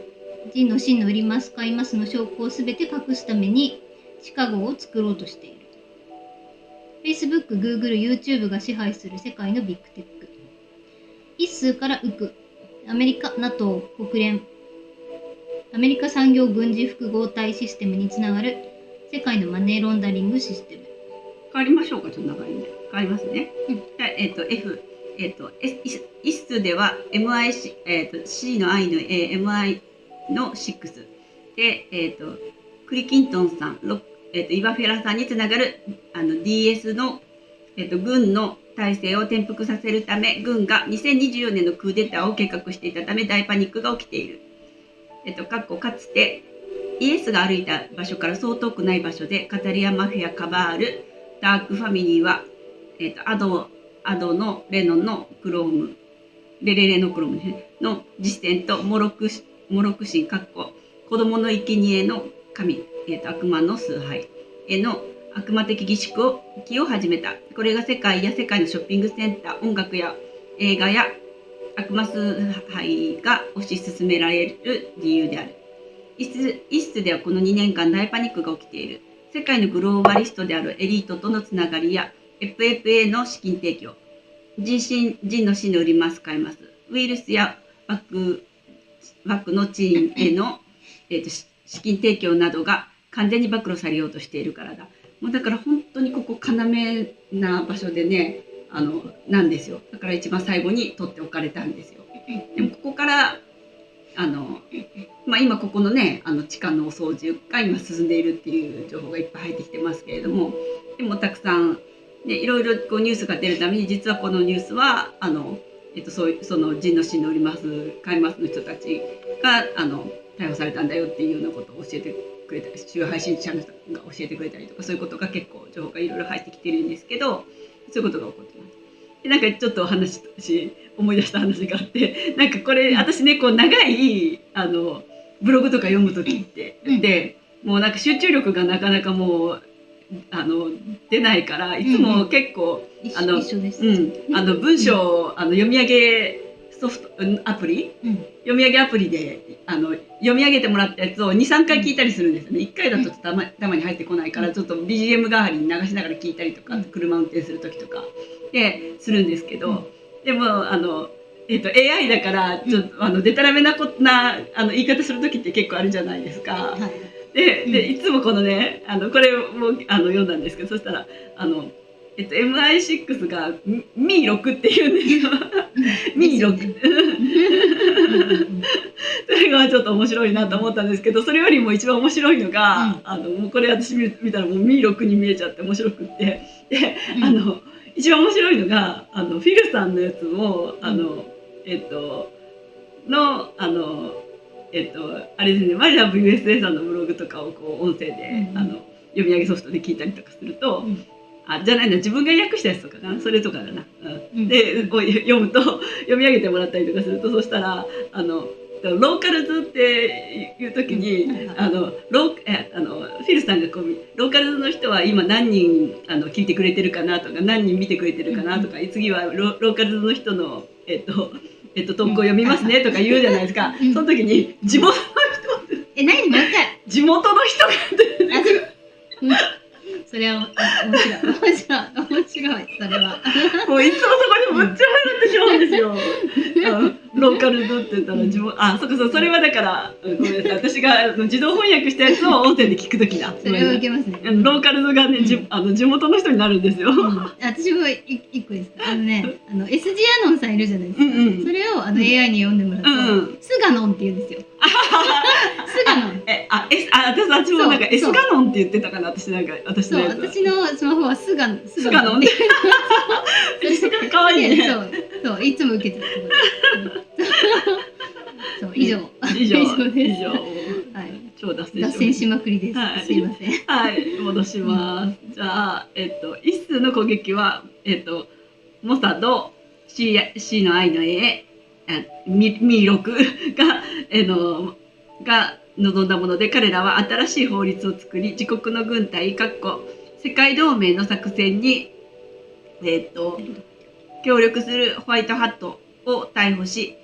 Speaker 1: 人の真の売ります買いますの証拠をすべて隠すために地下壕を作ろうとしている。Facebook、Google、YouTube が支配する世界のビッグテック。一数からウク、アメリカ、NATO、国連、アメリカ産業軍事複合体システムにつながる世界のマネーロンダリングシステム。
Speaker 2: 変わりましょうか、ちょっと長いんで。変わりますね。F、一数では C の I の A、MI の6で、クリキントンさん、イバフェラさんにつながるDS の、軍の体制を転覆させるため、軍が2024年のクーデターを計画していたため大パニックが起きている。かつてイエスが歩いた場所からそう遠くない場所でカタリアマフィア、カバール、ダークファミリーは、アドのレノンのクローム、レレレのクローム、ね、の実践とモロク神、子供の生贄の神、悪魔の崇拝への悪魔的儀式を始めた。これが世界のショッピングセンター、音楽や映画や悪魔崇拝が推し進められる理由である。一室ではこの2年間大パニックが起きている。世界のグローバリストであるエリートとのつながりや FFA の資金提供、人の死の売ります買います、ウイルスやバックのチーンへの、資金提供などが完全に暴露されようとしているからだ。もうだから本当にここ要な場所でね、なんですよ。だから一番最後に取っておかれたんですよ。でもここから今ここのね地下のお掃除が今進んでいるっていう情報がいっぱい入ってきてますけれども、でもたくさん、ね、いろいろこうニュースが出るために、実はこのニュースはその人の死の売ります買いますの人たちが逮捕されたんだよっていうようなことを教えてくれたり、主配信者の人が教えてくれたりとか、そういうことが結構情報がいろいろ入ってきてるんですけど、そういうことが起こってます。でなんかちょっと思い出した話があって、なんかこれ私ねこう長いブログとか読む時って、でもうなんか集中力がなかなかもう出ないから、いつも結構文章を読み上げソフトアプリ、読み上げアプリで読み上げてもらったやつを 2,3 回聞いたりするんですよね。1回だとたまに入ってこないから、ちょっと BGM 代わりに流しながら聞いたりとか、車運転する時とかでするんですけど、でもAI だからちょっとデタラメな言い方する時って結構あるじゃないですか。でいつもこのねこれも読んだんですけど、そしたらMI6 がミー6っていうんですよ。ミー6。それがちょっと面白いなと思ったんですけど、それよりも一番面白いのが、もうこれ私見たらもうミー6に見えちゃって面白くって、で一番面白いのがフィルさんのやつもあれですね、マリラブ USA さんのブログとかをこう音声で、読み上げソフトで聞いたりとかすると、じゃないな、自分が訳したやつとかかな、それとかだな、で読むと読み上げてもらったりとかすると、そしたらローカルズっていう時に、フィルさんがローカルズの人は今何人聞いてくれてるかなとか、何人見てくれてるかなとか、次はローカルズの人の投稿読みますねとか言うじゃないですか。その時に地元の人
Speaker 1: 何もう一回
Speaker 2: 地元の人が
Speaker 1: それは面白いそれは
Speaker 2: もういつもそこでむっちゃ笑ってしまうんですよ。ローカルズって言ったらそれはだからごめんなさい、私が自動翻訳したやつを音声で聞くときだ。
Speaker 1: それは受けますね。
Speaker 2: ローカルズがね、地元の人になるんですよ。
Speaker 1: 私も一個です。SG アノンさんいるじゃないですか。それをAI に読んでもらうとスガノンって言うんですよ。スガノン。
Speaker 2: 私もなんか S ガノンって言ってたかな。私の
Speaker 1: スマホはスガノン。
Speaker 2: スガノンって。可愛いね。
Speaker 1: そういつも受けてる。そう以上です。はい。超脱線しまくりです。すいません。
Speaker 2: はい、戻します。じゃあ一数の攻撃はモサド C の I の A ミーロクが望んだもので、彼らは新しい法律を作り、自国の軍隊世界同盟の作戦に協力するホワイトハットを逮捕し、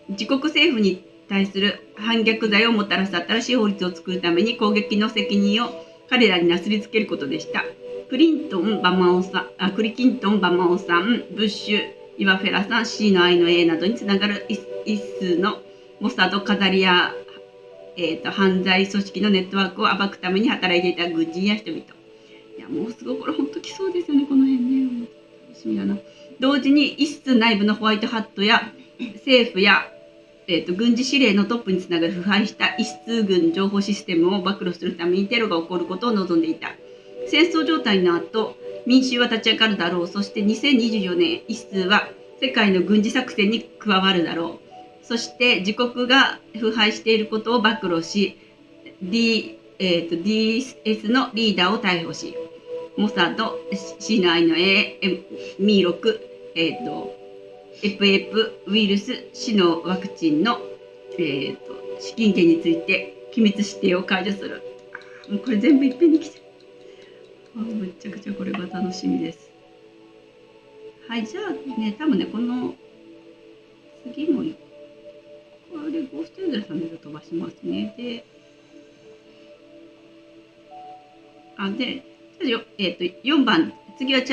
Speaker 2: 自国政府に対する反逆罪をもたらす新しい法律を作るために攻撃の責任を彼らになすりつけることでした。クリキントン・バマオさん、ブッシュ、イワフェラさん、C の I の A などにつながる一数のモサド・カザリア、犯罪組織のネットワークを暴くために働いていた軍人や人々。いや、もうすごいこれ本当来そうですよね、この辺ね。楽しみだな。同時に一室内部のホワイトハットや政府や、軍事指令のトップにつながる腐敗した一室軍情報システムを暴露するためにテロが起こることを望んでいた。戦争状態の後、民衆は立ち上がるだろう。そして2024年、一室は世界の軍事作戦に加わるだろう。そして自国が腐敗していることを暴露し、DS のリーダーを逮捕し、モサド、C の I の A、ミーロク、FF ウイルス、死のワクチンの、資金源について機密指定を解除する。もうこれ全部いっぺんに来てる。めちゃくちゃこれが楽しみです。はい、じゃあね、多分ね、この次もこれゴーストユーザーさんで飛ばしますね。4番、次はウォ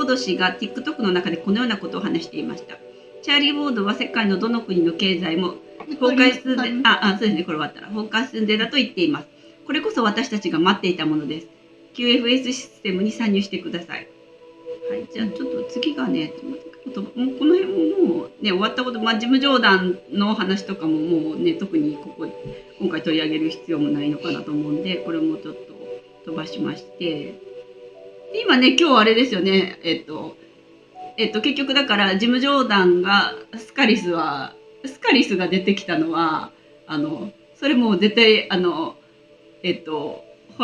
Speaker 2: ード氏が TikTok の中でこのようなことを話していました。チャーリー・ウォードは世界のどの国の経済も崩壊寸前、そうですね、これ終わったら崩壊寸前だと言っています。これこそ私たちが待っていたものです。QFS システムに参入してください。はい、じゃあちょっと次がね、もうこの辺ももうね、終わったこと、ジム・ジョーダンの話とかももうね、特に今回取り上げる必要もないのかなと思うんで、これもちょっと飛ばしまして、今ね、今日あれですよね、結局だからジム・ジョーダンがスカリスが出てきたのはそれも絶対ホ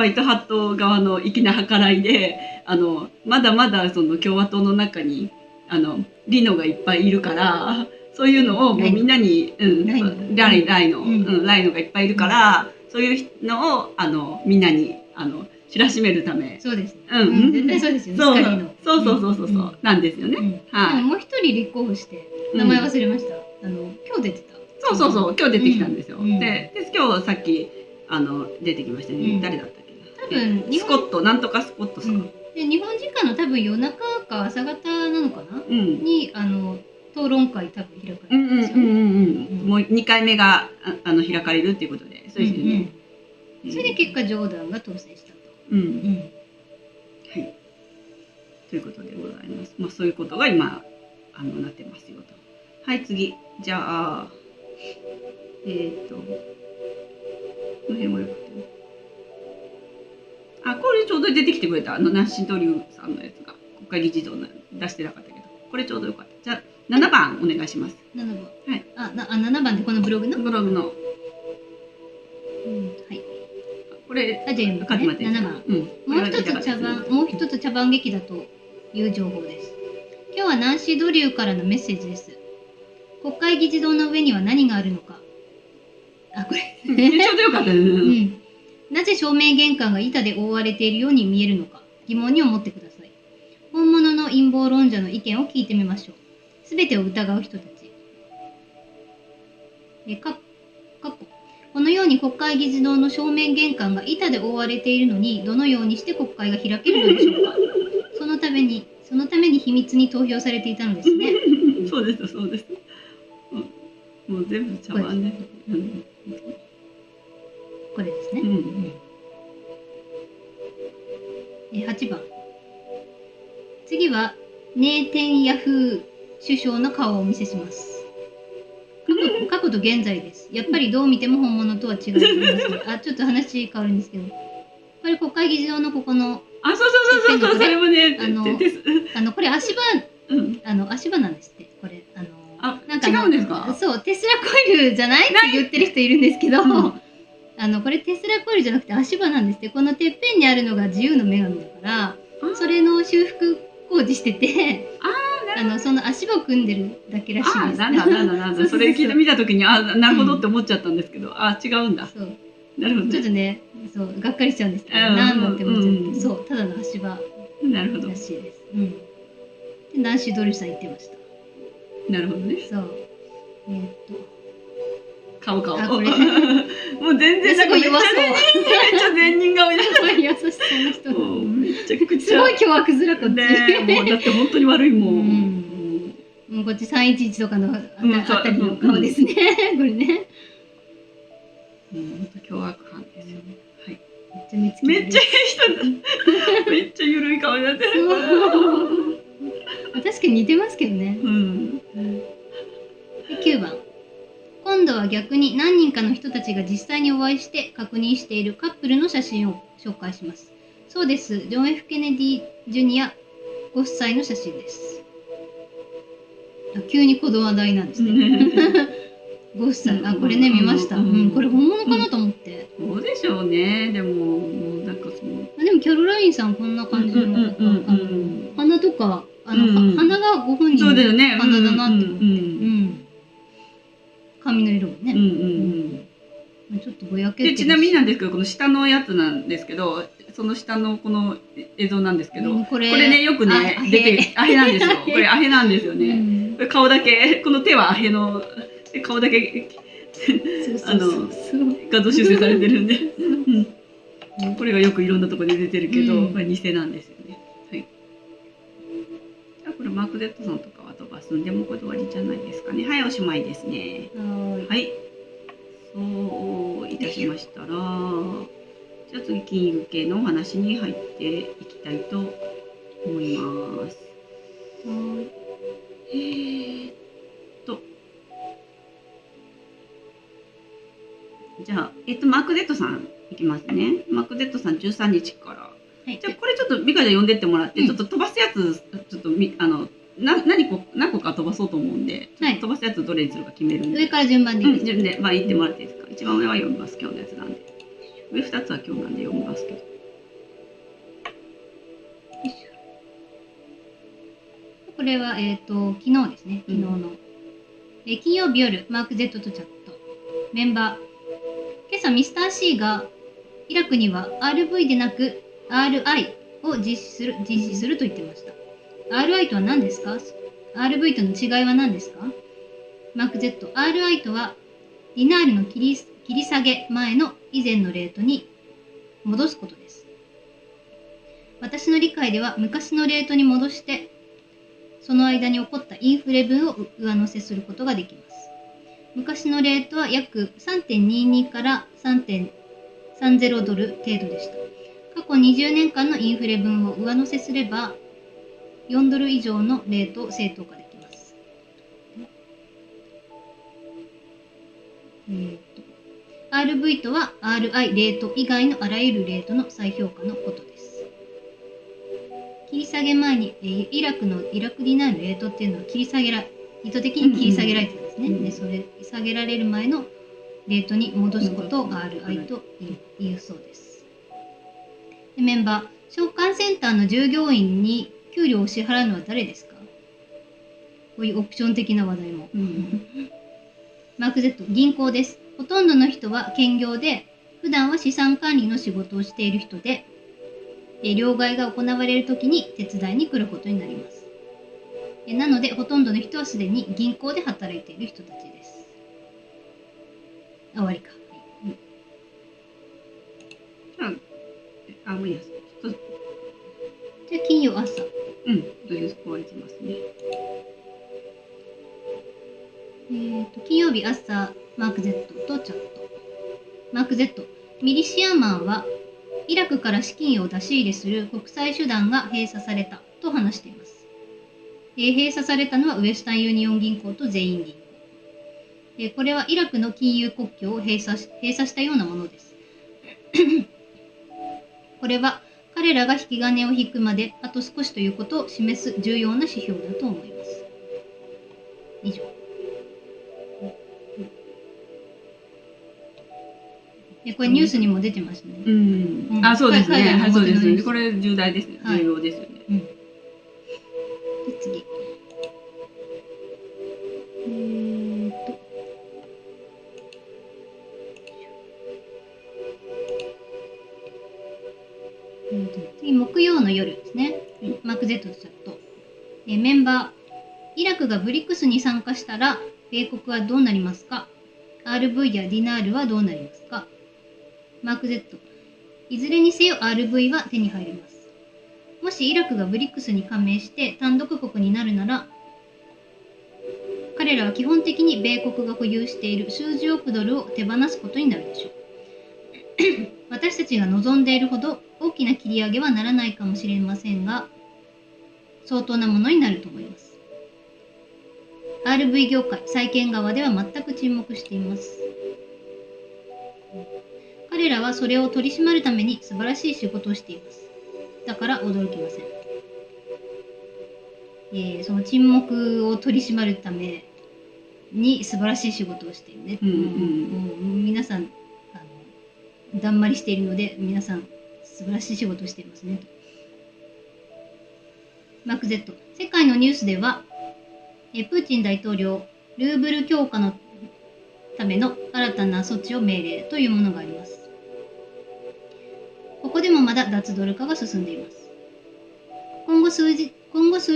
Speaker 2: ワイトハット側の粋な計らいでまだまだその共和党の中にリノがいっぱいいるからそういうのをもうみんなにライノがいっぱいいるから、そういうのをみんなに知らしめるため。
Speaker 1: そうです。絶対そうですよね。
Speaker 2: そうなんですよね。
Speaker 1: はい。もう一人立候補して名前忘れました。今日出てた。
Speaker 2: そう今日出てきたんですよ。で今日さっき出てきましたね。誰だったっけな。多分スコットなんとかスコットさん。
Speaker 1: で日本時間の多分夜中か朝方なのかな。に討論会多分開かれるんですよ。
Speaker 2: もう2回目が開かれるっていうことで、そうですよね。
Speaker 1: それで結果ジョーダンが当選したと。
Speaker 2: はい。ということでございます。まあそういうことが今なってますよと。はい、次。じゃあこの辺もよくて。これちょうど出てきてくれたナンシー・ドリューさんのやつが国会議事堂出してなかったけど、これちょうどよかった。じゃあ7番お願いします。
Speaker 1: 7番。はい。7番でこのブログの。
Speaker 2: はい。これ
Speaker 1: じゃあ読むね。7番。もう一つ茶番劇だという情報です。今日はナンシー・ドリューからのメッセージです。国会議事堂の上には何があるのか。あ、これ。
Speaker 2: ちょうどよかった。
Speaker 1: なぜ正面玄関が板で覆われているように見えるのか、疑問に思ってください。本物の陰謀論者の意見を聞いてみましょう。すべてを疑う人たち。このように国会議事堂の正面玄関が板で覆われているのに、どのようにして国会が開けるのでしょうか。そのために秘密に投票されていたのですね。
Speaker 2: そうです、そうです。もう全部茶碗ね。
Speaker 1: これですね。8番。次はネーテンヤフー首相の顔をお見せします。過去と現在です。やっぱりどう見ても本物とは違います。ちょっと話変わるんですけど、これ国会議事堂のここの、
Speaker 2: そう、それもね、
Speaker 1: これ足場、足場なんですって。これ
Speaker 2: なんか違うんですか？
Speaker 1: そう、テスラコイルじゃないって言ってる人いるんですけど、これテスラコイルじゃなくて足場なんですって。このてっぺんにあるのが自由の女神だから、それの修復工事してて、その足場を組んでるだけらしいです。
Speaker 2: なんだ。それ聞いてみたときに、なるほどって思っちゃったんですけど、違うんだ。
Speaker 1: そう。
Speaker 2: なるほど。
Speaker 1: ちょっとね、そう、がっかりしちゃうんですけど、なんだって思っちゃって、そう、ただの足場らしいです。で、ナンシー・ドルさん言ってました。
Speaker 2: なるほどね。
Speaker 1: そう。
Speaker 2: 顔。
Speaker 1: これ。
Speaker 2: もう全然
Speaker 1: すごい弱そう。
Speaker 2: めっちゃ善人顔になっ
Speaker 1: 優しそうな人。
Speaker 2: めっちゃくちゃ。
Speaker 1: すごい凶悪面こっち。
Speaker 2: もうだって本当に悪いもん。
Speaker 1: もうこっち311とかのあたりの顔ですね。これね。
Speaker 2: 本当凶悪犯ですよね。はい。
Speaker 1: めっちゃいい
Speaker 2: 人だ。めっちゃ緩い顔になってる。
Speaker 1: 確かに似てますけどね。で、9番。今度は逆に何人かの人たちが実際にお会いして確認しているカップルの写真を紹介します。そうです。ジョン・ F ・ケネディ・ジュニアご夫妻の写真です。急に子供話題なんですね。ご夫妻、これね、見ました。これ本物かなと思って。
Speaker 2: そうでしょうね。でもなんか
Speaker 1: でもキャロラインさんこんな感じの鼻とか鼻がご本人の鼻だなって思って。髪の色もね。ちょっとぼやけて。
Speaker 2: ちなみになんですけど、この下のやつなんですけど、その下のこの映像なんですけど、これね、よくね、出て、アヘなんですよ。これアヘなんですよね。これ顔だけ、この手はアヘの、顔だけ、画像修正されてるんで。これがよくいろんなところで出てるけど、これ偽なんですよね。はい。じゃあこれマーク Z さんとかは飛ばすんで、もうこれで終わりじゃないですかね。はい、おしまいですね。はい。そういたしましたら、じゃあ次金融系のお話に入っていきたいと思います。じゃあ、マーク Z さんいきますね。マーク Z さん13日から。じゃあこれちょっとミカちゃん読んでってもらって、ちょっと飛ばすやつ、ちょっと何個か飛ばそうと思うんで、飛ばすやつどれにするか決めるんで。
Speaker 1: 上から順番でいいですか？
Speaker 2: 順で、言ってもらっていいですか？一番上は読みます、今日のやつなんで。上2つは今日なんで読みますけど。
Speaker 1: これは、昨日ですね。昨日の。金曜日夜、マーク Z とチャット。メンバー。今朝、ミスター C が、イラクには RV でなく RI を実施すると言ってました。RI とは何ですか？ RV との違いは何ですか？マーク Z。RI とは、ディナールの切り下げ前の以前のレートに戻すことです。私の理解では、昔のレートに戻して、その間に起こったインフレ分を上乗せすることができます。昔のレートは約 3.22 から 3.30 ドル程度でした。過去20年間のインフレ分を上乗せすれば、4ドル以上のレートを正当化できます。RV とは RI レート以外のあらゆるレートの再評価のことです。切り下げ前に、イラクディナールレートっていうのは意図的に切り下げられてるんですね。で、それ下げられる前のレートに戻すことを RI と言うそうです。で、メンバー、償還センターの従業員に給料を支払うのは誰ですか？こういうオプション的な話題も。マーク Z、銀行です。ほとんどの人は兼業で、普段は資産管理の仕事をしている人で、両替が行われるときに手伝いに来ることになります。なので、ほとんどの人はすでに銀行で働いている人たちです。終わりか。
Speaker 2: もういいです。
Speaker 1: じゃあ、金曜朝。
Speaker 2: とりあえず終わりますね。
Speaker 1: 金曜日朝、マーク Z とチャット。マーク Z、ミリシアマンは、イラクから資金を出し入れする国際手段が閉鎖されたと話しています。閉鎖されたのはウエスタンユニオン銀行と全員銀行。これはイラクの金融国境を閉鎖したようなものです。これは彼らが引き金を引くまであと少しということを示す重要な指標だと思います。以上。これニュースにも出てましたね。
Speaker 2: そうですね。はい、そうですね。これ重大ですね。重要ですよね。
Speaker 1: で、次。次、木曜の夜ですね。マーク Z チャット。メンバー、イラクがブリックスに参加したら、米国はどうなりますか？ RV やディナールはどうなりますか？マーク Z、いずれにせよ RV は手に入ります。もしイラクがブリックスに加盟して単独国になるなら、彼らは基本的に米国が保有している数十億ドルを手放すことになるでしょう。私たちが望んでいるほど大きな切り上げはならないかもしれませんが、相当なものになると思います。RV 業界、債券側では全く沈黙しています。彼らはそれを取り締まるために素晴らしい仕事をしています。だから驚きません。その沈黙を取り締まるために素晴らしい仕事をしているね。皆さんだんまりしているので、皆さん素晴らしい仕事をしていますね。マーク Z、世界のニュースでは、プーチン大統領、ルーブル強化のための新たな措置を命令というものがあります。ここでもまだ脱ドル化が進んでいます。今後数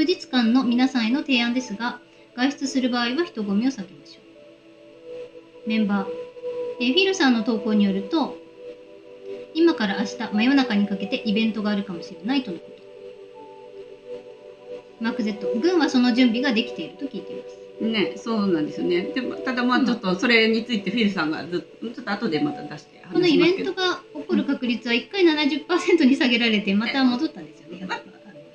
Speaker 1: 日間の皆さんへの提案ですが、外出する場合は人混みを避けましょう。メンバー、フィルさんの投稿によると、今から明日真夜中にかけてイベントがあるかもしれないとのこと。マーク Z、軍はその準備ができていると聞いています。
Speaker 2: ね、そうなんですよね。でもただちょっとそれについてフィルさんがちょっと後でまた出して話しますけど、
Speaker 1: このイベントが起こる確率は1回 70% に下げられてまた戻ったんですよね。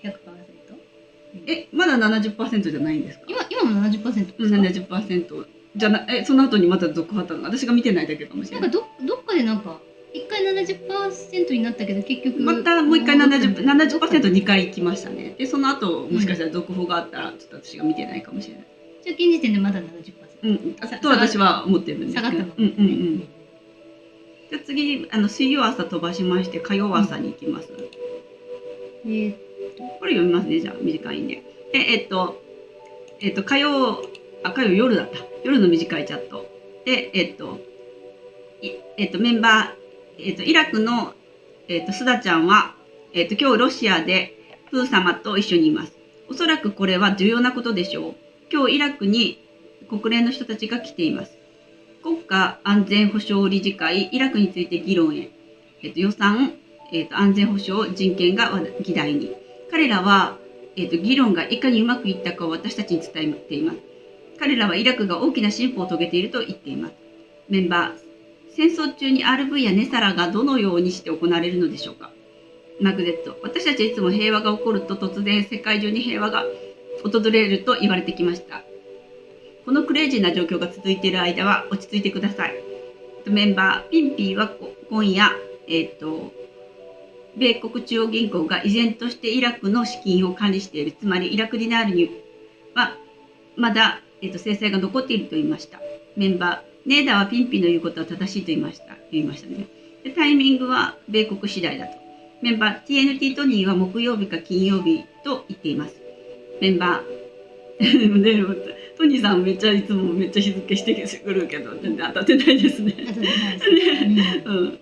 Speaker 1: 100%。
Speaker 2: まだ 70% じゃないんですか？
Speaker 1: 今も 70%ですか
Speaker 2: ？70%じゃなその後にまた続発ったの？私が見てないだけかもしれない。
Speaker 1: どっかで1回 70% になったけど結局
Speaker 2: またもう1回 70%2 回行きましたね。でその後もしかしたら続報があったらちょっと私が見てないかもしれない。
Speaker 1: じゃあ現時点でまだ 70%。
Speaker 2: と私は思ってるんですけど。
Speaker 1: 下がったの。じ
Speaker 2: ゃあ次水曜朝飛ばしまして火曜朝に行きます。これ読みますね。じゃあ短いんで。火曜夜だった。夜の短いチャットでメンバーイラクのスダちゃんは今日ロシアでプー様と一緒にいます。おそらくこれは重要なことでしょう。今日イラクに国連の人たちが来ています。国家安全保障理事会イラクについて議論へ、予算、安全保障人権が議題に。彼らは、議論がいかにうまくいったかを私たちに伝えています。彼らはイラクが大きな進歩を遂げていると言っています。メンバー、戦争中に RV やネサラがどのようにして行われるのでしょうか。マーク Z、私たちはいつも平和が起こると突然世界中に平和が訪れると言われてきました。このクレイジーな状況が続いている間は落ち着いてください。メンバー、ピンピーは今夜、米国中央銀行が依然としてイラクの資金を管理している、つまりイラクディナールにはまだ、制裁が残っていると言いました。メンバー、ネーダーはピンピーの言うことは正しいと言いましたね。でタイミングは米国次第だと。メンバー、TNT トニーは木曜日か金曜日と言っています。メンバー、でトニーさんめっちゃいつもめっちゃ日付してくるけど全然当たってないですね。
Speaker 1: 当たってないですね。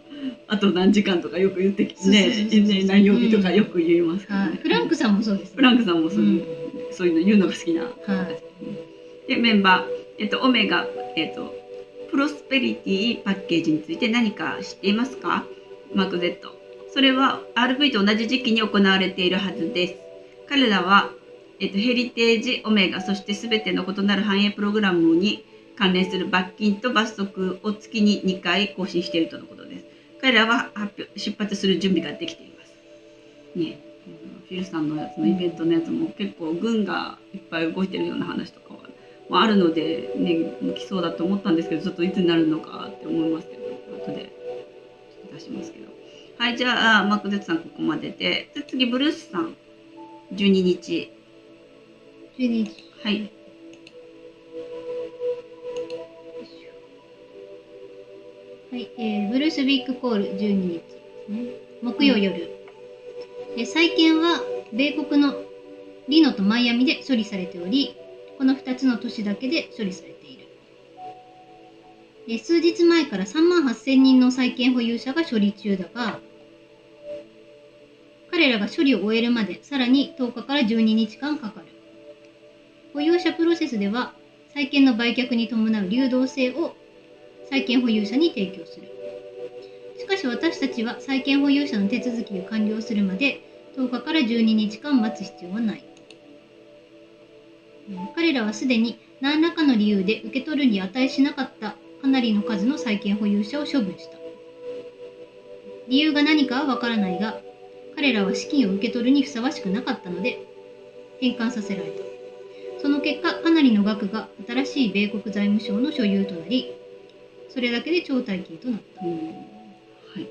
Speaker 2: あと何時間とかよく言ってきてね、何曜日とかよく言いますからね。
Speaker 1: フランクさんもそうです。
Speaker 2: フランクさんもそういうの言うのが好きな。でメンバーオメガプロスペリティパッケージについて何か知っていますか？マーク Z。それは RV と同じ時期に行われているはずです。彼らは、ヘリテージオメガ、そして全ての異なる反映プログラムに関連する罰金と罰則を月に2回更新しているとのことです。彼らは出発する準備ができています。ね、フィルさんのやつのイベントのやつも結構軍がいっぱい動いてるような話とかはあるので、ね、来そうだと思ったんですけど、ちょっといつになるのかって思いますけど、後で出しますけど。はい、じゃあマーク Z さんここまでで、次ブルースさん12日。
Speaker 1: 12日。
Speaker 2: はい。
Speaker 1: はい、ブルースビッグコール12日ですね。木曜夜。債券は米国のリノとマイアミで処理されており、この2つの都市だけで処理されている。数日前から38,000人の債券保有者が処理中だが、彼らが処理を終えるまでさらに10日から12日間かかる。保有者プロセスでは、債券の売却に伴う流動性を債券保有者に提供する。しかし私たちは債券保有者の手続きを完了するまで10日から12日間待つ必要はない。彼らはすでに何らかの理由で受け取るに値しなかったかなりの数の債券保有者を処分した。理由が何かはわからないが、彼らは資金を受け取るにふさわしくなかったので返還させられた。その結果、かなりの額が新しい米国財務省の所有となり、それだけで超大金となった。はい。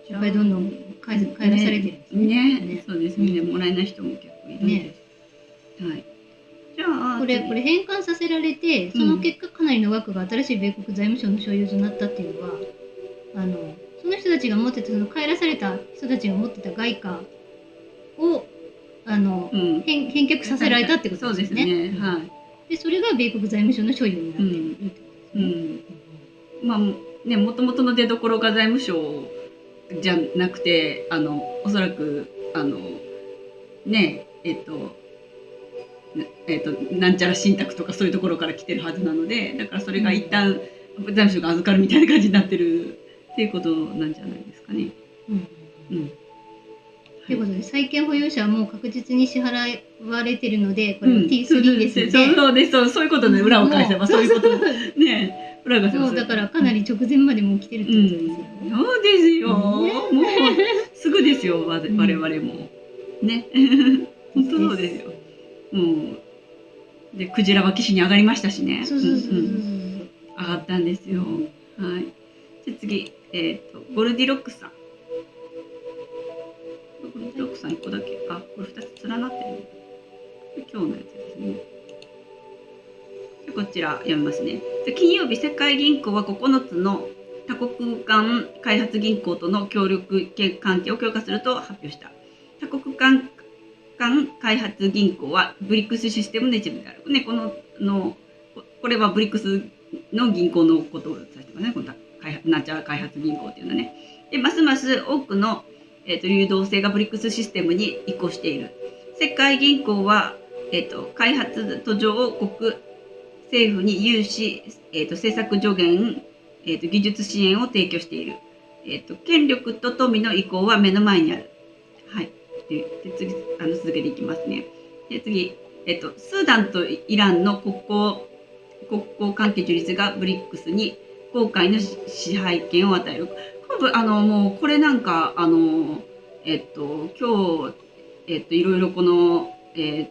Speaker 1: やっぱりどんどん返らされてるんです
Speaker 2: ね。そうですね。もらえない人も結構いるんです。はい。じゃあ
Speaker 1: これ返還させられて、その結果かなりの額が新しい米国財務省の所有となったっていうのは、その人たちが持ってた、その帰らされた人たちが持ってた外貨を返却させられたってことですね。
Speaker 2: そうですね。はい。
Speaker 1: でそれが米国財務省の所有になっているってことですね。
Speaker 2: まあね、もともとの出所が財務省じゃなくて、おそらくねなんちゃら信託とかそういうところから来てるはずなので、だからそれが一旦財務省が預かるみたいな感じになってるっていうことなんじゃないですかね。
Speaker 1: ということで、債券保有者はもう確実に支払われてるので、これは T3 ですので、
Speaker 2: そうです、そういうことね、裏を返せばそういうことね、裏が
Speaker 1: もうだからかなり直前までもう来てるってことですよ。
Speaker 2: そうですよ。もうすぐですよ、我々もね。本当そうですよ。で、クジラは岸に上がりましたしね。上がったんですよ。はい。で次、ゴルディロックさん。ゴルディロックさん1個だけ。これ2つ連なってる。今日のやつですね。こちら読みますね。金曜日、世界銀行は9つの多国間開発銀行との協力関係を強化すると発表した。多国間開発銀行はブリックスシステムの一部である。ね、これはブリックスの銀行のことを指してますね。このなんちゃら開発銀行っていうのはね。で、ますます多くの、流動性がブリックスシステムに移行している。世界銀行は、開発途上国政府に融資、政策助言、技術支援を提供している。権力と富の移行は目の前にある。はい。で次続けていきますね。で次、スーダンとイランの国交関係樹立がブリックスに公海の支配権を与える。もうこれなんか今日いろいろこのシ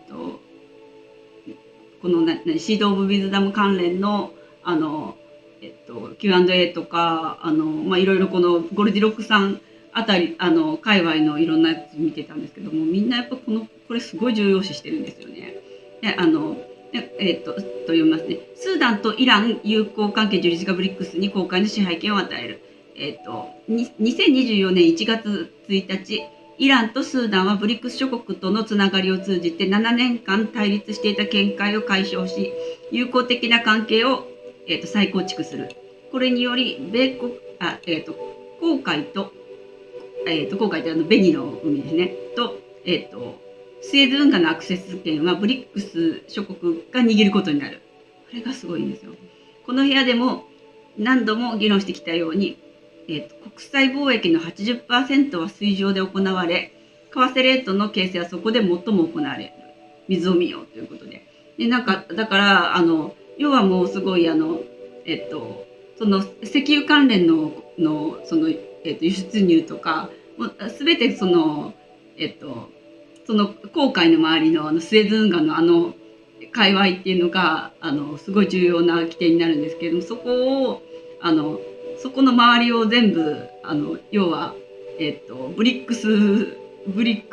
Speaker 2: ード・オブ・ウィズダム関連のQ&A とかいろいろこのゴルディロックさんあたり界隈のいろんなやつ見てたんですけども、みんなやっぱこれすごい重要視してるんですよね。で読みますね。スーダンとイラン友好関係樹立がブリックスに公海の支配権を与える。2024年1月1日、イランとスーダンはブリックス諸国とのつながりを通じて7年間対立していた見解を解消し、友好的な関係を、再構築する。これにより紅海と、紅海って紅の海ですね。と、スエズ運河のアクセス権はブリックス諸国が握ることになる。これがすごいんですよ。この部屋でも何度も議論してきたように、国際貿易の 80% は水上で行われ、為替レートの形成はそこで最も行われる。水を見ようということで。で、だから、要はもうすごい、その石油関連のその、輸出入とか、すべてその紅海の周りのスエズ運河の界隈っていうのがすごい重要な起点になるんですけれども、そこの周りを全部要はブリック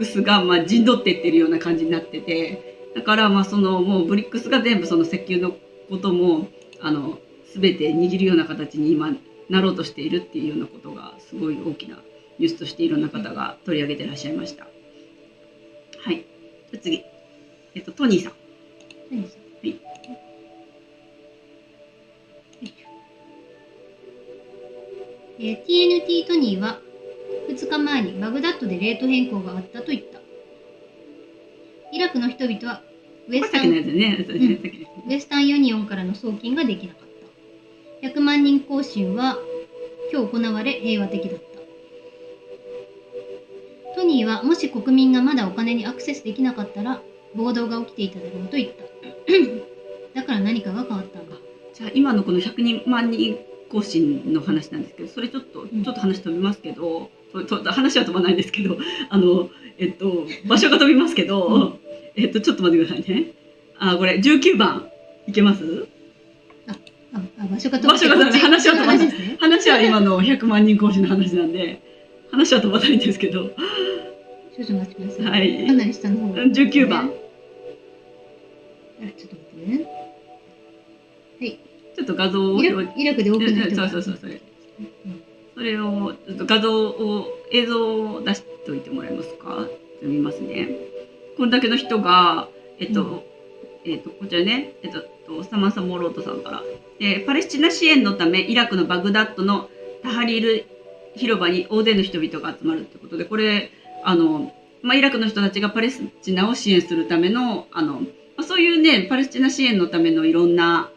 Speaker 2: スが陣取っていってるような感じになってて、だからもうブリックスが全部その石油のことも全て握るような形に今なろうとしているっていうようなことがすごい大きなニュースとしていろんな方が取り上げてらっしゃいました。はい。じゃ次、トニーさん。はい。
Speaker 1: TNT トニーは2日前にバグダッドでレート変更があったと言った。イラクの人々はウェスタンユニオンからの送金ができなかった。100万人行進は今日行われ平和的だった。トニーはもし国民がまだお金にアクセスできなかったら暴動が起きていただろうと言った。だから何かが変わったんだ。
Speaker 2: じゃあ今のこの100万人行進の話なんですけど、それちょっと話飛びますけど、話は飛ばないんですけど、場所が飛びますけど、ちょっと待ってくださいね。これ19番いけます？
Speaker 1: 場所が飛ばない。
Speaker 2: 話は飛ばない。話は今の100万人行進の話なんで、話は飛ばないんですけど。
Speaker 1: 少々お待ちください。
Speaker 2: はい。
Speaker 1: かなり下の方。
Speaker 2: 19番。
Speaker 1: ちょっと待ってね。はい。
Speaker 2: ちょっと画像を
Speaker 1: イラクで多くの人が。
Speaker 2: そうそれをちょっと映像を出しておいてもらえますか？見ますね。これだけの人がこちらねサマンサ・モロートさんから、パレスチナ支援のためイラクのバグダッドのタハリール広場に大勢の人々が集まるということで、これイラクの人たちがパレスチナを支援するためのそういうねパレスチナ支援のためのいろんな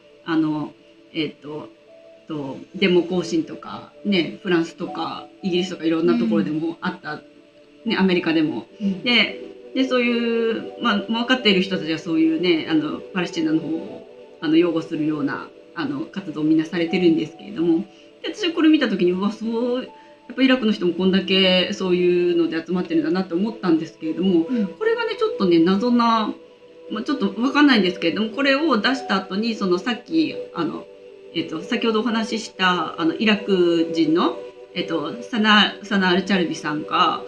Speaker 2: デモ行進とかね、フランスとかイギリスとかいろんなところでもあった、ね、アメリカでも、でそういう分かっている人たちはそういうねパレスチナの方を擁護するような活動をみんなされてるんですけれども、で私はこれ見た時にやっぱイラクの人もこんだけそういうので集まってるんだなって思ったんですけれども、これがねちょっとね謎な、ちょっと分かんないんですけれども、これを出した後にさっき先ほどお話ししたイラク人の、サナール・チャルビさんが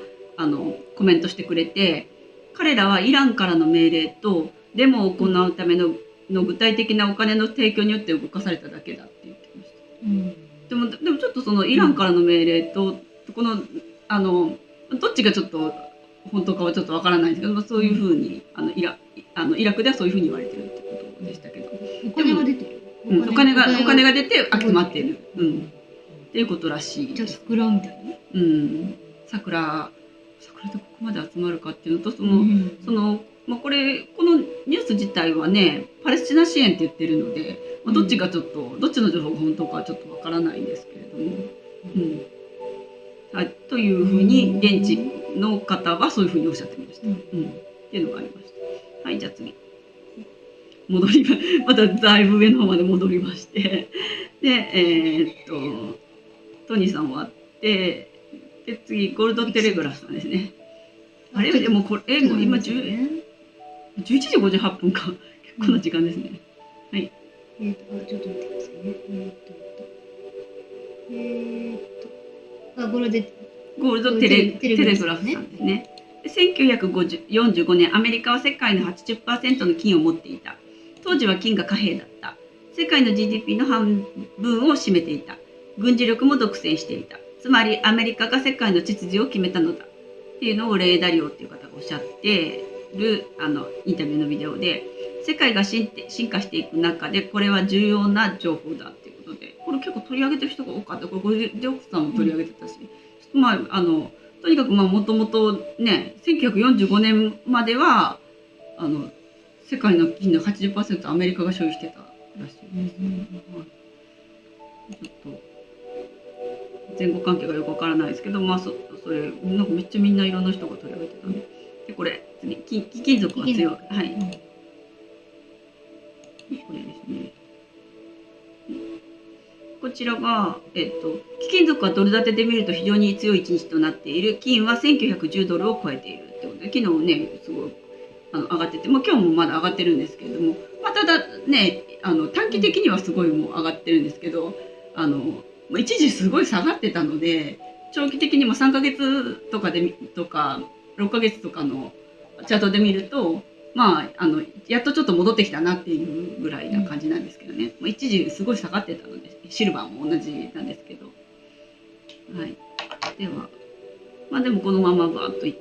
Speaker 2: コメントしてくれて、彼らはイランからの命令とデモを行うための具体的なお金の提供によって動かされただけだって言ってました。でもちょっとそのイランからの命令とこのどっちがちょっと本当かはちょっとわからないんですけど、そういうふうにイラクではそういうふうに言われてるってことでしたけど、
Speaker 1: お金が出てる。
Speaker 2: お金が出て集まってる、っていうことらしい。
Speaker 1: じゃあ桜みたいな。
Speaker 2: 桜でここまで集まるかっていうのとこのニュース自体はねパレスチナ支援って言ってるので、どっちの情報が本当かはちょっとわからないんですけれども、というふうに現地の方はそういうふうにおっしゃってました。っていうのがありました。はい、じゃあ次。まただいぶ上の方まで戻りまして、で、トニーさん終わって、で次ゴールドテレグラフさんですね。あれでもこれもう今11時58分か、結構な時間ですね。はい。
Speaker 1: ちょっと待ってくださいね。ゴールドテレグラフさんですね。1945年、アメリカは世界の 80% の金を持っていた。当時は金が貨幣だった。世界の GDP の半分を占めていた。軍事力も独占していた。つまりアメリカが世界の秩序を決めたのだ。っ
Speaker 2: っていうのをレイ・ダリオっていう方がおっしゃってるインタビューのビデオで、世界が進化していく中でこれは重要な情報だっていうことで、これ結構取り上げてる人が多かった。これゴリデオックスさんも取り上げてたし、まあとにかくもともとね、1945年までは世界の金の 80% アメリカが所有してたらしいです。ちょっと前後関係がよくわからないですけど、まあそれなんかめっちゃみんないろんな人が取り上げてたんで、これ次貴金属が強い、はい、これですね。こちらが、貴金属はドル建てで見ると非常に強い一日となっている。金は1910ドルを超えているってことで、昨日ねすごい上がってて、今日もまだ上がってるんですけれども、ただね短期的にはすごいもう上がってるんですけど、一時すごい下がってたので、長期的にも3ヶ月とか6ヶ月とかのチャートで見ると、やっとちょっと戻ってきたなっていうぐらいな感じなんですけどね。一時すごい下がってたので、シルバーも同じなんですけど、はい。では、でもこのままバーッと、ね、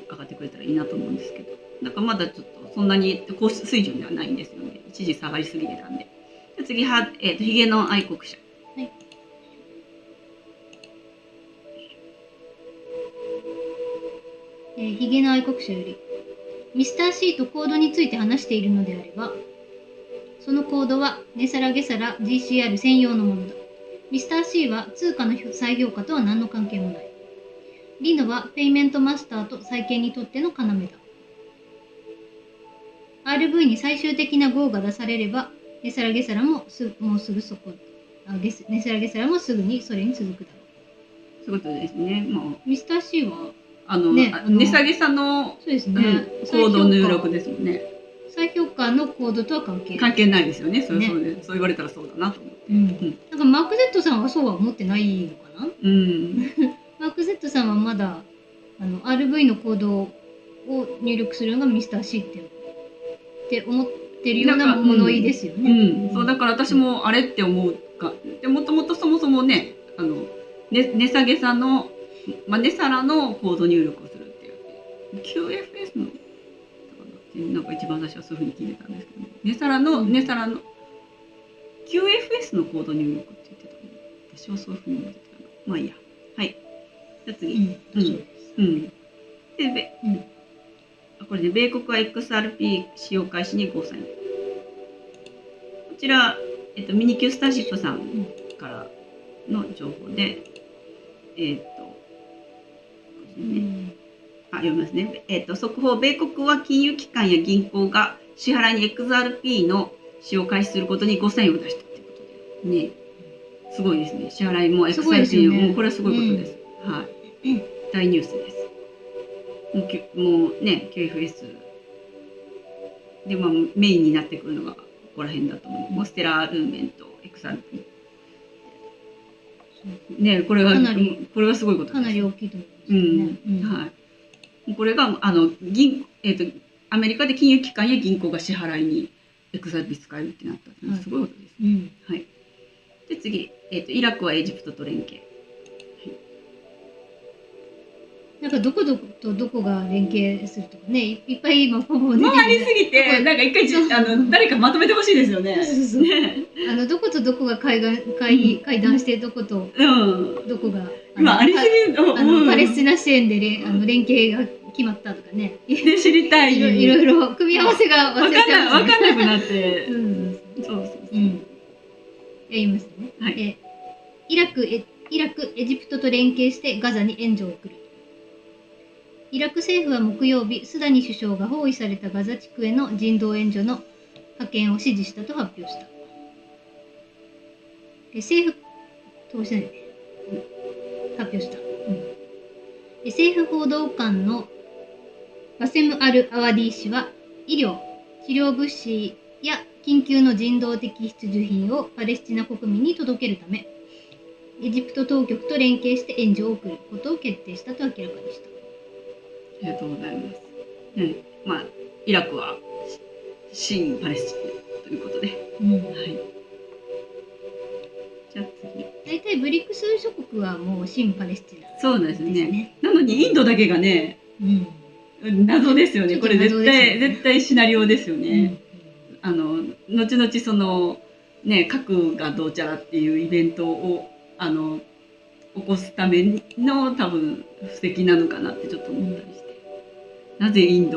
Speaker 2: 上がってくれたらいいなと思うんですけど、なんかまだちょっとそんなに高水準ではないんですよね。一時下がりすぎてたんで。で次は、ヒゲの愛国者。はい。
Speaker 1: ヒゲの愛国者より、ミスター C とコードについて話しているのであれば、そのコードは値下げ下ら GCR 専用のものだ。ミスター C は通貨の再評価とは何の関係もない。リノはペイメントマスターと債券にとっての要だ。RV に最終的な GO が出されれば、値下げ下らももうすぐそこ、値下げ下らもすぐにそれに続くだろ
Speaker 2: う。そういうことですね。
Speaker 1: ミスター C は
Speaker 2: 値下げ差の
Speaker 1: そうですね、
Speaker 2: コードの入力ですもんね。
Speaker 1: 再評価のコードとは関
Speaker 2: 係ないですよね。そう言われたらそうだなと思って。
Speaker 1: なんかマーク Z さんはそうは思ってないのかな。マーク Z さんはまだRV のコードを入力するのがミスター C って思ってるような物言いですよね。
Speaker 2: そうだから私もあれって思うか。でもともとそもそもね、値下げ差の値皿のコード入力をするっていう QFS のなんか一番最初はそういうふうに聞いてたんですけど、値皿の QFS のコード入力って言ってたので、私はそういうふうに思ってたな。まあいいや。はい。じゃあ次。これで米国は XRP 使用開始にゴーサイン。こちら、ミニキュースターシップさんからの情報で、読みますね。速報、米国は金融機関や銀行が支払いに XRP の使用を開始することにゴーサインを出したということで、ね、すごいですね。支払いも XRP も、これはすごいことです。はい。大ニュースです。もうね、QFS で、メインになってくるのがここら辺だと思う。モステラルーメンと XRP。ね、これはすごいことです。
Speaker 1: かなり大きいと思いますね。
Speaker 2: はい。これがアメリカで金融機関や銀行が支払いに XRP 使えるってなったらすごいことです。はい。で次、イラクはエジプトと連携。
Speaker 1: なんかどことどこが連携するとかね、いっぱい今ポポ出て
Speaker 2: ありすぎて、なんか一回誰かまとめてほしいですよね。
Speaker 1: どことどこが会談してどことどこが
Speaker 2: ありすぎ
Speaker 1: パレスチナ支援で連携が決まったとかね。
Speaker 2: 知りたい。
Speaker 1: いろいろ組み合わせが
Speaker 2: 分かんなくなって。
Speaker 1: 言いますね。イラク、エジプトと連携してガザに援助を送る。イラク政府は木曜日、スダニ首相が包囲されたガザ地区への人道援助の派遣を指示したと発表した。政府報道官のバセム・アル・アワディ氏は、医療、治療物資や緊急の人道的必需品をパレスチナ国民に届けるため、エジプト当局と連携して援助を送ることを決定したと明らかにした。
Speaker 2: ありがとうございます。イラクは新パレスチナということで。はい。じゃあ次。
Speaker 1: 大体ブリックス諸国はもう新パレスチナ、
Speaker 2: そうですね。なのにインドだけがね、謎ですよね。これ絶対シナリオですよね。後々そのね、核がどうちゃらっていうイベントを起こすための多分布石なのかなってちょっと思ったりして、なぜイン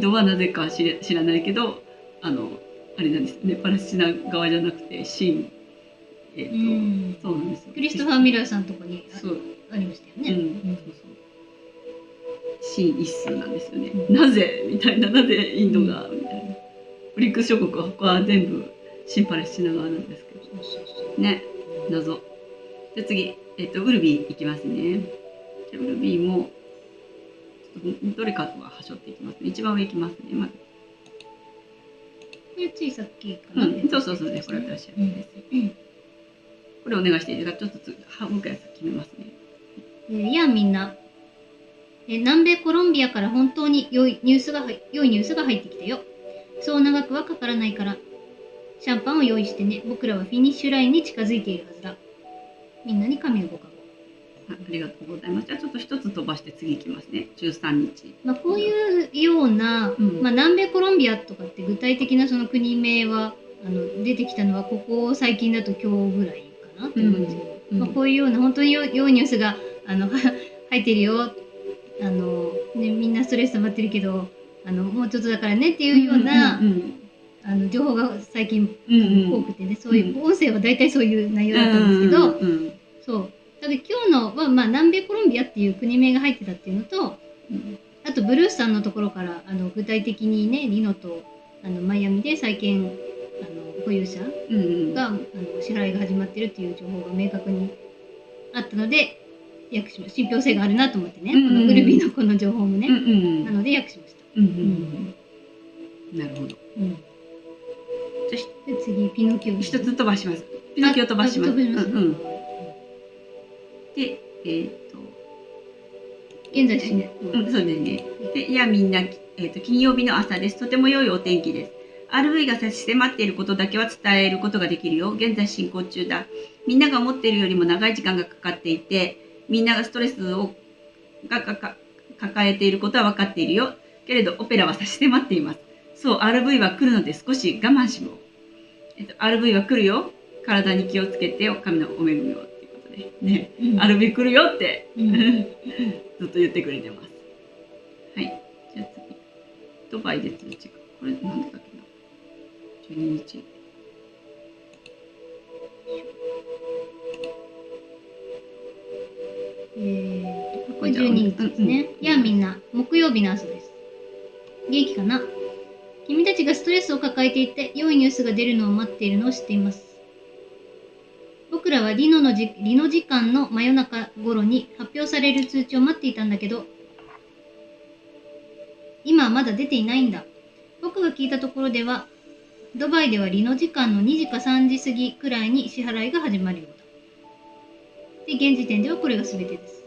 Speaker 2: ドはなぜか知らないけどあれなんですね、パレスチナ側じゃなくてそうなんです。
Speaker 1: クリストファー・ミラーさんとかにありましたよね。
Speaker 2: 新一数なんですよね。なぜみたいな、なぜインドがみたいな。ブリックス諸国は他は全部新パレスチナ側なんですけどね、謎。じゃ次ウルビーいきますね。じゃウルビーもどれかとははしょっていきますね。一番上いきますね。
Speaker 1: これついさっきかな。
Speaker 2: そうね、これ新しいやつです。これお願いしていいですか。ちょっと省くやつ決めますね。
Speaker 1: いやみんな。南米コロンビアから本当に良いニュースが入ってきたよ。そう長くはかからないから。シャンパンを用意してね。僕らはフィニッシュラインに近づいているはずだ。みんなに神のご加護。
Speaker 2: ありがとうございます。じゃあちょっと一つ飛ばして次いきますね。13日。
Speaker 1: こういうような、南米コロンビアとかって具体的なその国名は出てきたのはここ最近だと今日ぐらいかなって思うんですけど、こういうような本当に良いニュースが入ってるよ。みんなストレス溜まってるけどもうちょっとだからねっていうような、情報が最近多くてね、そういう音声は大体そういう内容だったんですけど、そうだから今日のは、南米コロンビアっていう国名が入ってたっていうのと、あとブルースさんのところから具体的にねリノとマイアミで債券保有者が支払いが始まってるっていう情報が明確にあったので訳しました。信憑性があるなと思ってね、このグルビーのこの情報もね、なので訳しました。
Speaker 2: なるほど。じ
Speaker 1: ゃあ次ピノキオ
Speaker 2: 一つ飛ばします。ピノキオ飛ばします。で
Speaker 1: 現在ですね。
Speaker 2: そうですね。でいやみんな金曜日の朝です。とても良いお天気です。RV が差し迫っていることだけは伝えることができるよ。現在進行中だ。みんなが思っているよりも長い時間がかかっていて、みんながストレスを抱えていることは分かっているよ。けれどオペラは差し迫っています。そう、RV は来るので少し我慢しよう。RV は来るよ。体に気をつけて神のお恵みをっていうことでね、RV 来るよってずっと言ってくれてます。はい。じゃあ次、ドバイで通知がこれ何だっけな。12日。
Speaker 1: これ12日ですね。いやみんな、木曜日の朝です。元気かな？君たちがストレスを抱えていて、良いニュースが出るのを待っているのを知っています。僕らはリノ時間の真夜中頃に発表される通知を待っていたんだけど、今はまだ出ていないんだ。僕が聞いたところでは、ドバイではリノ時間の2時か3時過ぎくらいに支払いが始まるようだ。で、現時点ではこれが全てです。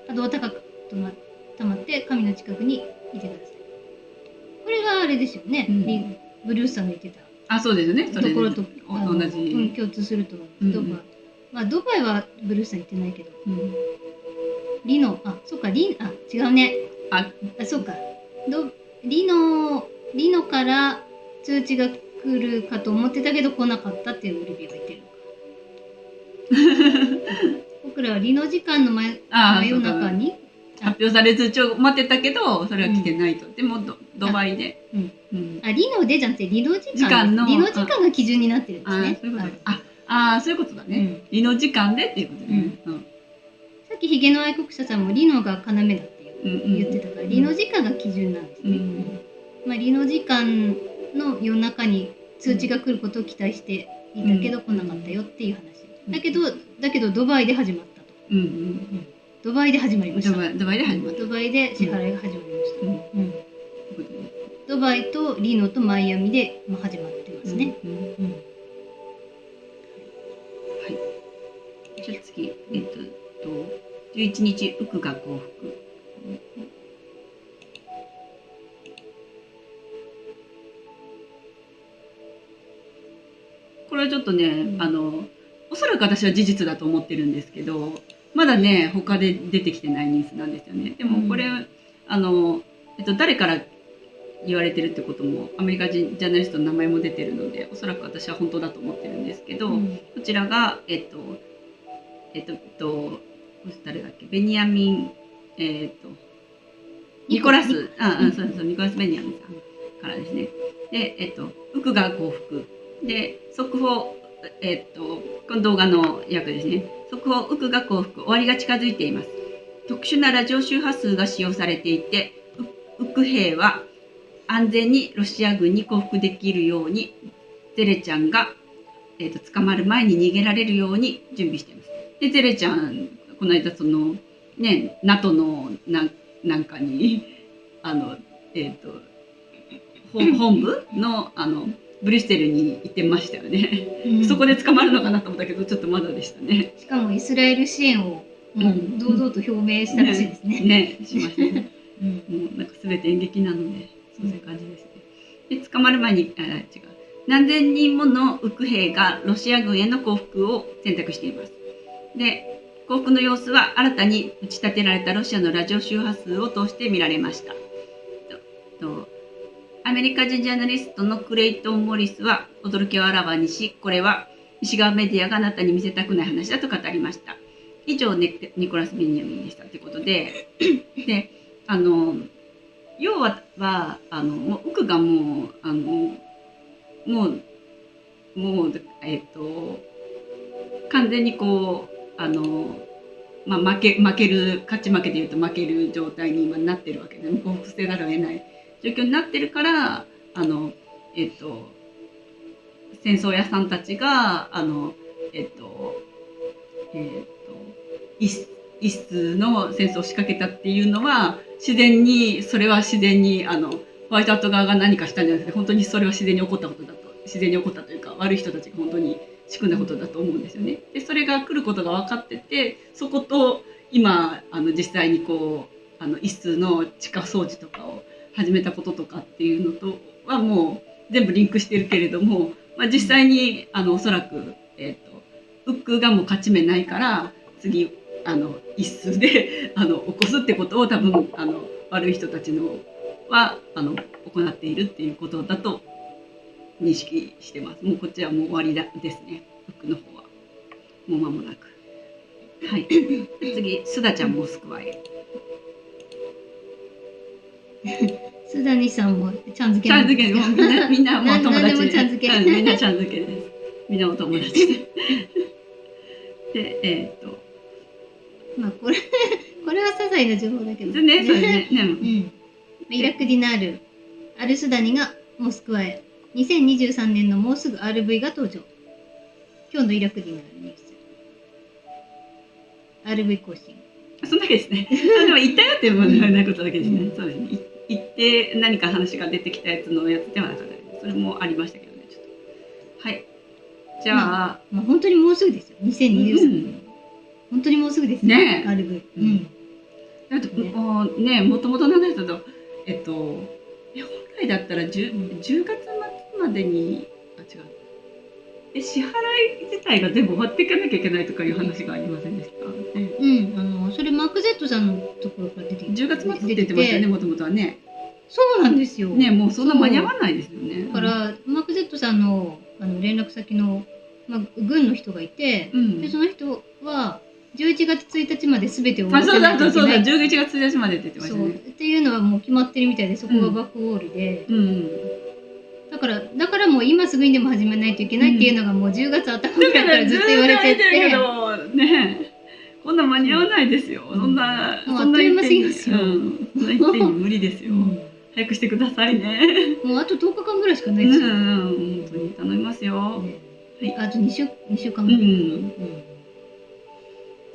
Speaker 1: 波動高く溜まって神の近くにいてください。これがあれですよね。ブルースさんが言ってた。
Speaker 2: そうですね。
Speaker 1: ところと
Speaker 2: 同じ、
Speaker 1: 共通すると思うんですけど、ドバイはブルースさん言ってないけど、リノ、そうか、違うね。そうか。リノから通知が来るかと思ってたけど来なかったっていうウルビーが言ってるのか。僕らはリノ時間の真夜中に
Speaker 2: 発表される通知を待ってたけどそれは来てないと。でもドバイで。
Speaker 1: リノでじゃなくてリノ時間が基準になってるんですね。
Speaker 2: そういうことだね。リノ時間でっていうことね。
Speaker 1: さっきヒゲの愛国者さんもリノが要だって言ってたから、リノ時間が基準なんですね。リノ時間の夜中に通知が来ることを期待していたけど来なかったよっていう話。だけどドバイで始まったと。ドバイで始まりました。
Speaker 2: ドバイで始まった。
Speaker 1: ドバイで支払いが始まりました。ドバイとリノとマイアミで始まってますね。
Speaker 2: はい。じゃあ次11日ウクが幸福。これはちょっとね、おそらく私は事実だと思ってるんですけど、まだね他で出てきてないニュースなんですよね。でもこれ、誰から言われてるってこともアメリカ人ジャーナリストの名前も出てるので、おそらく私は本当だと思ってるんですけど、こちらが誰だっけ、ベニヤミン、ニコラス、そうニコラス・ベニヤミンさんからですね。で、ウクが幸福で、速報、この動画の訳ですね。速報、ウクが幸福、終わりが近づいています。特殊なラジオ周波数が使用されていて、ウク兵は安全にロシア軍に降伏できるように、ゼレちゃんが、捕まる前に逃げられるように準備しています。で、ゼレちゃん、この間NATO のなんかに、本部の、ブリュッセルに行ってましたよね。そこで捕まるのかなと思ったけど、ちょっとまだでしたね。
Speaker 1: しかもイスラエル支援を堂々と表明したらしいですね。
Speaker 2: しましたね。もうなんか全て演劇なので、そういう感じですね。で、捕まる前に、違う。何千人ものウク兵がロシア軍への降伏を選択しています。で、降伏の様子は新たに打ち立てられたロシアのラジオ周波数を通して見られました。アメリカ人ジャーナリストのクレイトン・モリスは驚きをあらわにし、これは西側メディアがあなたに見せたくない話だと語りました。以上、ニコラス・ベニヤミンでしたということで、で、要はもうウクがもう完全にこう負ける、勝ち負けでいうと負ける状態に今なってるわけで、降伏せざるを得ない状況になってるから、戦争屋さんたちが一室の戦争を仕掛けたっていうのはそれは自然にホワイトハット側が何かしたんじゃなくて、本当にそれは自然に起こったことだと、自然に起こったというか、悪い人たちが本当に仕組んだことだと思うんですよね。でそれが来ることが分かってて、そこと今実際にこう一室の地下掃除とかを始めたこととかっていうのとはもう全部リンクしてるけれども、実際におそらく、ウックがもう勝ち目ないから次一室で起こすってことを多分悪い人たちのは行っているっていうことだと認識してます。もうこっちはもう終わりですね。ウックの方はもう間もなく。はい。次、須田ちゃんモスクワへ。
Speaker 1: 須田にさんもちゃん付け。
Speaker 2: ちゃん付けです。みんなもう友達で。
Speaker 1: ちゃん付け。
Speaker 2: みんなちゃん付けです。みんなお友達で。で、
Speaker 1: まあこれは些細な情報だけど。
Speaker 2: ね、そうですね。
Speaker 1: イラクディナール、アルスダニがモスクワへ。2023年のもうすぐ RV が登場。今日のイラクディナールニュース。RV 更新。
Speaker 2: そんだけですね。でも言ったよっていうなことだけですね。そうですね。言って何か話が出てきたやつのやつではなかったです。それもありましたけどね。ちょっと。はい。じゃあ、
Speaker 1: 本当にもうすぐですよ。2023年。本当にもうすぐです
Speaker 2: ね。
Speaker 1: RV。
Speaker 2: だともともとなんですけど、本来だったら10月末までに違う。支払い自体が全部終わっていかなきゃいけないとかいう話がありませんでした。
Speaker 1: それマーク Z さんのところから出て
Speaker 2: 10月末って言ってましたよね、もともとはね。
Speaker 1: そうなんですよ。
Speaker 2: ね、もうそんな間に合わないですよね。
Speaker 1: だからマーク Z さんの連絡先の軍の人がいて、でその人は11月1日まで全て終わってないといけない。
Speaker 2: 11月1日までって言ってましたね。
Speaker 1: っていうのはもう決まってるみたいで、そこがバックウォールで。だからもう今すぐにでも始めないといけないっていうのがもう10月頭ぐらいからずっと言われてて。
Speaker 2: ね、こんな間に合わないですよ。そんな
Speaker 1: あっという間すぎますよ。
Speaker 2: そんな一手に無理ですよ。早くしてくださいね。
Speaker 1: もうあと10日間ぐらいしかないですよ。
Speaker 2: 本当に頼みますよ。
Speaker 1: あと2週間ぐらい。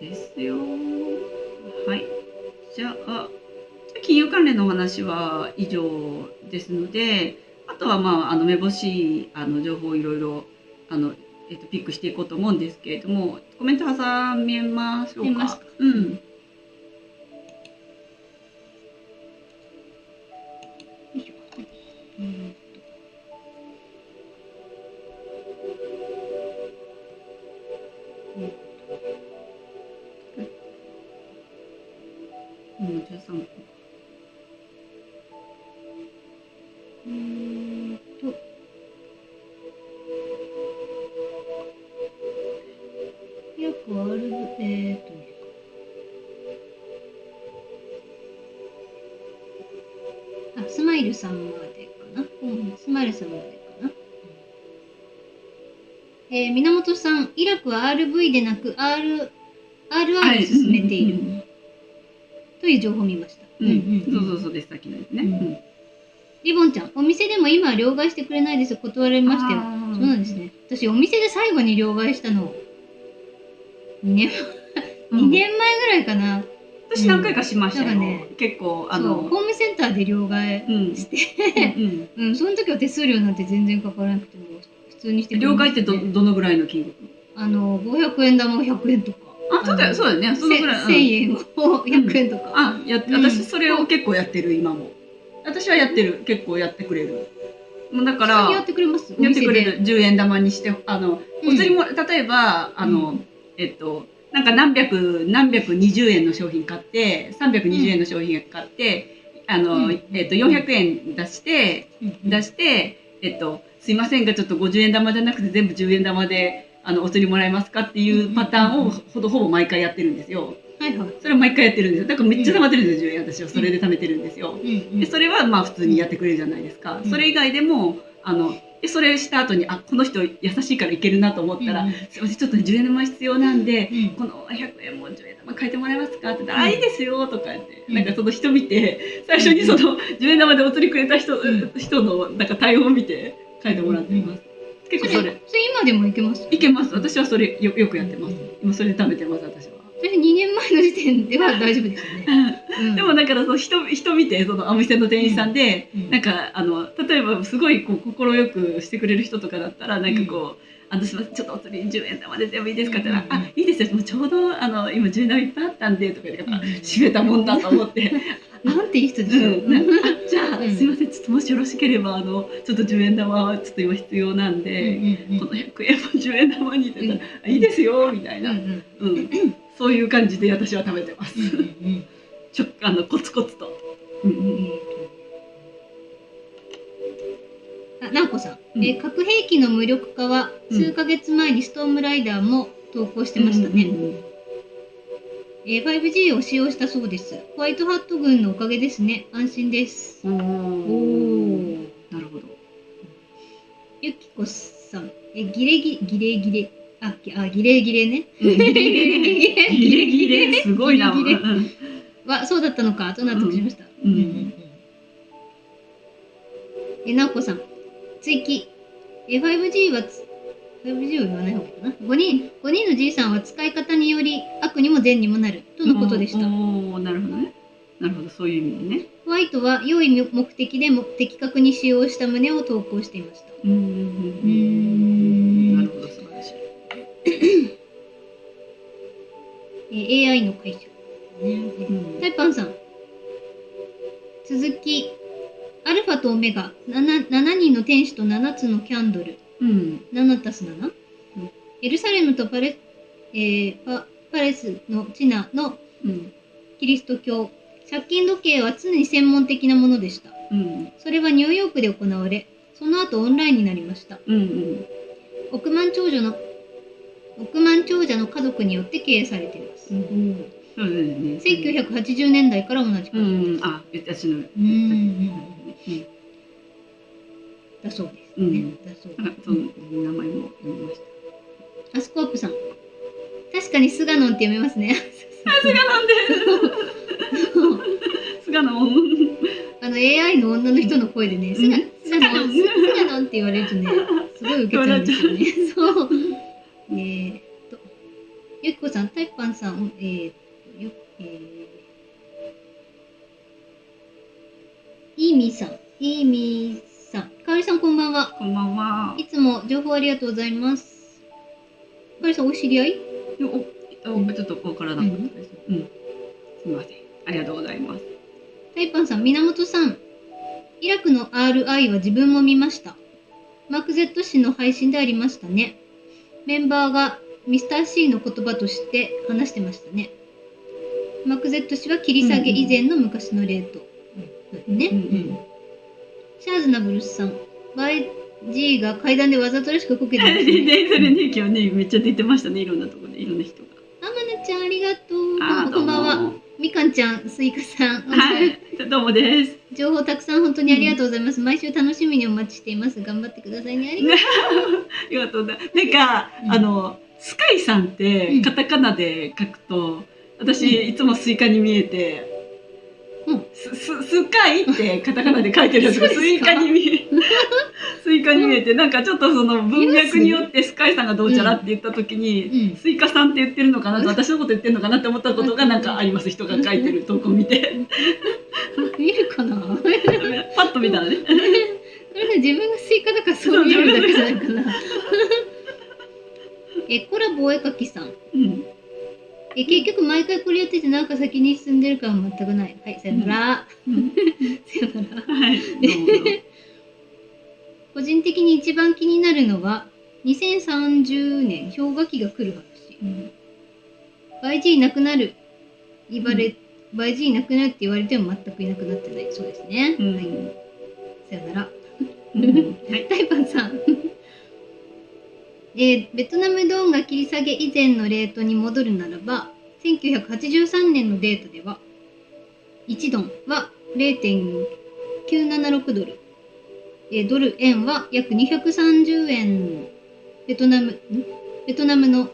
Speaker 2: ですよ。はい。じゃあ金融関連のお話は以上ですので、あとはめぼしい情報をいろいろピックしていこうと思うんですけれども、コメント挟めましょうか。13分。
Speaker 1: イラクはアルブスマイルさんまでかな。スマイルさんまでかな。源さん、イラクは RV でなく RI を進めている、という情報を見ました。
Speaker 2: そうです。さっきのですね。
Speaker 1: リボンちゃん、お店でも今は両替してくれないです。断られましたよ。そうなんですね。私、お店で最後に両替したの、2年前ぐらいかな。
Speaker 2: 私何回かしましたよ。結構、
Speaker 1: ホームセンターで両替して、その時は手数料なんて全然かからなくても、普通にしてくれましたね。
Speaker 2: 両替ってどのぐらいの金額
Speaker 1: ？500円玉を100円とか。
Speaker 2: そうだよね。そのぐらい。
Speaker 1: 1000円を100円とか。
Speaker 2: 私それを結構やってる、今も。私はやってる。結構やってくれる。だから、
Speaker 1: やってくれます？
Speaker 2: やってくれる。10円玉にして、お釣りも、例えば、なんか何百20円の商品買って、320円の商品買って、400円出して、すいませんが、ちょっと50円玉じゃなくて全部10円玉で、お釣りもらえますかっていうパターンをほぼ毎回やってるんですよ。それは毎回やってるんですよ。だからめっちゃ貯まってるんですよ、10円。私はそれで貯めてるんですよ。でそれはまあ普通にやってくれるじゃないですか。それ以外でも、それした後に、この人優しいからいけるなと思ったら、すいません、ちょっと10円玉必要なんで、この100円も10円玉変えてもらえますかって言ったら、いいですよとか言って、なんかその人見て、最初にその10円玉でお釣りくれた人のなんか対応を見て変えてもらってます。結構それ
Speaker 1: 今でもいけます？
Speaker 2: いけます。私はそれよくやってます。今それで食べてます、私は。
Speaker 1: 2年前の時点では大丈夫ですね。
Speaker 2: でもだからその人見て、そのお店の店員さんで、なんか例えばすごい快くしてくれる人とかだったら、なんかこう、私はちょっとお釣り10円玉で全部いいですかって言ったら、いいですよ、もうちょうど今10円玉いっぱいあったんでとか言って、閉めたもんだと思って。
Speaker 1: なんていい人でしょう。
Speaker 2: じゃあすいません、ちょっともしよろしければちょっと10円玉はちょっと今必要なんで、この100円も10円玉にって言ったら、いいですよみたいな、そういう感じで私は食べてます。コツコツと。
Speaker 1: なおこさん、核兵器の無力化は数ヶ月前にストームライダーも投稿してましたね。5G を使用したそうです。ホワイトハット軍のおかげですね。安心です。
Speaker 2: なるほど。
Speaker 1: ゆきこさん、ギレギレね。ギレギレ
Speaker 2: すごいな。
Speaker 1: そうだったのかと納得しました。なおこさん、追記。5G を言わない方がいいかな。5人のじいさんは使い方により悪にも善にもなるとのことでした。
Speaker 2: なるほどね。なるほど、そういう意味でね。
Speaker 1: ホワイトは良い目的で的確に使用した旨を投稿していました。
Speaker 2: なるほど、素晴らし
Speaker 1: い。AI の解釈。タイパンさん。続き。アルファとオメガ、7人の天使と7つのキャンドル。7たす 7？エルサレムとパレスのチナのキリスト教。借金時計は常に専門的なものでした。それはニューヨークで行われ、その後オンラインになりました。億万長者の家族によって経営されています。1980年代から同じく。
Speaker 2: 私の。
Speaker 1: だそうですね。
Speaker 2: その名前も読みました。
Speaker 1: アスコープさん。確かにスガノンって読めますね。
Speaker 2: スガノン。
Speaker 1: AI の女の人の声でね、スガノンって言われるとね、すごい受けちゃうんですよね。そう。ゆきこさん、タイパンさん、イーミーさん、かおりさんこんばんは。
Speaker 2: こんばんは。
Speaker 1: いつも情報ありがとうございます。かおりさんお知り合い？
Speaker 2: ちょっとわからなかったです。すみません。ありがとうございます。
Speaker 1: タイパンさん、源さん、イラクの RI は自分も見ました。マーク Z 氏の配信でありましたね。メンバーがミスター C の言葉として話してましたね。マーク Z 氏は切り下げ以前の昔の例と。シャーズナブルスさん、YG が階段でわざとらしくこけてましたね。
Speaker 2: それね、今日ね、めっちゃ出てましたね、いろんなところで、いろんな人が。
Speaker 1: あまなちゃん、ありがとう。こんばんは。みかんちゃん、スイカさん。
Speaker 2: はい、どうもです。
Speaker 1: 情報たくさん本当にありがとうございます。毎週楽しみにお待ちしています。頑張ってくださいね。ありがとう。
Speaker 2: なんか、スカイさんってカタカナで書くと、私いつもスイカに見えて、スカイってカタカナで書いてるやつがスイカに見えて、なんかちょっとその文脈によってスカイさんがどうちゃらって言った時に、スイカさんって言ってるのかなと、私のこと言ってるのかなって思ったことがなんかあります。人が書いてる投稿見て。
Speaker 1: 見るかな。
Speaker 2: パッと見たらね。
Speaker 1: これ自分がスイカだからそう見えるだけじゃないかな。コラボお絵かきさん。結局毎回これやっててなんか先に進んでる感は全くない。はい、さよなら。さよなら。はい。個人的に一番気になるのは2030年氷河期が来る話。YG なくなるYG なくなるって言われても全くいなくなってない。そうですね。はい。さよなら。タイパンさん。ベトナムドーンが切り下げ以前のレートに戻るならば、1983年のデータでは、1ドンは 0.976 ドル、ドル円は約230円、ベトナムの、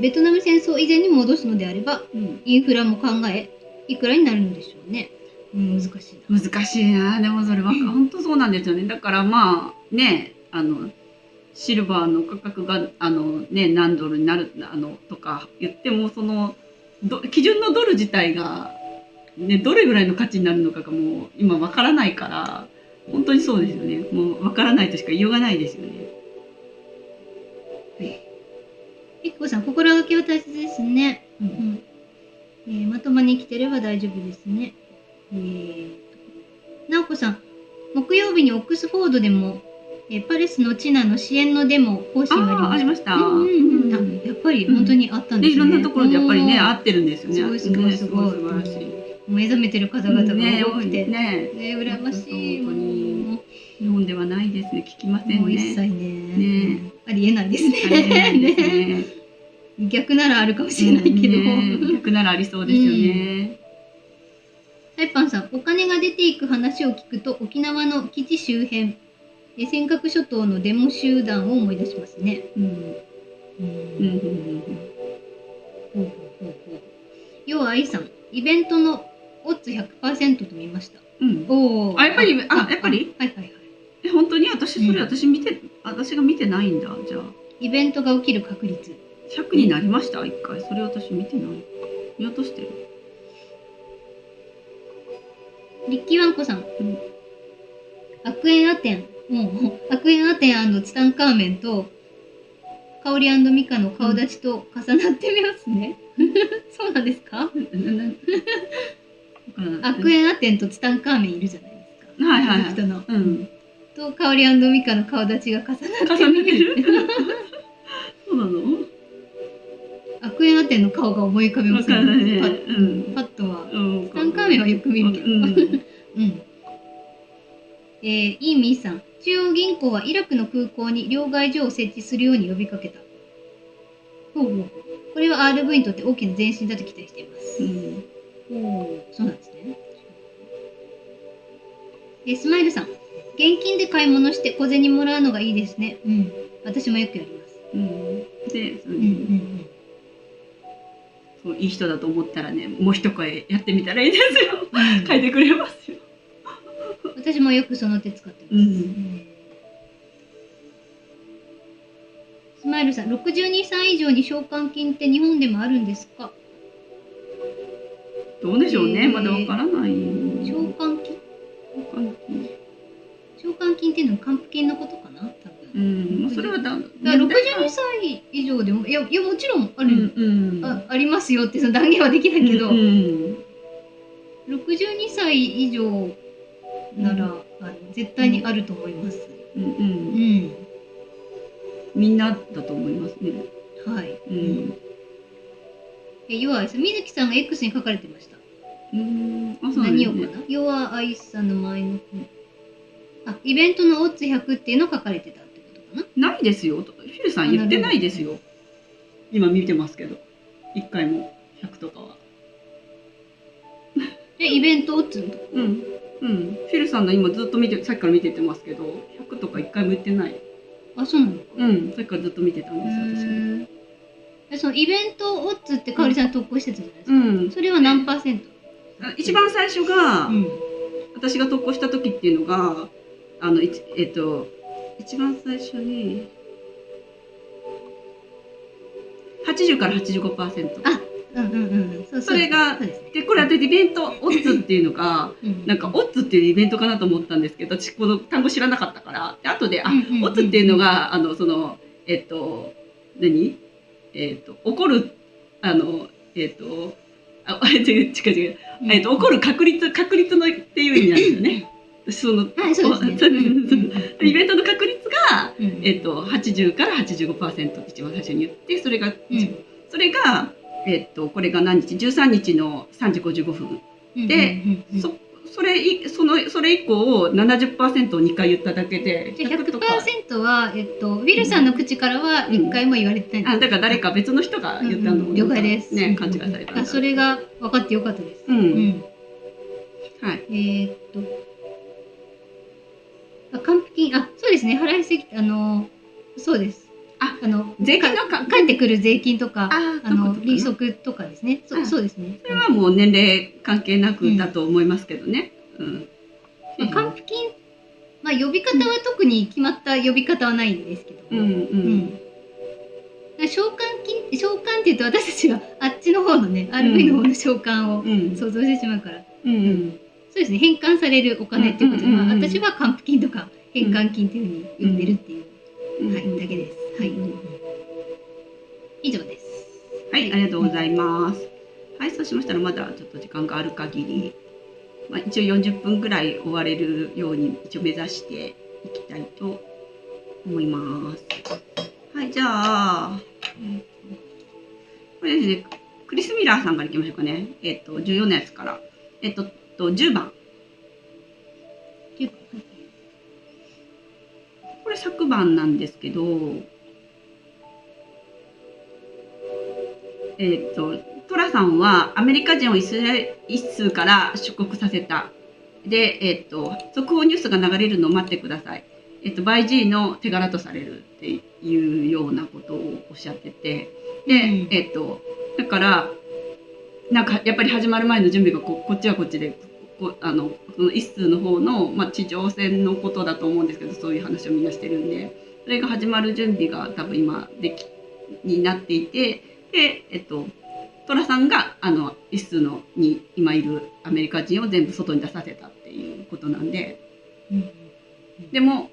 Speaker 1: ベトナム戦争以前に戻すのであれば、インフラも考え、いくらになるのでしょうね。難しいな。
Speaker 2: 難しいな。でもそれは本当そうなんですよね。だからまあね、シルバーの価格が何ドルになるとか言っても、その基準のドル自体が、ね、どれぐらいの価値になるのかがもう今わからないから、本当にそうですよね。もうわからないとしか言いようがないですよね。
Speaker 1: はい。ゆきこさん、心がけは大切ですね。まともに生きてれば大丈夫ですね。なおこさん、木曜日にオックスフォードでもパレスのチナの支援のデモ行進がありました。やっぱり本当にあったんですね。
Speaker 2: いろんなところでやっぱりね、合ってるんですよね。
Speaker 1: すごい素晴らしい。目覚めてる方々が多くて、羨ましい。
Speaker 2: 本当に日本ではないですね。聞きませんね。
Speaker 1: もう一切ね、ありえないですね。逆ならあるかもしれないけど、
Speaker 2: 逆ならありそうですよね。
Speaker 1: タイパンさん、お金が出ていく話を聞くと沖縄の基地周辺、尖閣諸島のデモ集団を思い出しますね。要は愛さん、イベントのオッズ 100% と見ました。
Speaker 2: やっぱりはいはい
Speaker 1: はい。
Speaker 2: 本当に私が見てないんだ。じゃあ
Speaker 1: イベントが起きる確率
Speaker 2: 100になりました。1回それ私見てない。見落としてる。
Speaker 1: リッキーワンコさん、悪縁アテンツタンカーメンとカオリ&ミカの顔立ちと重なってみますね。そうなんですか？悪縁アテンとツタンカーメンいるじゃないですか。はい人の。とカオリ&ミカの顔立ちが重なってる。
Speaker 2: そうなの？
Speaker 1: 悪縁アテンの顔が思い浮かべませんね。パッとは。ツタンカーメンはよく見るけど。イーミーさん、中央銀行はイラクの空港に両替所を設置するように呼びかけた。これは RV にとって大きな前進だと期待しています。そうなんですね。スマイルさん、現金で買い物して小銭もらうのがいいですね。私もよくやります。
Speaker 2: そういい人だと思ったらね、もう一声やってみたらいいですよ。書いてくれますよ。
Speaker 1: 私もよくその手使ってます。スマイルさん、62歳以上に償還金って日本でもあるんですか？
Speaker 2: どうでしょうね、まだわからない。
Speaker 1: 償還金っていうのは還付金のことかな、多分。
Speaker 2: それは
Speaker 1: 62歳以上でも、いやもちろんある、ありますよってその断言はできないけど、62歳以上なら絶対にあると思います。
Speaker 2: みんなだと思いますね。
Speaker 1: はい。要は水木さんが X に書かれてました。何をかな？要は愛さんの前のイベントのオッズ100っていうの書かれてたってことかな。
Speaker 2: ないですよ。フィルさん言ってないですよ。今見てますけど、1回も100とかは。
Speaker 1: イベントオッズのとこ。
Speaker 2: フィルさんの今ずっとさっきから見ててますけど、100とか1回も言ってない。
Speaker 1: あ、そうなの？
Speaker 2: さっきからずっと見てたんです私も。
Speaker 1: そのイベントオッズってかおりさん投稿してたじゃないですか。それは何%？
Speaker 2: 一番最初が、私が投稿した時っていうのが一番最初に80から85%。それがでこれ私イベントオッズっていうのがなんかオッズっていうイベントかなと思ったんですけど、私この単語知らなかったからで後でオッズっていうのがその何起こる違う起こる確率のっていう意味なんですよね。イベントの確率が80から85%って一番最初に言って、それがこれが何日13日の3時55分で、それ以降 70% を2回言っただけで、
Speaker 1: じゃあ 100% は、ウィルさんの口からは1回も言われてないんです。
Speaker 2: だから誰か別の人が言ったのを
Speaker 1: 了解です。
Speaker 2: ね、勘違いされた。
Speaker 1: それが分かってよかったです。
Speaker 2: はい。
Speaker 1: 還付金、そうですね、払いすぎそうです。
Speaker 2: 税金の
Speaker 1: 返ってくる税金とか、利息とかですね。そうですね。
Speaker 2: それはもう年齢関係なくだと思いますけどね。
Speaker 1: 還付金、呼び方は特に決まった呼び方はないんですけど。償還っていうと私たちがあっちの方のね、RV の方の償還を想像してしまうから。そうですね、返還されるお金っていうことで、私は還付金とか返還金っていうふうに呼んでるっていう、だけです。はい。以上です。
Speaker 2: はい、ありがとうございます。はい、そうしましたらまだちょっと時間がある限り、一応40分ぐらい終われるように一応目指していきたいと思います。はい、じゃあ、これですね、クリス・ミラーさんからいきましょうかね。14のやつから。10番。これ昨晩なんですけど、トラさんはアメリカ人をイス数から出国させた。で、速報ニュースが流れるのを待ってください。バイ G の手柄とされるっていうようなことをおっしゃってて、で、だからなんかやっぱり始まる前の準備がこっちはこっちでその一数の方の、地上戦のことだと思うんですけど、そういう話をみんなしてるんで、それが始まる準備が多分今になっていて、で、トラさんが一数のに今いるアメリカ人を全部外に出させたっていうことなんで、でも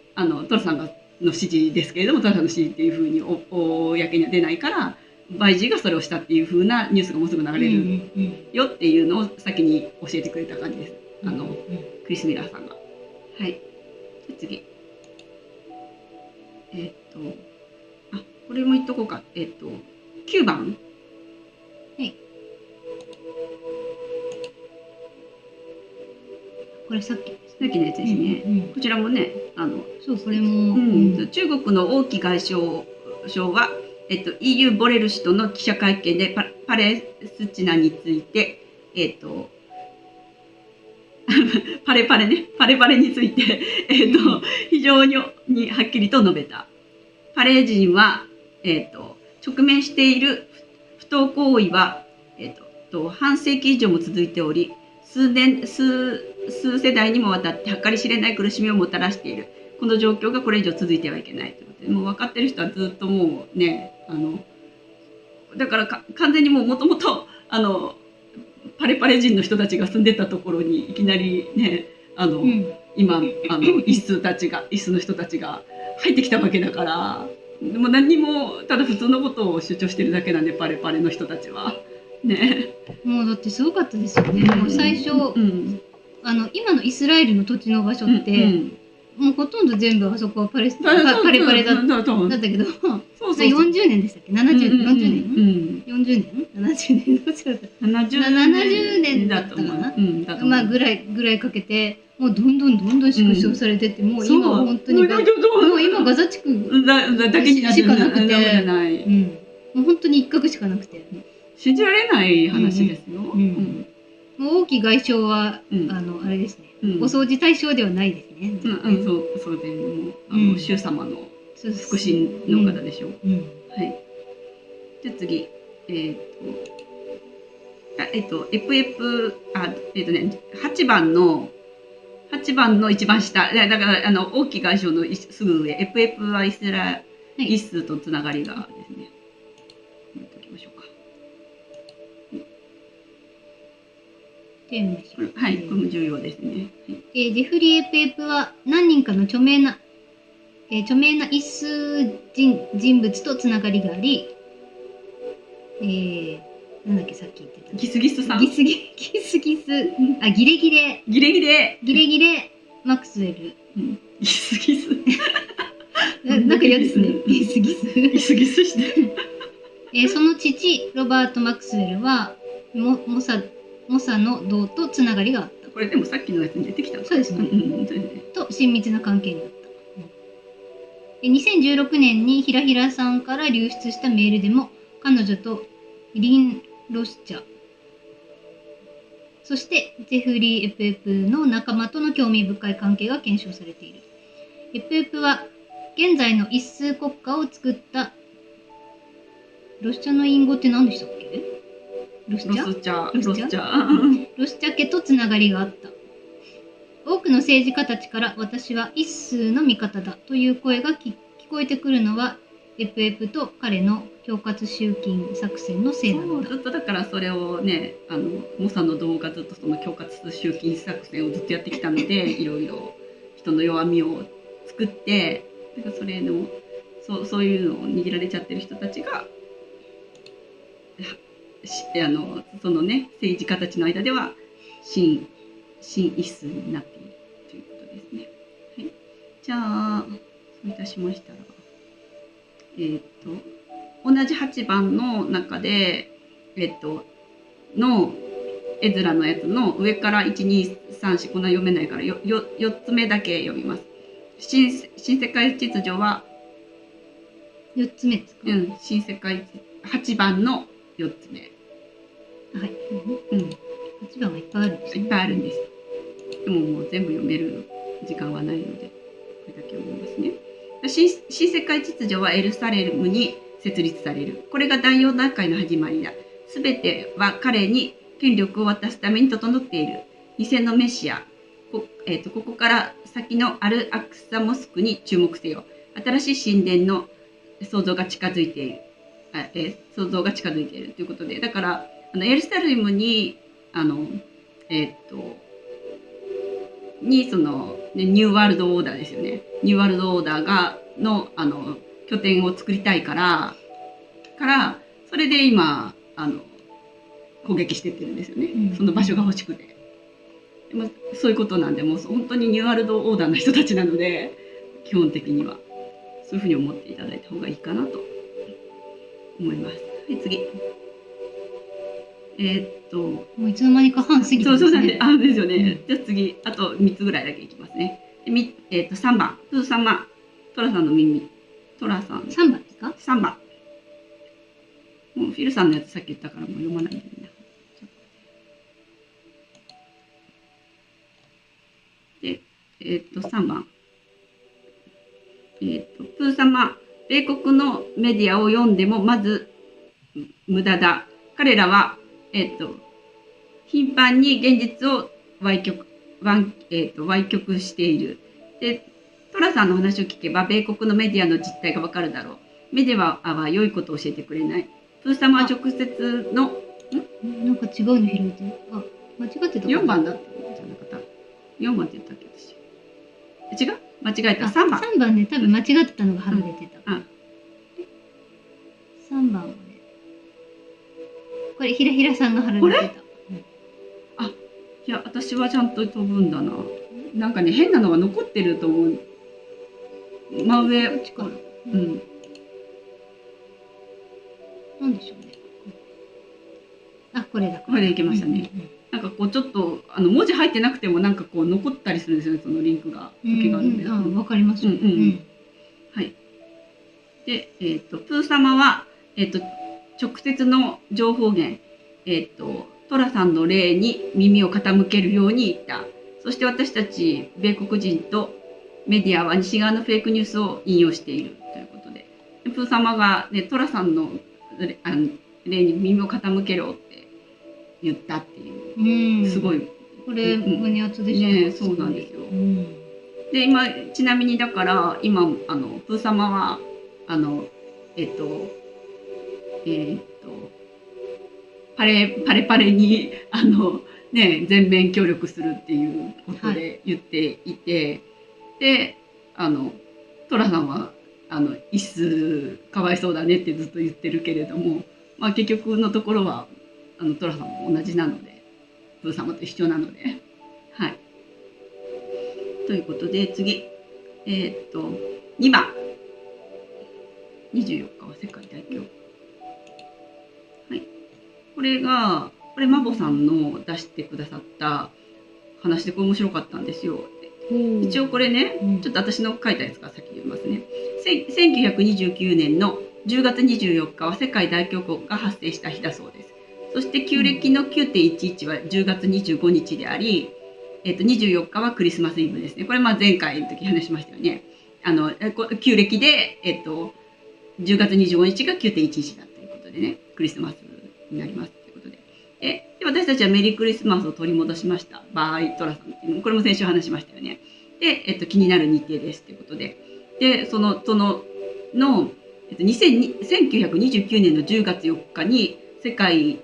Speaker 2: トラさんの指示ですけれども、トラさんの指示っていうふうに公には出ないから、バイジーがそれをしたっていう風なニュースがもうすぐ流れるよっていうのを先に教えてくれた感じです。クリス・ミラーさんが。はい。じゃ次。これも言っとこうか。9番。
Speaker 1: はい。これさっき
Speaker 2: のやつですね。こちらもね、
Speaker 1: そうこれも、
Speaker 2: 中国の王毅外相は。EU ボレル氏との記者会見でパレスチナについて、パレパレについて、非常にはっきりと述べた。パレ人は、直面している不当行為は、半世紀以上も続いており、数世代にもわたって計り知れない苦しみをもたらしている。この状況がこれ以上続いてはいけないということで、もう分かってる人はずっともうね、だから完全にもともとパレパレ人の人たちが住んでたところにいきなりね今イスの人たちが入ってきたわけだから、でも何にもただ普通のことを主張してるだけなんで、パレパレの人たちはね。
Speaker 1: もうだってすごかったですよね。もう最初、今のイスラエルの土地の場所って、もうほとんど全部あそこはパレだったけど、40年でしたっけ？40年70年どっちだった？70年だったかな。まあぐらいかけて、もうどんどん縮小されてって、もう今は本当にもう今ガザ地区
Speaker 2: だけしかなくて、
Speaker 1: もう本当に一角しかなくて、
Speaker 2: 信じられない話ですよ。
Speaker 1: もう王毅外相はあれですね。お掃除対象ではないですね。
Speaker 2: そうでもう周様の腹心の方でしょう。はい。じゃあ次8番の一番下だから王毅外相のすぐ上エプはイスとつながりがですね。見ておきましょうか。はい、これも重要ですね。
Speaker 1: ジェフリー・エプは何人かの著名なイス人物とつながりがあり、なんだっけさっき言ってた
Speaker 2: ギスギスさん
Speaker 1: ギレギレマクスウェル、
Speaker 2: ギスギス
Speaker 1: なんか嫌ですね。ギスギス
Speaker 2: して
Speaker 1: その父ロバート・マクスウェルはモサの同とつながりがあった。
Speaker 2: これでもさっきのやつに出てきた。
Speaker 1: そうですね。と親密な関係になった。2016年にひらひらさんから流出したメールでも彼女とリン・ロスチャ、そしてジェフリー・エプの仲間との興味深い関係が検証されている。エプは現在の一数国家を作ったロスチャの隠語って何でしたっけ？ロスチャ家とつながりがあった。多くの政治家たちから私は一数の味方だという声が聞こえてくるのはエプと彼の恐喝集金作戦のせいなのだ。
Speaker 2: ずっとだからそれをねモサの動画ずっとその恐喝集金作戦をずっとやってきたのでいろいろ人の弱みを作ってなんかそれのそういうのを握られちゃってる人たちがそのね政治家たちの間では新一数になっているということですね。はい、じゃあそういたしましたら同じ8番の中での絵面のやつの上から1234こんな読めないから4つ目だけ読みます。新世界秩序は
Speaker 1: 4つ目ですか？
Speaker 2: 新世界8番の4つ目。
Speaker 1: はい。8番はいっぱいあるんですね。
Speaker 2: いっぱいあるんです。でももう全部読める時間はないので、これだけ読みますね。新世界秩序はエルサレムに設立される。これが第4段階の始まりだ。すべては彼に権力を渡すために整っている。偽のメシア。ここから先のアルアクサモスクに注目せよ。新しい神殿の創造が近づいている。ということで、だからエルサレムにその、ね、ニューワールドオーダーですよね。ニューワールドオーダーの拠点を作りたいからそれで今攻撃してってるんですよね。その場所が欲しくて。でもそういうことなんでもう本当にニューワールドオーダーの人たちなので基本的にはそういうふうに思っていただいた方がいいかなと思います。はい、次。
Speaker 1: もういつの間にか半過ぎてますね。
Speaker 2: そうですよね。じゃあ次、あと3つぐらいだけいきますね。3番、プー様、トラさんの耳。トラさん。
Speaker 1: 3番ですか？
Speaker 2: 3番。もうフィルさんのやつさっき言ったからもう読まないでみんな。で、3番。プー様、米国のメディアを読んでもまず無駄だ。彼らは頻繁に現実を歪曲している。で、トラさんの話を聞けば、米国のメディアの実態がわかるだろう。メディアは良いことを教えてくれない。プー様は直接の、
Speaker 1: なんか違うの開いてる。間違ってた。
Speaker 2: 4番だったんじゃなかった。4番って言ったっけ、私。違う？間違えた。3番。
Speaker 1: 3番ね、多分間違ったのが貼られてた。3番はね、これひらひらさんが貼られてた。
Speaker 2: いや、私はちゃんと飛ぶんだな。なんかね、変なのが残ってると思う。真上。
Speaker 1: こっちかな。
Speaker 2: うん。
Speaker 1: なんでしょうね。あ、これだ。
Speaker 2: これでいけましたね。なんかこうちょっと文字入ってなくてもなんかこう残ったりするんですよね、そのリンクが時があるんで。
Speaker 1: わかります。はい。
Speaker 2: で、プー様は直接の情報源トラさんの例に耳を傾けるように言った。そして私たち米国人とメディアは西側のフェイクニュースを引用しているということで、プー様が、ね、トラさんの例に耳を傾けろって言ったっていう、すごい
Speaker 1: これ胸熱でした
Speaker 2: ね。そうなんですよ。で今ちなみにだから今プー様はパレにね、全面協力するっていうことで言っていて、でトラさんはイスかわいそうだねってずっと言ってるけれども、まあ、結局のところはトラさんも同じなので、プー様と一緒なので、はい。ということで次2番24日は世界大凶。はい。これマボさんの出してくださった話でこれ面白かったんですよ。一応これね、ちょっと私の書いたやつから先読みますね。1929年の10月24日は世界大恐慌が発生した日だそうです。そして旧暦の 9.11 は10月25日であり、24日はクリスマスイブですね。これ前回の時話しましたよね。旧暦で、10月25日が 9.11 だということでね、クリスマスになりますということで。で私たちはメリークリスマスを取り戻しました。バーイトラさんっていうの、これも先週話しましたよね。で、気になる日程ですということで。で、1929年の10月4日に世界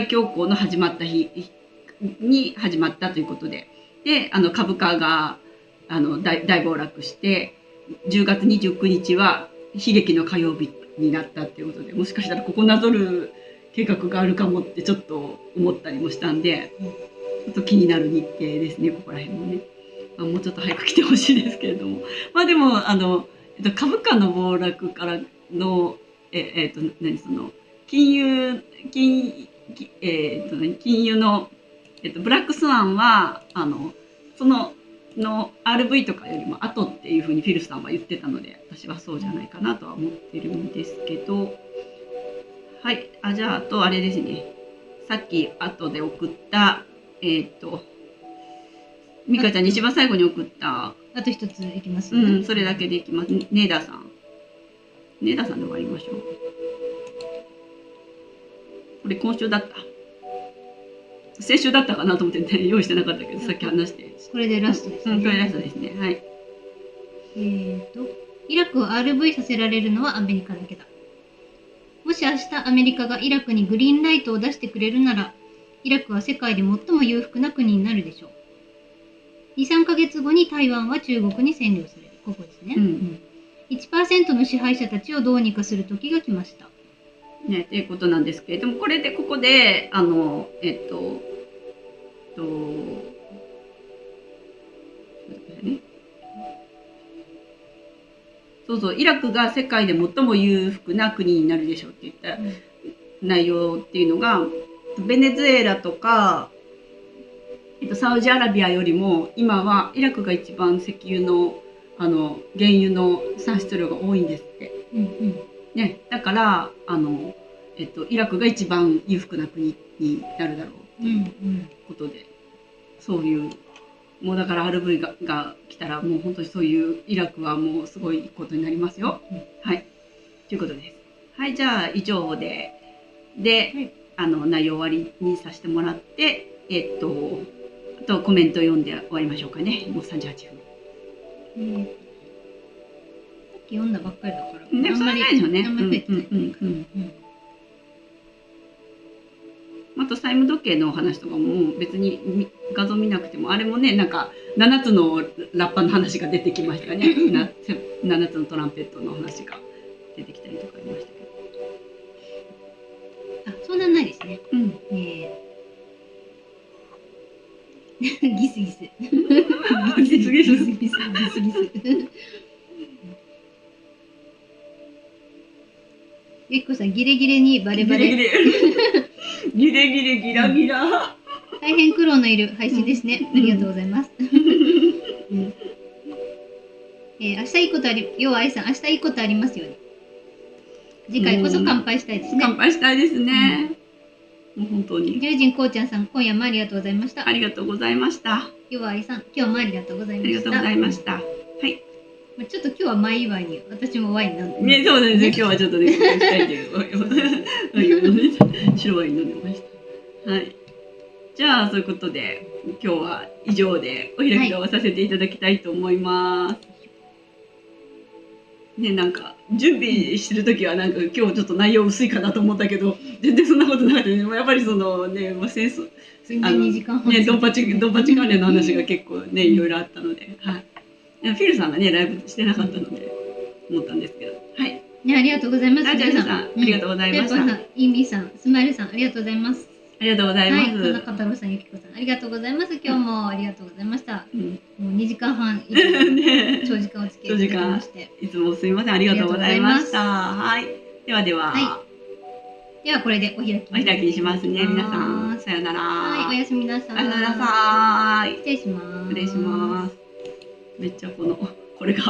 Speaker 2: 恐慌の始まった日に始まったということで、で、株価が大暴落して、10月29日は悲劇の火曜日になったっていうことで、もしかしたらここなぞる計画があるかもってちょっと思ったりもしたんで、ちょっと気になる日程ですね、ここら辺もね。もうちょっと早く来てほしいですけれども。まあでも、株価の暴落からの、金融の、ブラックスワンは、RV とかよりも後っていうふうにフィルさんは言ってたので、私はそうじゃないかなとは思ってるんですけど、はい。じゃあ、あとあれですね。さっき後で送った、美香ちゃんに一番最後に送った。
Speaker 1: あと一ついきます、
Speaker 2: ね。それだけでいきます。ネーダーさん。ネーダーさんで終わりましょう。これ今週だった。先週だったかなと思って、ね、用意してなかったけど、さっき話して。
Speaker 1: これでラストですね。
Speaker 2: これラストですね。はい。
Speaker 1: イラクを RV させられるのはアメリカだけだ。もし明日アメリカがイラクにグリーンライトを出してくれるなら、イラクは世界で最も裕福な国になるでしょう。2、3ヶ月後に台湾は中国に占領される。ここですね。1% の支配者たちをどうにかする時が来ました。
Speaker 2: ね、ということなんですけれども、ここでイラクが世界で最も裕福な国になるでしょうって言った内容っていうのが、ベネズエラとか、サウジアラビアよりも今はイラクが一番石油の原油の産出量が多いんですって。ね、だからイラクが一番裕福な国になるだろうっていうことで、そういうもうだから RV が来たらもう本当にそういうイラクはもうすごいことになりますよ。はい。ということです。はい、じゃあ以上で、内容終わりにさせてもらって、あとコメント読んで終わりましょうかね。もう38分。さっ
Speaker 1: き読んだばっかりだから。
Speaker 2: ね、それないですよね。あと債務時計の話とかも別に画像見なくても、あれもね、なんか7つのラッパの話が出てきましたよね。7つのトランペットの話が出てきたりとかありましたけ
Speaker 1: ど。そんなんないですね。ギスギス。
Speaker 2: ギスギス。
Speaker 1: ギスギス。ゆきこさん、ギレギレにバレバレ。
Speaker 2: ギレギレギラギラ。
Speaker 1: 大変苦労のいる配信ですね。ありがとうございます。明日いいことあり、要は愛さん、明日いいことありますように。次回こそ乾杯したいですね。
Speaker 2: 乾杯したいですね。もう本当に。
Speaker 1: 龍神こうちゃんさん、今夜もありがとうございました。
Speaker 2: ありがとうございました。
Speaker 1: 要は愛さん、今日もありがとうございました。
Speaker 2: ありがとうございました。はい。
Speaker 1: ちょっと今日は前祝いに、私もワイン飲んで。
Speaker 2: ね、そうですね。今日はちょっとね、乾杯したいという。白ワイン飲んでました。はい。じゃあそういうことで今日は以上でお開きをさせていただきたいと思います。ね、なんか準備してる時はなんか今日ちょっと内容薄いかなと思ったけど全然そんなことなくて、ね、やっぱりそのね、戦争
Speaker 1: 2時間半
Speaker 2: ね、ドンパチ関連の話が結構ねいろいろあったので、はい。フィルさんがねライブしてなかったので思ったんですけど、はい。
Speaker 1: ね、ありがとうございます。
Speaker 2: ありがとうございました。
Speaker 1: イミさん、スマイルさん、ありがとうございます。
Speaker 2: ありがとうございます。
Speaker 1: はい、田中太郎さん、ゆきこさん、ありがとうございます。今日もありがとうございました。もう2時間半以上長時間お付き合いいただきまして、
Speaker 2: いつもすみません、ありがとうございました。はい、ではでは、
Speaker 1: ではこれでお開き
Speaker 2: にしますね。皆さん、さよなら。
Speaker 1: はい、おやすみなさい。
Speaker 2: おやすみなさい。
Speaker 1: 失礼します。
Speaker 2: 失礼します。めっちゃこれが